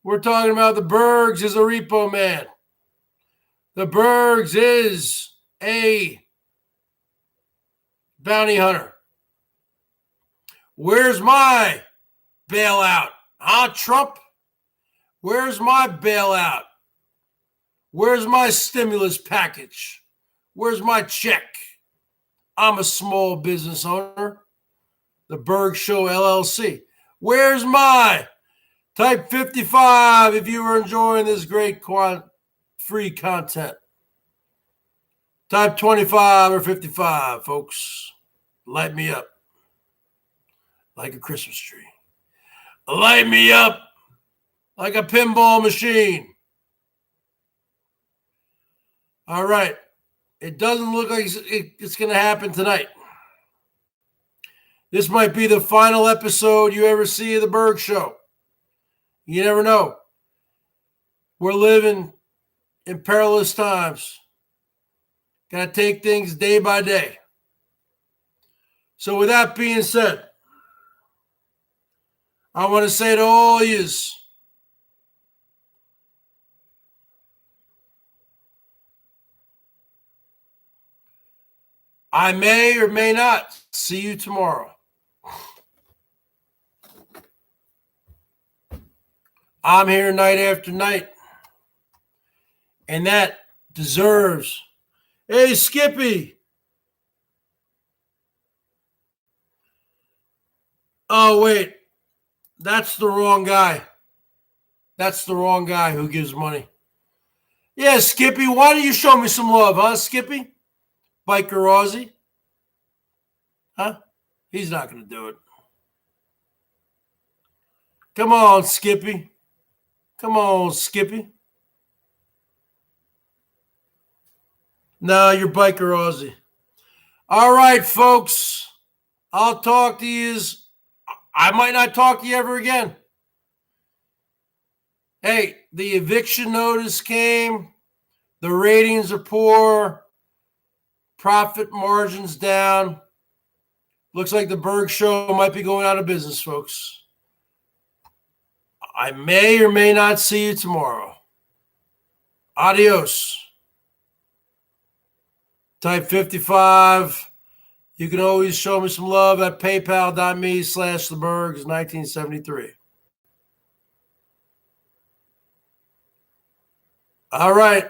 We're talking about the BERGS is a repo man. The BERGS is a bounty hunter. Where's my bailout? Huh, Trump? Where's my bailout? Where's my stimulus package? Where's my check? I'm a small business owner. The BERGS Show, LLC. Where's my type 55 if you are enjoying this great free content? Type 25 or 55, folks. Light me up like a Christmas tree. Light me up like a pinball machine. All right. It doesn't look like it's going to happen tonight. This might be the final episode you ever see of the BERGS Show. You never know. We're living in perilous times. Got to take things day by day. So with that being said, I want to say to all yous, I may or may not see you tomorrow. I'm here night after night, and that deserves. Hey, Skippy. Oh, wait. That's the wrong guy. That's the wrong guy who gives money. Yeah, Skippy, why don't you show me some love, huh, Skippy? Biker Aussie? Huh? He's not going to do it. Come on, Skippy. Come on, Skippy. No, you're Biker Aussie. All right, folks. I'll talk to you. I might not talk to you ever again. Hey, the eviction notice came. The ratings are poor. Profit margins down. Looks like the BERGS Show might be going out of business, folks. I may or may not see you tomorrow. Adios. Type 55. You can always show me some love at paypal.me/thebergs1973. All right.